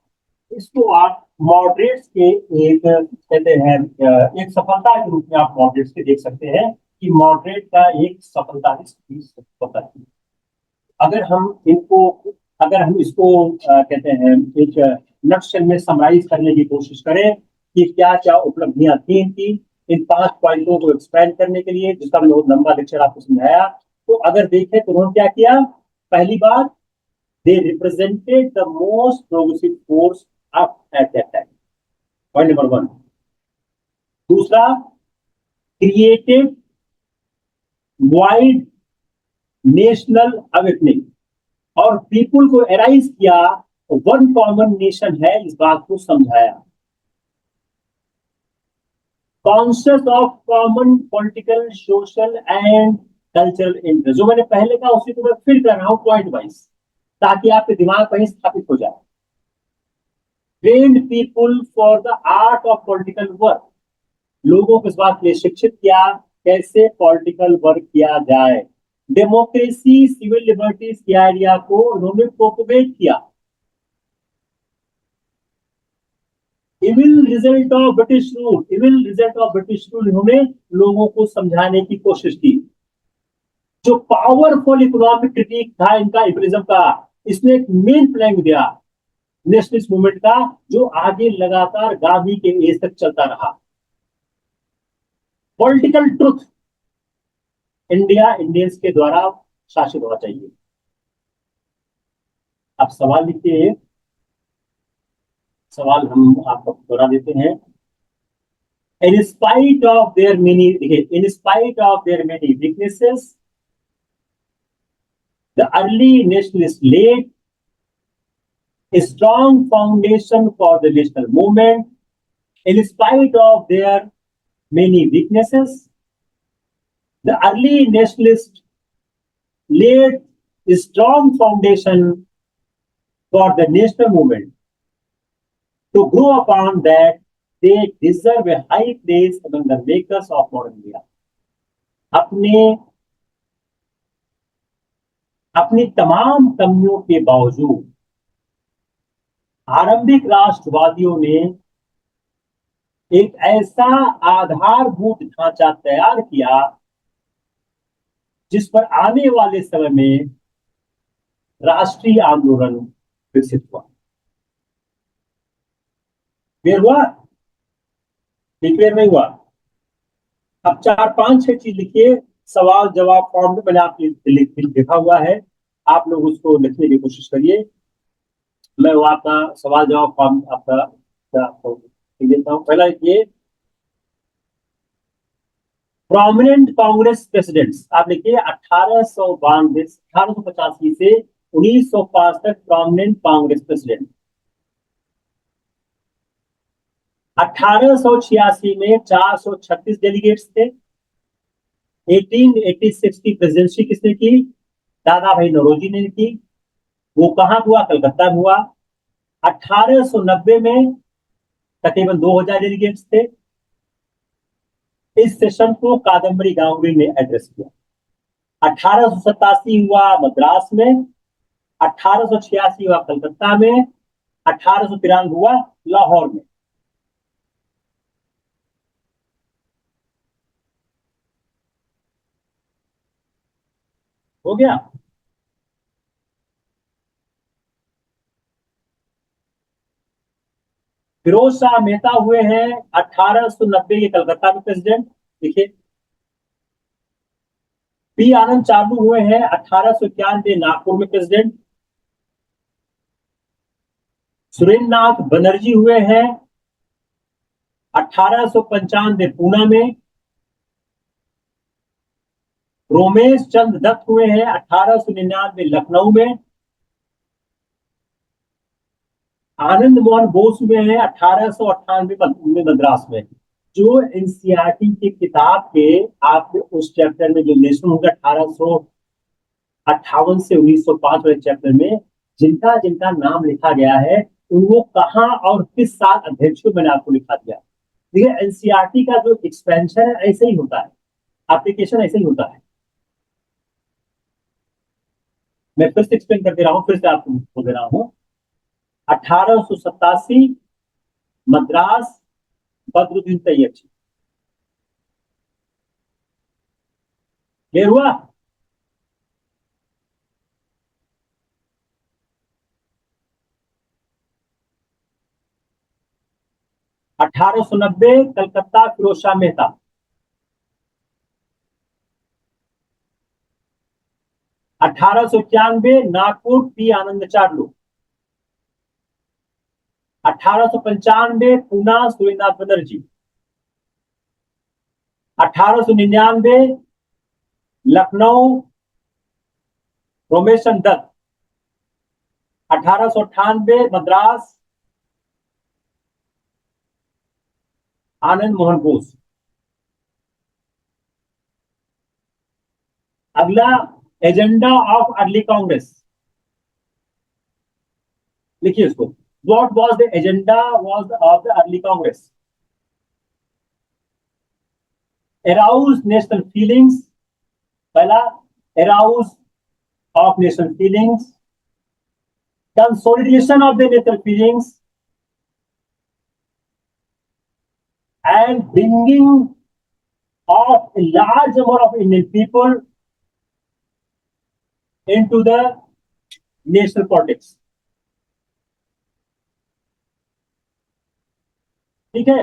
इसको आप मॉडरेट्स के एक कहते हैं, एक सफलता के रूप में आप मॉडरेट्स के देख सकते हैं कि मॉडरेट का एक सफलता है। अगर हम इसको कहते हैं एक नक्शल में समराइज करने की कोशिश करें कि क्या क्या उपलब्धियां थी इनकी, इन 5 पॉइंटों को एक्सपेंड करने के लिए, जिसका मैंने बहुत लंबा लेक्चर आपको समझाया। तो अगर देखें तो उन्होंने क्या किया, पहली बात, they represented the most progressive force up at that time, point number 1. दूसरा, created wide national awakening, और पीपुल को एराइज किया, वन कॉमन नेशन है, इस बात को समझाया। Conscious of common political social and cultural interest. जो मैंने पहले कहा उसी को मैं फिर कर रहा हूं पॉइंट वाइज, ताकि आपके दिमाग पर ही स्थापित हो जाए। Trained people for the art of political work. लोगों को इस बात के लिए शिक्षित किया कैसे पॉलिटिकल वर्क किया जाए। डेमोक्रेसी सिविल लिबर्टीज के आइडिया को उन्होंने प्रोपोगेट किया। Evil result of British rule इन्होंने लोगों को समझाने की कोशिश की। जो पावरफुल इकोनॉमिक क्रिटिक था इनका इविलिज्म का, इसने एक मेन प्लैंक दिया नेशनलिस्ट मूवमेंट का, जो आगे लगातार गांधी के एज तक चलता रहा। पॉलिटिकल ट्रुथ, इंडिया इंडियंस के द्वारा शासित होना चाहिए। आप सवाल लिखिए, सवाल हम आपको दोहरा देते हैं। In spite of their many, देखिए, in spite of their many weaknesses the early nationalist led a strong foundation for the national movement. In spite of their many weaknesses, the early nationalists laid a strong foundation for the national movement. To grow upon that, they deserve a high place among the makers of modern India. अपनी तमाम कमियों के बावजूद आरंभिक राष्ट्रवादियों ने एक ऐसा आधारभूत ढांचा तैयार किया जिस पर आने वाले समय में राष्ट्रीय आंदोलन विकसित हुआ। क्लियर हुआ? क्लियर नहीं हुआ? अब 4-5-6 चीज लिखिए, सवाल जवाब फॉर्म में मैंने आपके लिखा हुआ है, आप लोग उसको लिखने की कोशिश करिए। मैं वो आपका सवाल जवाब फॉर्म आपका आपको देता हूं। पहला लिखिए, प्रोमिनेंट कांग्रेस प्रेसिडेंट्स। आप लिखिए 1885 से 1905 तक प्रोमिनेंट कांग्रेस प्रेसिडेंट। 1886 में 436 डेलीगेट्स थे। 1886 की प्रेसिडेंसी किसने की? दादा भाई नौरोजी ने की। वो कहां हुआ? कलकत्ता में हुआ। 1890 में तकरीबन 2000 डेलीगेट्स थे। इस सेशन को कादम्बरी गांगुली ने एड्रेस किया। 1887 हुआ मद्रास में, 1886 हुआ कलकत्ता में, 1893 हुआ लाहौर में। हो गया? फिरोज शाह मेहता हुए हैं 1890 के कलकत्ता में प्रेसिडेंट। देखिए, पी आनंद चार्लू हुए हैं 1891 नागपुर में प्रेसिडेंट। सुरेंद्र नाथ बनर्जी हुए हैं 1895 पूना में। रोमेश चंद्र दत्त हुए हैं 1899 लखनऊ में। आनंद मोहन बोस हुए हैं 1898 में मद्रास में। जो एनसीईआरटी की किताब के आपके उस चैप्टर में जो नेशनल होगा 1858 से 1905 वाले चैप्टर में जिनका जिनका नाम लिखा गया है, उनको कहां और किस साल अध्यक्ष को मैंने आपको लिखा दिया। देखिए, एनसीईआरटी का जो एक्सपेंशन है ऐसे ही होता है, एप्लीकेशन ऐसे ही होता है। मैं फिर से एक्सप्लेन कर दे रहा हूं, फिर से आपको बोल दे रहा हूं। 1887 मद्रास, बदरुद्दीन तैयब। क्लियर हुआ? अठारह सौ नब्बे कलकत्ता फिरोज शाह मेहता। 1891 नागपुर पी आनंद चार्लू। 1895 पूना सुरेंद्रनाथ बनर्जी। 1899 लखनऊ रोमेशन दत्त। 1898 मद्रास आनंद मोहन बोस। अगला, एजेंडा ऑफ अर्ली कांग्रेस, लिखिए इसको। What was the agenda was of the early Congress? arouse national feelings, पहला, arouse of national feelings, consolidation of the national feelings, and bringing of a large number of Indian people into the national politics. ठीक है।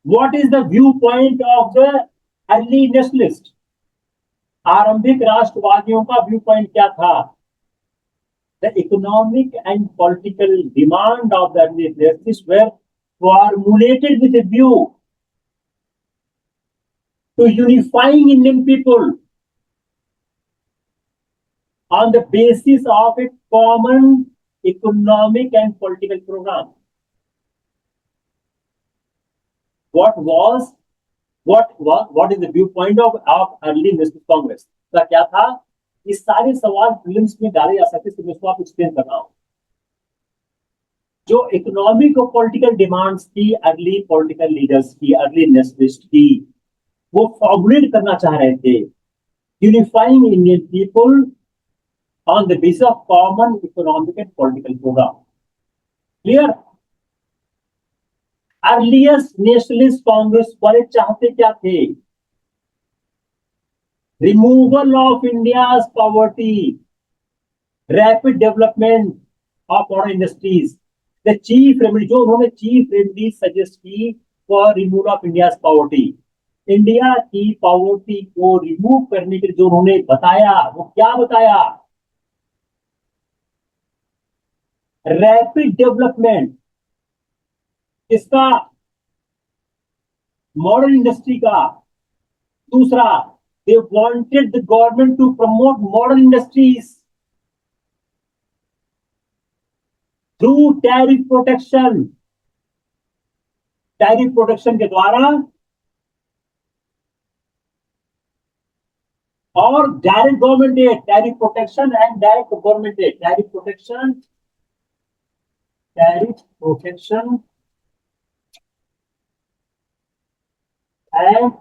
What is the viewpoint of the early nationalist? आरंभिक राष्ट्रवादियों का view point क्या था? The economic and political demand of the early nationalists were formulated with a view to unifying Indian people on the basis of a common economic and political program. What is the viewpoint of early nationalist Congress? का क्या था? इस सारे सवाल films में डाले जा सकते हैं, मैं इसको आप एक्सप्लेन कर रहा हूं। जो इकोनॉमिक और पॉलिटिकल डिमांड्स की अर्ली पॉलिटिकल लीडर्स की, अर्ली नेशनलिस्ट की, वो फॉर्मुलेट करना चाह रहे थे, unifying Indian people on the basis of common economic and political programme. Clear? Earliest nationalist Congress वाले चाहते क्या थे? Removal of India's poverty, rapid development of modern industries. The chief remedy, जो उन्होंने चीफ रेमेडी सजेस्ट की for removal of India's poverty, India की poverty को remove करने के लिए जो उन्होंने बताया, वो क्या बताया? रैपिड डेवलपमेंट, इसका, मॉडर्न इंडस्ट्री का। दूसरा, they wanted the government to promote modern industries through tariff protection, tariff protection के द्वारा, और direct government aid, tariff protection and direct government aid, tariff protection and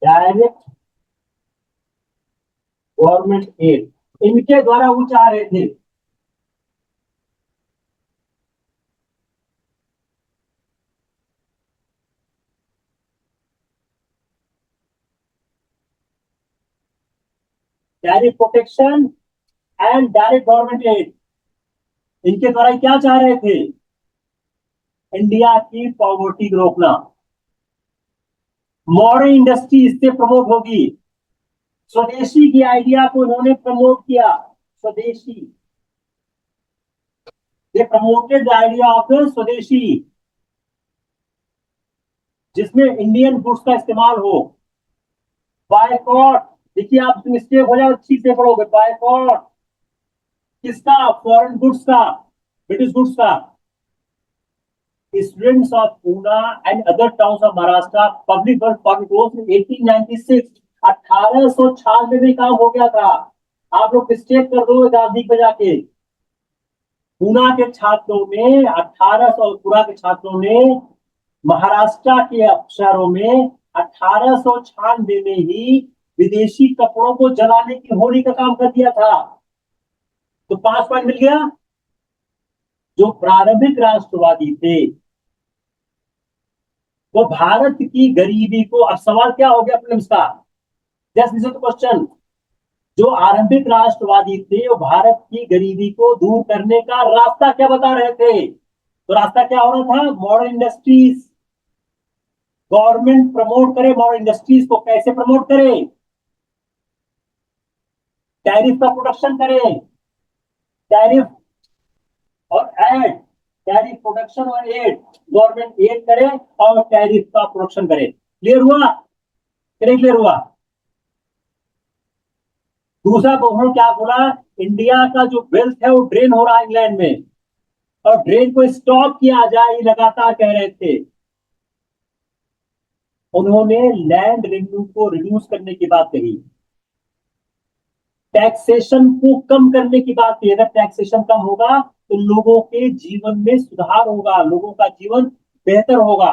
direct government aid, इनके द्वारा वो चाह रहे थे। Tariff protection and direct government aid, इनके द्वारा क्या चाह रहे थे? इंडिया की पॉवर्टी को रोकना। मॉडर्न इंडस्ट्री इससे प्रमोट होगी। स्वदेशी की आइडिया को इन्होंने प्रमोट किया। Swadeshi, they promoted the idea of the swadeshi, जिसमें इंडियन गुड्स का इस्तेमाल हो। बायकॉट, देखिए आप मिस्टेक हो जाए, ठीक से पढ़ोगे। बायकॉट किसका? फॉरेन गुड्स का, ब्रिटिश गुड्स का। Students of Poona and other towns of Maharashtra public work permit 1896, 1896 में काम हो गया था। आप लोग मिस्टेक कर दो गांधी पे जाके। पूना के छात्रों ने 1800, पूना के छात्रों ने महाराष्ट्र के शहरों में 1896 में ही विदेशी कपड़ों को जलाने की होली का काम कर दिया था। तो 5 पॉइंट मिल गया। जो प्रारंभिक राष्ट्रवादी थे वो भारत की गरीबी को, अब सवाल क्या हो गया फिल्म्स का? Just listen to question. जो आरंभिक राष्ट्रवादी थे वो भारत की गरीबी को दूर करने का रास्ता क्या बता रहे थे? तो रास्ता क्या हो रहा था? मॉडर्न इंडस्ट्रीज, गवर्नमेंट प्रमोट करे मॉडर्न इंडस्ट्रीज को। कैसे प्रमोट करे? टैरिफ का प्रोडक्शन करे, टैरिफ और एड, टैरिफ प्रोडक्शन और एड, गवर्नमेंट एड करे और टैरिफ का प्रोडक्शन करे। क्लियर हुआ? क्लियर हुआ? दूसरा उन्होंने क्या बोला? इंडिया का जो वेल्थ है वो ड्रेन हो रहा है इंग्लैंड में, और ड्रेन को स्टॉप किया जाए, ये लगातार कह रहे थे। उन्होंने लैंड रेवेन्यू को रिड्यूस करने की बात कही, टैक्सेशन को कम करने की बात कही। अगर टैक्सेशन कम होगा तो लोगों के जीवन में सुधार होगा, लोगों का जीवन बेहतर होगा।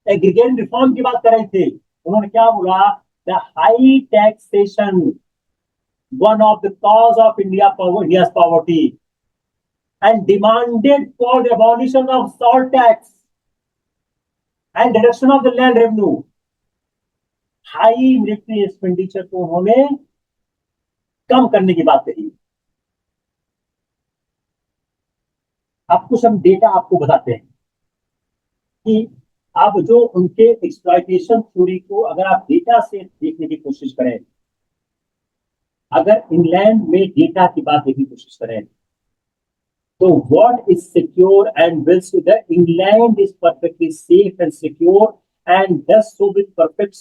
एग्रीगेट रिफॉर्म की बात कर रहे थे, उन्होंने क्या बोला, the high taxation one of the cause of India's poverty and demanded for the abolition of salt tax and reduction of the land revenue। High military expenditure को उन्होंने कम करने की बात कही। अब कुछ हम डेटा आपको बताते हैं कि अब जो उनके एक्सप्लॉयटेशन थ्योरी को अगर आप डेटा से देखने की कोशिश करें, अगर इंग्लैंड में डेटा की बात देखने की कोशिश करें, तो what is secure and bills the England is perfectly safe and secure and does so with perfect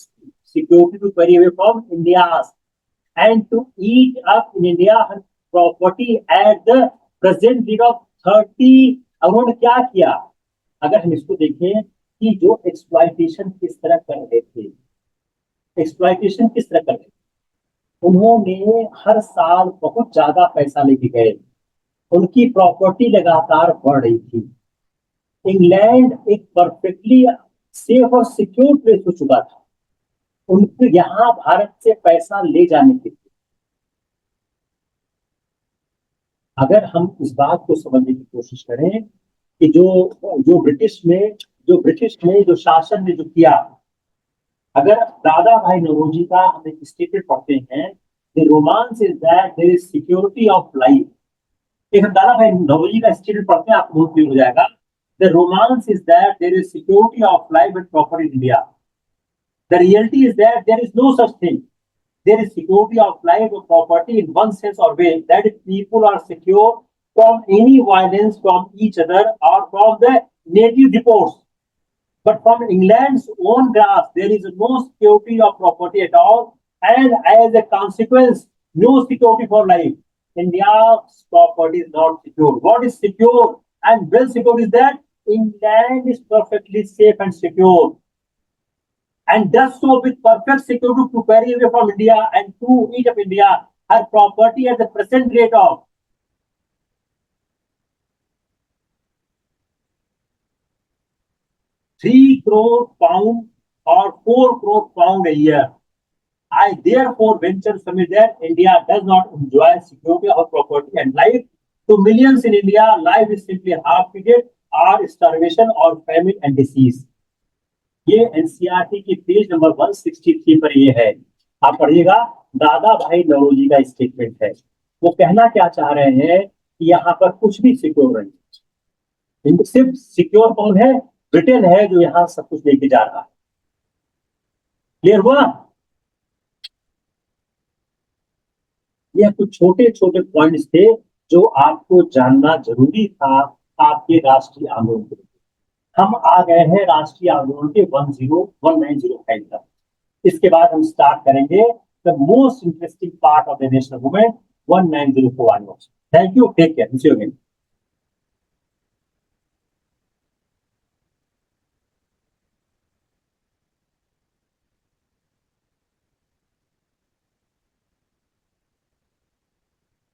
security to very away from India and to eat up in India her property at the present rate of 30। उन्होंने क्या किया, अगर हम इसको देखें कि जो exploitation किस तरह कर रहे थे, एक्सप्लॉयटेशन किस तरह कर रहे थे, उन्होंने हर साल बहुत ज्यादा पैसा लेके गए, उनकी प्रॉपर्टी लगातार बढ़ रही थी। इंग्लैंड एक परफेक्टली सेफ और सिक्योर प्लेस हो चुका था उनको यहां भारत से पैसा ले जाने के लिए। अगर हम इस बात को समझने की कोशिश करें कि जो ब्रिटिश ने जो शासन ने जो किया, अगर दादा भाई नौरोजी का हम एक स्टेटमेंट पढ़ते हैं, the romance is that there is security of life. एक हम दादा भाई नौरोजी का स्टेटमेंट पढ़ते हैं, आपको बहुत क्लियर हो जाएगा। The romance is that there is security of life and property in India. The reality is that there is no such thing. There is security of life or property in one sense or way, that is, people are secure from any violence from each other or from the native reports. But from England's own grasp, there is no security of property at all, and as a consequence, no security for life. India's property is not secure. What is secure and well secure is that England is perfectly safe and secure, and does so with perfect security to carry away from India and to eat up India her property at the present rate of 3 crore pound or 4 crore pound a year. I therefore venture to submit that India does not enjoy security of property and life. To millions in India, life is simply half-hearted or starvation or famine and disease। ये NCERT की page number 163 पर ये है, आप पढ़िएगा। दादा भाई नौरोजी का स्टेटमेंट है। वो कहना क्या चाह रहे हैं कि यहाँ पर कुछ भी सिक्योर नहीं, सिर्फ सिक्योर कौन है, ब्रिटेन है जो यहाँ सब कुछ लेके जा रहा है। क्लियर हुआ? यह कुछ छोटे छोटे पॉइंट्स थे जो आपको जानना जरूरी था आपके राष्ट्रीय आंदोलन के लिए। हम आ गए हैं राष्ट्रीय आंदोलन के 1905 तक। इसके बाद हम स्टार्ट करेंगे the most interesting part of the national movement 1904 onwards. Thank you, take care,